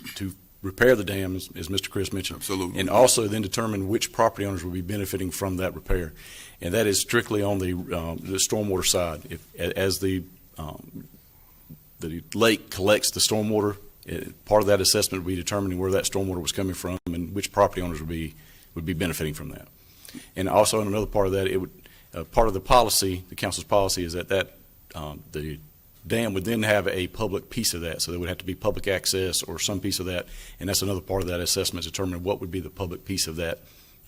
repair the dam, as Mr. Chris mentioned. Absolutely. And also then determine which property owners will be benefiting from that repair. And that is strictly on the stormwater side. As the the lake collects the stormwater. Part of that assessment would be determining where that stormwater was coming from and which property owners would be benefiting from that. And also, in another part of that, it would part of the policy, the council's policy, is that the dam would then have a public piece of that, so there would have to be public access or some piece of that, and that's another part of that assessment, determining what would be the public piece of that.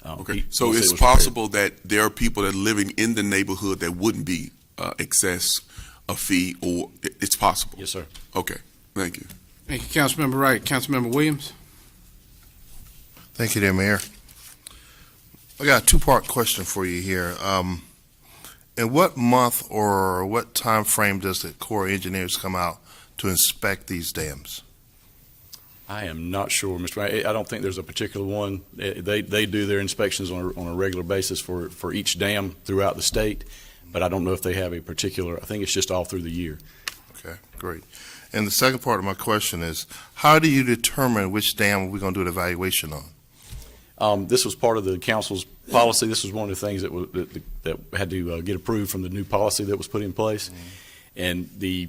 Okay, so it's possible that there are people that are living in the neighborhood that wouldn't be excess a fee, or it's possible? Yes, sir. Okay, thank you. Thank you, Councilmember Wright. Councilmember Williams? Thank you, there, Mayor. I got a two-part question for you here. In what month or what time frame does the Corps of Engineers come out to inspect these dams? I am not sure, Mr. Wright. I don't think there's a particular one. They do their inspections on a regular basis for each dam throughout the state, but I don't know if they have a particular. I think it's just all through the year. Okay, great. And the second part of my question is, how do you determine which dam we're going to do an evaluation on? This was part of the council's policy. This was one of the things that had to get approved from the new policy that was put in place. And the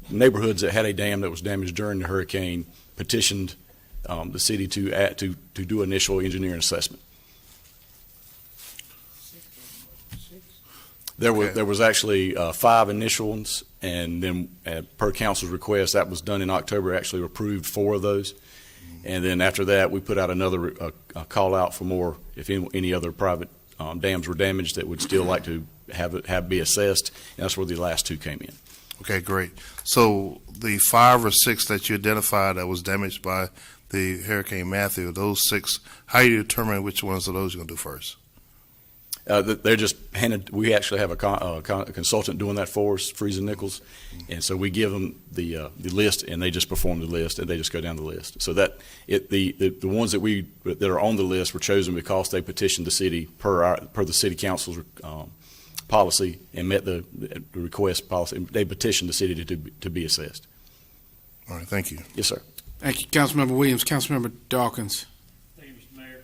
neighborhoods that had a dam that was damaged during the hurricane petitioned the city to do initial engineering assessment. There was actually 5 initial ones, and then per council's request, that was done in October. Actually approved 4 of those. And then after that, we put out another call out for more, if any other private dams were damaged that would still like to have be assessed. And that's where the last 2 came in. Okay, great. So the 5 or 6 that you identified that was damaged by the Hurricane Matthew, those 6, how do you determine which ones of those you're going to do first? They're just handed. We actually have a consultant doing that for us, Freeze and Nichols, and so we give them the list, and they just perform the list, and they just go down the list. So that the ones that are on the list were chosen because they petitioned the city per the city council's policy and met the request policy. They petitioned the city to be assessed. All right, thank you. Yes, sir. Thank you, Councilmember Williams. Councilmember Dawkins. Thank you, Mr. Mayor.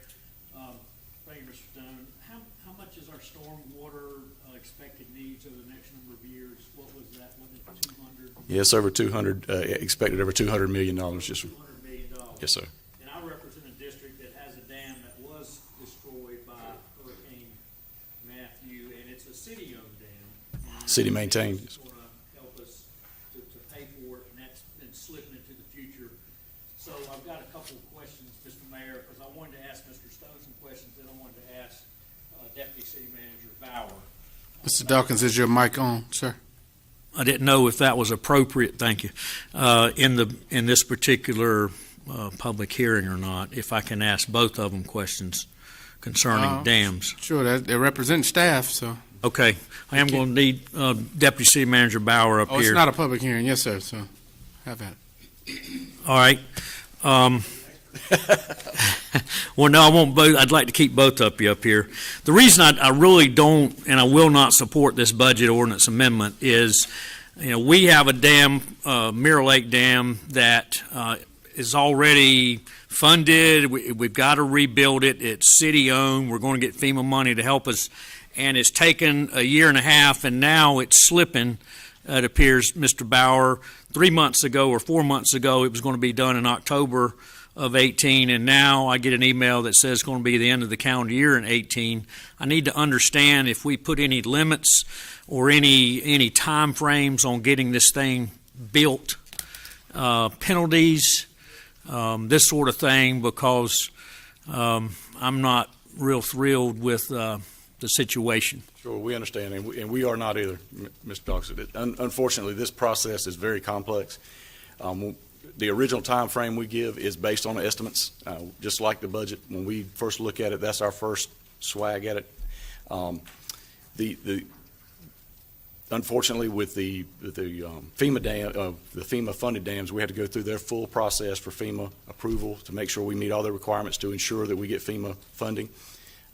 Thank you, Mr. Stone. How much is our stormwater expected needs over the next number of years? What was that? Was it 200? Yes, over 200. Expected over $200 million. Just $200 million. Yes, sir. And I represent a district that has a dam that was destroyed by Hurricane Matthew, and it's a city-owned dam. City maintained. It's going to help us to pay for it, and that's been slipping into the future. So I've got a couple of questions, Mr. Mayor, because I wanted to ask Mr. Stone some questions, then I wanted to ask Deputy City Manager Bauer. Mr. Dawkins, is your mic on, sir? I didn't know if that was appropriate, thank you, in this particular public hearing or not, if I can ask both of them questions concerning dams. Sure, they represent staff, so. Okay, I am going to need Deputy City Manager Bauer up here. Oh, it's not a public hearing, yes, sir, so have at it. All right. Well, no, I won't both. I'd like to keep both of you up here. The reason I really don't, and I will not support this budget ordinance amendment is, we have a dam, Mirror Lake Dam, that is already funded. We've got to rebuild it. It's city-owned. We're going to get FEMA money to help us, and it's taken a year and a half, and now it's slipping. It appears, Mr. Bauer, 3 months ago or 4 months ago, it was going to be done in October of 18, and now I get an email that says it's going to be the end of the calendar year in 18. I need to understand if we put any limits or any time frames on getting this thing built, penalties, this sort of thing, because I'm not real thrilled with the situation. Sure, we understand, and we are not either, Mr. Dawkins. Unfortunately, this process is very complex. The original time frame we give is based on estimates, just like the budget. When we first look at it, that's our first swag at it. Unfortunately, with the FEMA dam, the FEMA funded dams, we had to go through their full process for FEMA approval to make sure we meet all the requirements to ensure that we get FEMA funding.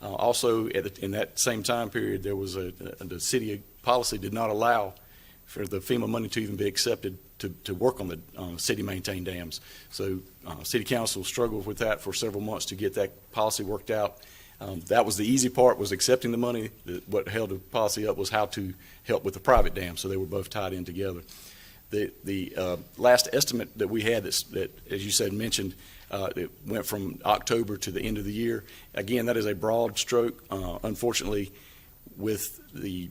Also, in that same time period, there was the city policy did not allow for the FEMA money to even be accepted to work on the city-maintained dams. So City Council struggled with that for several months to get that policy worked out. That was the easy part, was accepting the money. What held the policy up was how to help with the private dams, so they were both tied in together. The last estimate that we had that, as you said, mentioned, it went from October to the end of the year. Again, that is a broad stroke. Unfortunately, with the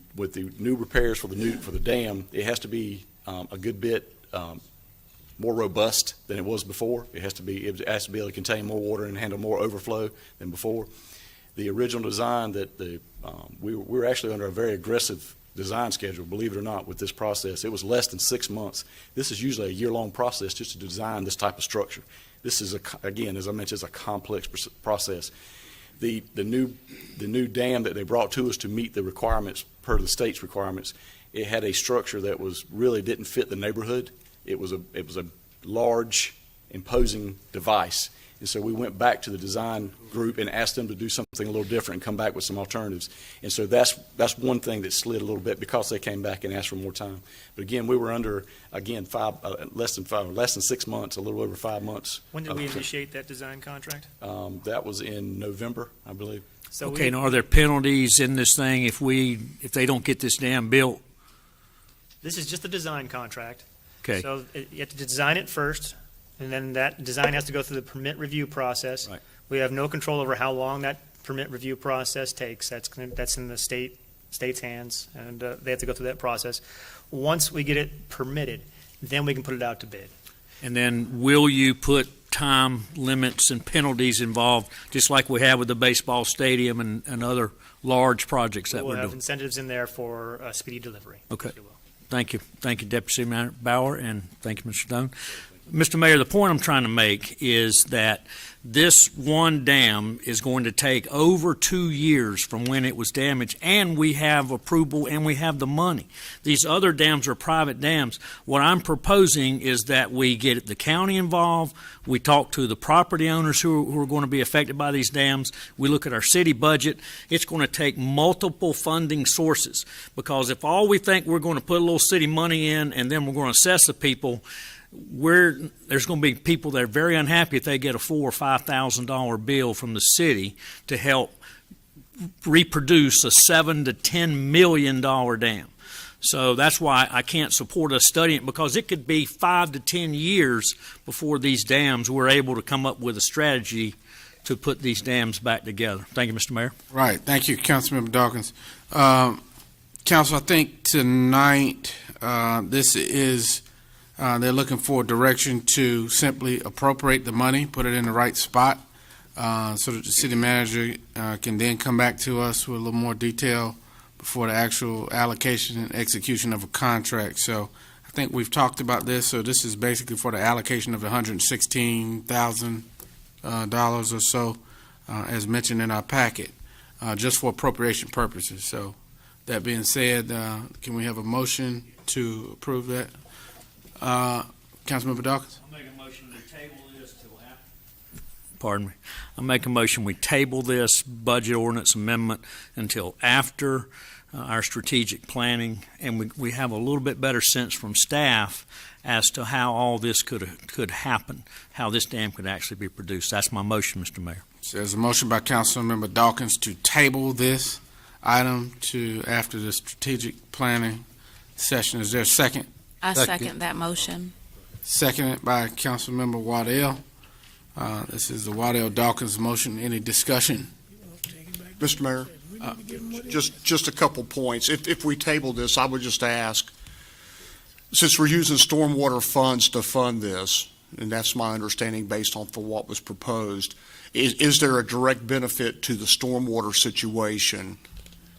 new repairs for the dam, it has to be a good bit more robust than it was before. It has to be able to contain more water and handle more overflow than before. The original design that we were actually under a very aggressive design schedule, believe it or not, with this process. It was less than 6 months. This is usually a year-long process just to design this type of structure. This is, again, as I mentioned, is a complex process. The new dam that they brought to us to meet the requirements per the state's requirements, it had a structure that really didn't fit the neighborhood. It was a large, imposing device. And so we went back to the design group and asked them to do something a little different and come back with some alternatives. And so that's one thing that slid a little bit because they came back and asked for more time. But again, we were under, again, less than 6 months, a little over 5 months. When did we initiate that design contract? That was in November, I believe. So Okay, and are there penalties in this thing if they don't get this dam built? This is just a design contract. Okay. So you have to design it first, and then that design has to go through the permit review process. Right. We have no control over how long that permit review process takes. That's in the state's hands, and they have to go through that process. Once we get it permitted, then we can put it out to bid. And then will you put time limits and penalties involved, just like we have with the baseball stadium and other large projects that We'll we're have doing? incentives in there for speedy delivery. Okay. if you will. Thank you. Thank you, Deputy City Bauer, and thank you, Mr. Stone. Mr. Mayor, the point I'm trying to make is that this one dam is going to take over 2 years from when it was damaged, and we have approval and we have the money. These other dams are private dams. What I'm proposing is that we get the county involved, we talk to the property owners who are going to be affected by these dams, we look at our city budget. It's going to take multiple funding sources, because if all we think we're going to put a little city money in and then we're going to assess the people, there's going to be people that are very unhappy if they get a $4,000 or $5,000 bill from the city to help reproduce a $7 to $10 million dam. So that's why I can't support us studying it, because it could be 5 to 10 years before these dams we're able to come up with a strategy to put these dams back together. Thank you, Mr. Mayor. Right. Thank you, Councilmember Dawkins. Council, I think tonight this is they're looking for direction to simply appropriate the money, put it in the right spot, so that the city manager can then come back to us with a little more detail before the actual allocation and execution of a contract. So I think we've talked about this. So this is basically for the allocation of the $116,000 or so, as mentioned in our packet, just for appropriation purposes. So that being said, can we have a motion to approve that? Councilmember Dawkins? I'll make a motion to table this till after. Pardon me. I'll make a motion we table this budget ordinance amendment until after our strategic planning, and we have a little bit better sense from staff as to how all this could happen, how this dam could actually be produced. That's my motion, Mr. Mayor. So there's a motion by Councilmember Dawkins to table this item to after the strategic planning session. Is there a second? I second that motion. Seconded by Councilmember Waddell. This is the Waddell-Dawkins motion. Any discussion? Mr. Mayor, just a couple points. If we table this, I would just ask, since we're using stormwater funds to fund this, and that's my understanding based on for what was proposed, is there a direct benefit to the stormwater situation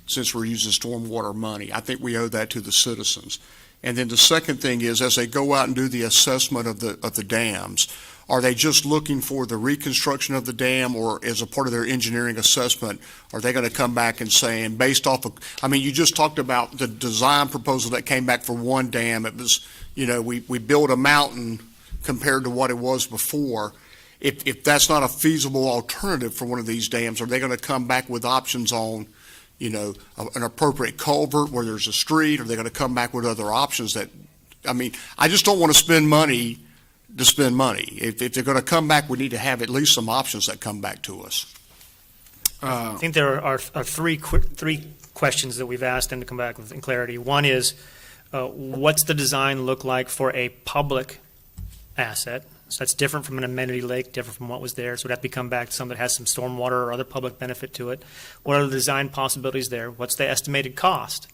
since we're using stormwater money? I think we owe that to the citizens. And then the second thing is, as they go out and do the assessment of the dams, are they just looking for the reconstruction of the dam, or as a part of their engineering assessment, are they going to come back and say, and based off of, I mean, you just talked about the design proposal that came back for one dam. It was, we built a mountain compared to what it was before. If that's not a feasible alternative for one of these dams, are they going to come back with options on, an appropriate culvert where there's a street? Are they going to come back with other options I just don't want to spend money to spend money. If they're going to come back, we need to have at least some options that come back to us. I think there are three questions that we've asked them to come back with in clarity. One is, What's the design look like for a public asset? So that's different from an amenity lake, different from what was there. So it'd have to come back to something that has some stormwater or other public benefit to it. What are the design possibilities there? What's the estimated cost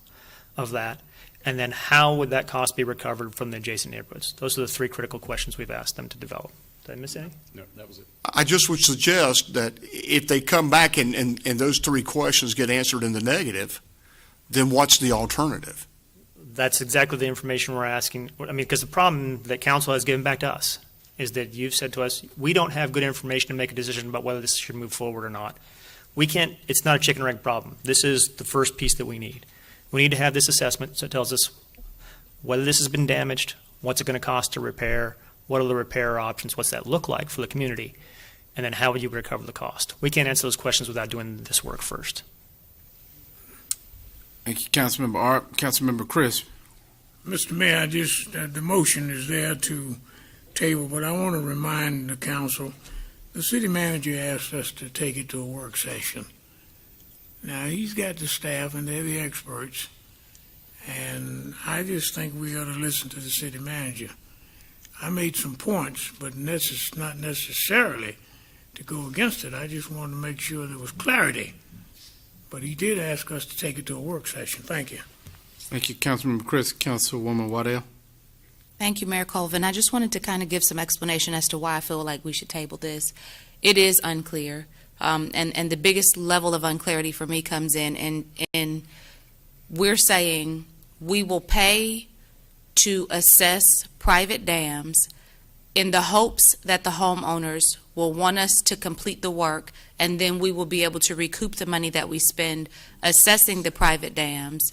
of that? And then how would that cost be recovered from the adjacent neighborhoods? Those are the three critical questions we've asked them to develop. Did I miss any? No, that was it. I just would suggest that if they come back and those three questions get answered in the negative, then what's the alternative? That's exactly the information we're asking. I mean, because the problem that council has given back to us is that you've said to us, we don't have good information to make a decision about whether this should move forward or not. We can't, it's not a chicken or egg problem. This is the first piece that we need. We need to have this assessment so it tells us whether this has been damaged, what's it going to cost to repair, what are the repair options, what's that look like for the community, and then how would you recover the cost? We can't answer those questions without doing this work first. Thank you, Councilmember Art. Councilmember Chris. Mr. Mayor, I just, the motion is there to table, but I want to remind the council, the city manager asked us to take it to a work session. Now, he's got the staff and they're the experts, and I just think we ought to listen to the city manager. I made some points, but not necessarily to go against it. I just wanted to make sure there was clarity. But he did ask us to take it to a work session. Thank you. Thank you, Councilmember Chris. Councilwoman Waddell. Thank you, Mayor Colvin. I just wanted to kind of give some explanation as to why I feel like we should table this. It is unclear, and the biggest level of unclarity for me comes in we're saying we will pay to assess private dams in the hopes that the homeowners will want us to complete the work, and then we will be able to recoup the money that we spend assessing the private dams.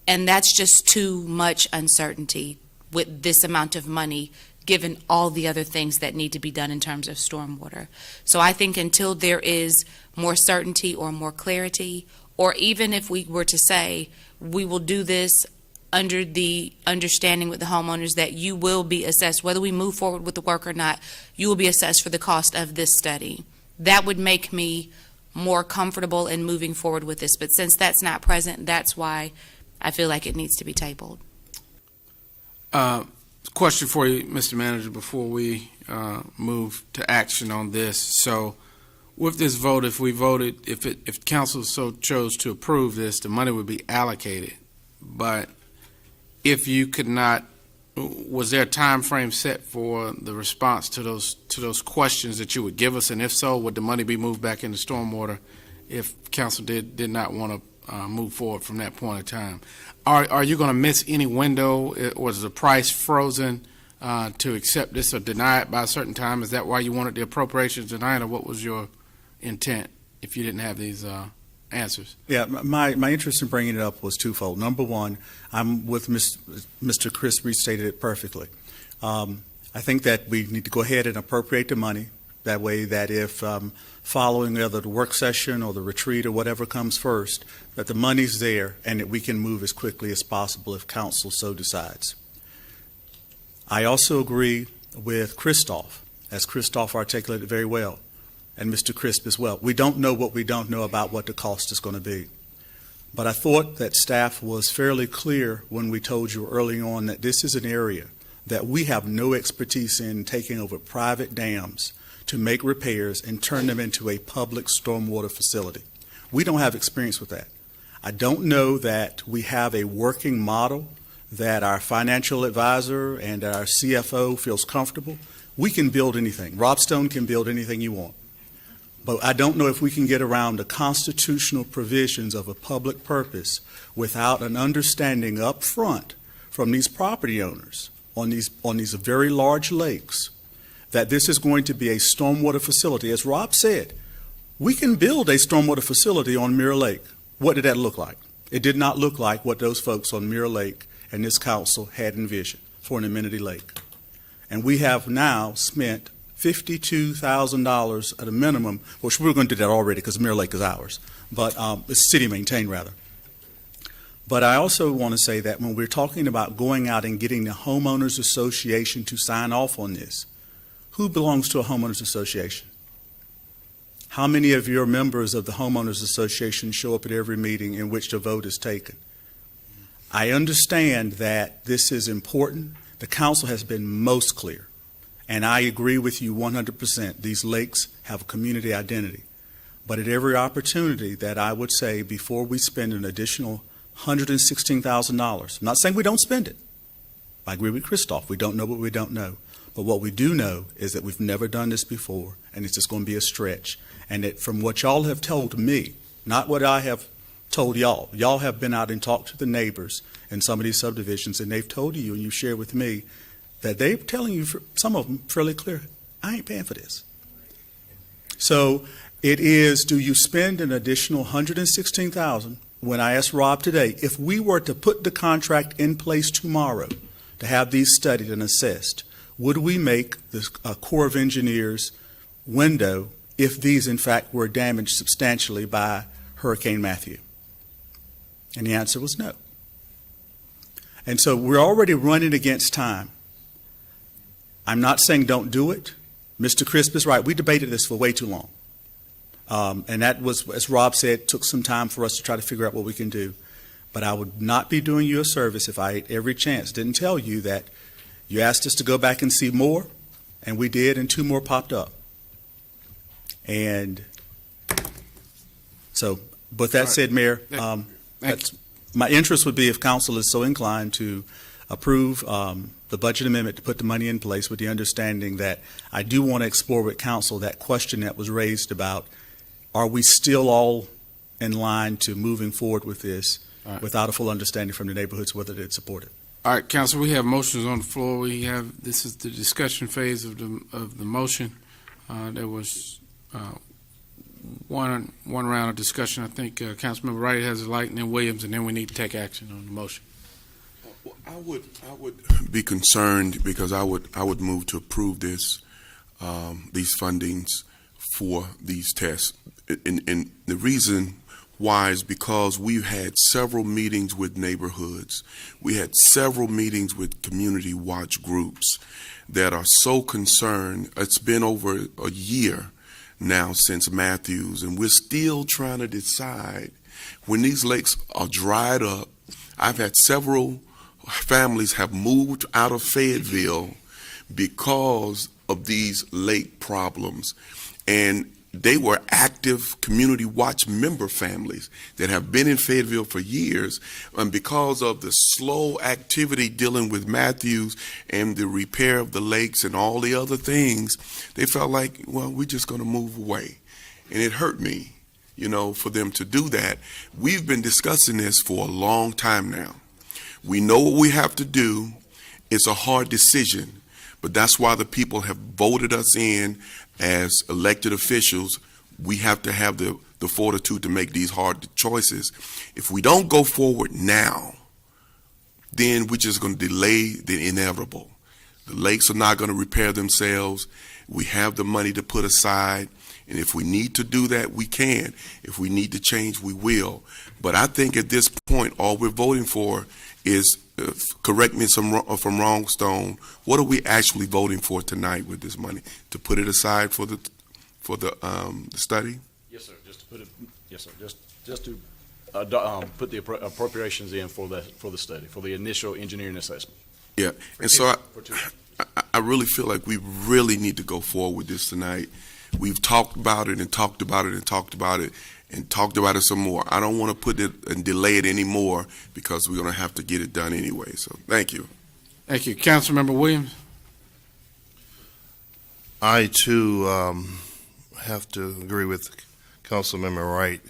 And that's just too much uncertainty with this amount of money, given all the other things that need to be done in terms of stormwater. So I think until there is more certainty or more clarity, or even if we were to say we will do this under the understanding with the homeowners that you will be assessed, whether we move forward with the work or not, you will be assessed for the cost of this study. That would make me more comfortable in moving forward with this. But since that's not present, that's why I feel like it needs to be tabled. Question for you, Mr. Manager, before we move to action on this. So with this vote, if council so chose to approve this, the money would be allocated. But if you could not, was there a time frame set for the response to those questions that you would give us? And if so, would the money be moved back into stormwater if council did not want to move forward from that point in time? Are you going to miss any window? Was the price frozen to accept this or deny it by a certain time? Is that why you wanted the appropriations denied, or what was your intent if you didn't have these answers? Yeah, my interest in bringing it up was twofold. Number one, I'm with Mr. Chris restated it perfectly. I think that we need to go ahead and appropriate the money. That way that if following either the work session or the retreat or whatever comes first, that the money's there and that we can move as quickly as possible if council so decides. I also agree with Christoph, as Christoph articulated very well, and Mr. Crisp as well. We don't know what we don't know about what the cost is going to be. But I thought that staff was fairly clear when we told you early on that this is an area that we have no expertise in taking over private dams to make repairs and turn them into a public stormwater facility. We don't have experience with that. I don't know that we have a working model that our financial advisor and our CFO feels comfortable. We can build anything. Rob Stone can build anything you want. But I don't know if we can get around the constitutional provisions of a public purpose without an understanding up front from these property owners on these very large lakes that this is going to be a stormwater facility. As Rob said, we can build a stormwater facility on Mirror Lake. What did that look like? It did not look like what those folks on Mirror Lake and this council had envisioned for an amenity lake. And we have now spent $52,000 at a minimum, which we're going to do that already because Mirror Lake is ours, but it's city maintained rather. But I also want to say that when we're talking about going out and getting the homeowners association to sign off on this, who belongs to a homeowners association? How many of your members of the homeowners association show up at every meeting in which the vote is taken? I understand that this is important. The council has been most clear, and I agree with you 100%. These lakes have a community identity. But at every opportunity that I would say before we spend an additional $116,000, I'm not saying we don't spend it. I agree with Christoph. We don't know what we don't know. But what we do know is that we've never done this before, and it's just going to be a stretch. And that from what y'all have told me, not what I have told y'all have been out and talked to the neighbors in some of these subdivisions, and they've told you, and you share with me, that they're telling you, some of them fairly clear, I ain't paying for this. So it is, do you spend an additional $116,000? When I asked Rob today, if we were to put the contract in place tomorrow to have these studied and assessed, would we make the Corps of Engineers window if these, in fact, were damaged substantially by Hurricane Matthew? And the answer was no. And so we're already running against time. I'm not saying don't do it. Mr. Crisp is right. We debated this for way too long. And that was, as Rob said, took some time for us to try to figure out what we can do. But I would not be doing you a service if I, at every chance, didn't tell you that you asked us to go back and see more, and we did, and 2 more popped up. And so, with that said, Mayor, my interest would be if council is so inclined to approve the budget amendment to put the money in place, with the understanding that I do want to explore with council that question that was raised about, are we still all in line to moving forward with this without a full understanding from the neighborhoods whether they'd support it? All right, Council, we have motions on the floor. This is the discussion phase of the motion. There was one round of discussion. I think Councilmember Wright has a light, and then Williams, and then we need to take action on the motion. I would be concerned because I would move to approve this, these fundings for these tests. And the reason why is because we've had several meetings with neighborhoods. We had several meetings with community watch groups that are so concerned. It's been over a year now since Matthews, and we're still trying to decide when these lakes are dried up. I've had several families have moved out of Fayetteville because of these lake problems, and they were active community watch member families that have been in Fayetteville for years, and because of the slow activity dealing with Matthews and the repair of the lakes and all the other things, they felt like, well, we're just going to move away. And it hurt me, for them to do that. We've been discussing this for a long time now. We know what we have to do. It's a hard decision, but that's why the people have voted us in as elected officials. We have to have the fortitude to make these hard choices. If we don't go forward now, then we're just going to delay the inevitable. The lakes are not going to repair themselves. We have the money to put aside, and if we need to do that, we can. If we need to change, we will. But I think at this point, all we're voting for is, correct me if I'm wrong, Stone, what are we actually voting for tonight with this money? To put it aside for the study? Yes, sir. Just to put it. Yes, sir. Just to put the appropriations in for the study, for the initial engineering assessment. Yeah, and so I really feel like we really need to go forward with this tonight. We've talked about it and talked about it and talked about it and talked about it some more. I don't want to put it and delay it anymore because we're going to have to get it done anyway. So thank you. Thank you. Councilmember Williams? I, too, have to agree with Councilmember Wright.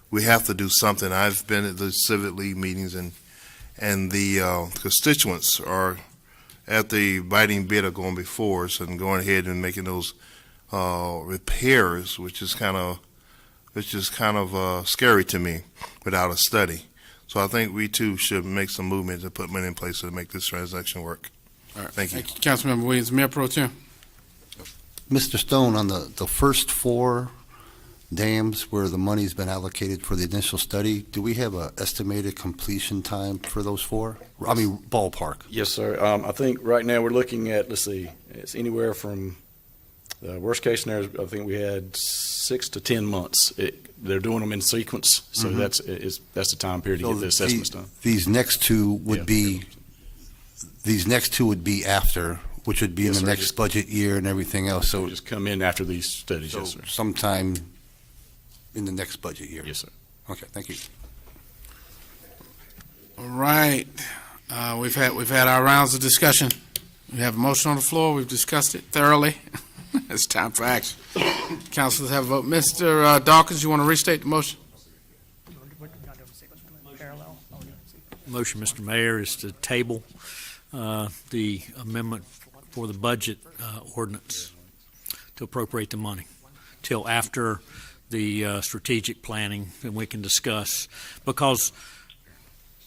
We have to do something. I've been at the Civic League meetings, and the constituents are at the biting bit of going before us and going ahead and making those repairs, which is kind of scary to me without a study. So I think we too should make some movement to put money in place to make this transaction work. All right. Thank you. Thank you, Councilmember Williams. Mayor Pro Tem. Mr. Stone, on the first 4 dams where the money's been allocated for the initial study, do we have an estimated completion time for those 4? I mean, ballpark. Yes, sir. I think right now we're looking at, let's see, it's anywhere from The worst case scenario, I think we had 6 to 10 months. They're doing them in sequence, so that's the time period to So get the assessments done. These next two would be after, which would be in Yes, the sir. next Just- budget year and everything else. So Just come in after these studies, yes, sir. sometime in the next budget year. Yes, sir. Okay, thank you. All right. We've had our rounds of discussion. We have a motion on the floor. We've discussed it thoroughly. It's time for action. Councilors have a vote. Mr. Dawkins, you want to restate the motion? Motion, Mr. Mayor, is to table the amendment for the budget ordinance to appropriate the money till after the strategic planning, and we can discuss, because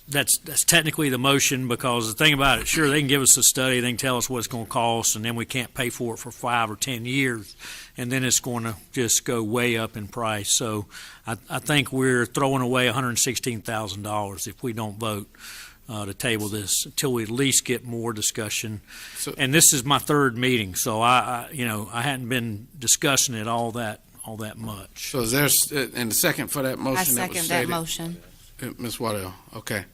that's technically the motion, because the thing about it, sure, they can give us a study, they can tell us what it's going to cost, and then we can't pay for it for 5 or 10 years, and then it's going to just go way up in price. So I think we're throwing away $116,000 if we don't vote to table this until we at least get more discussion. And this is my third meeting, so I hadn't been discussing it all that much. So is there, and the second for that motion? I second that motion. Ms. Waddell, okay.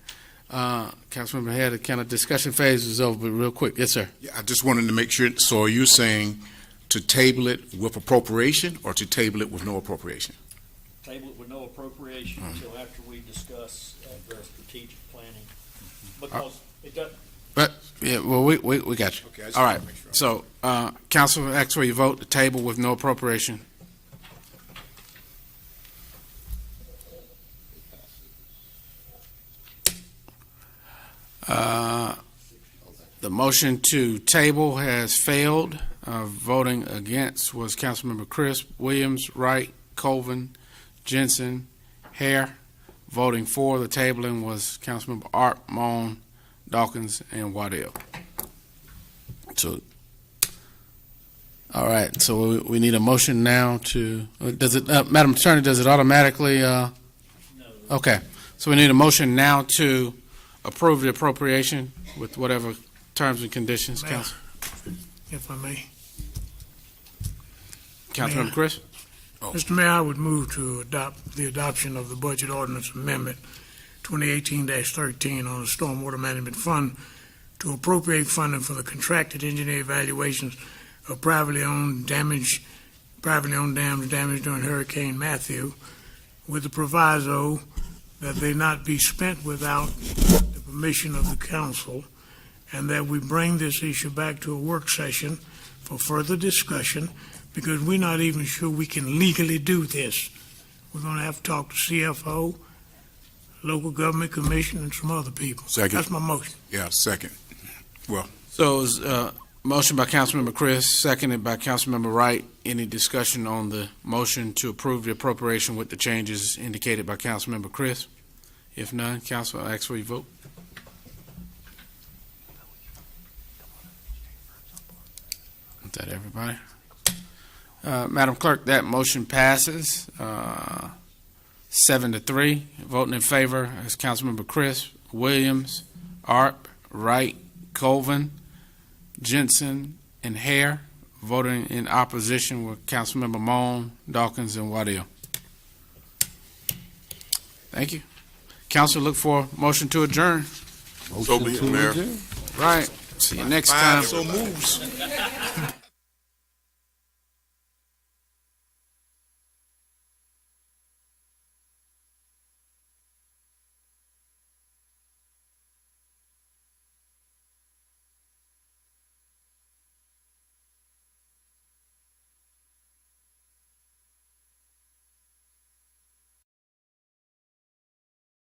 Councilmember Head, the kind of discussion phase is over, but real quick. Yes, sir. Yeah, I just wanted to make sure, so are you saying to table it with appropriation or to table it with no appropriation? Table it with no appropriation until after we discuss the strategic planning, because it does. But, yeah, well, we got you. Okay, I just All wanted right. to make sure. So, council, ask for your vote to table with no appropriation. The motion to table has failed. Voting against was Councilmember Crisp, Williams, Wright, Colvin, Jensen, Hare. Voting for the tabling was Councilmember Art, Moan, Dawkins, and Waddell. So, all right, so we need a motion now to, does it, Madam Attorney, does it automatically, No. Okay, so we need a motion now to approve the appropriation with whatever terms and conditions, Mayor, Council. if I may. Councilmember Chris? Mr. Mayor, I would move to adopt the adoption of the Budget Ordinance Amendment 2018-13 on the Stormwater Management Fund to appropriate funding for the contracted engineer evaluations of privately owned dams damaged during Hurricane Matthew, with the proviso that they not be spent without the permission of the council, and that we bring this issue back to a work session for further discussion, because we're not even sure we can legally do this. We're going to have to talk to CFO, local government commission, and some other people. Second. That's my motion. Yeah, second. Well, So is motion by Councilmember Chris, seconded by Councilmember Wright. Any discussion on the motion to approve the appropriation with the changes indicated by Councilmember Chris? If none, council, I'll ask for your vote. Is that everybody? Madam Clerk, that motion passes 7-3. Voting in favor is Councilmember Chris, Williams, Arp, Wright, Colvin, Jensen, and Hare. Voting in opposition were Councilmember Moan, Dawkins, and Waddell. Thank you. Council, look for a motion to adjourn. So be it, Mayor. Right. See you next Fine, time. so moves.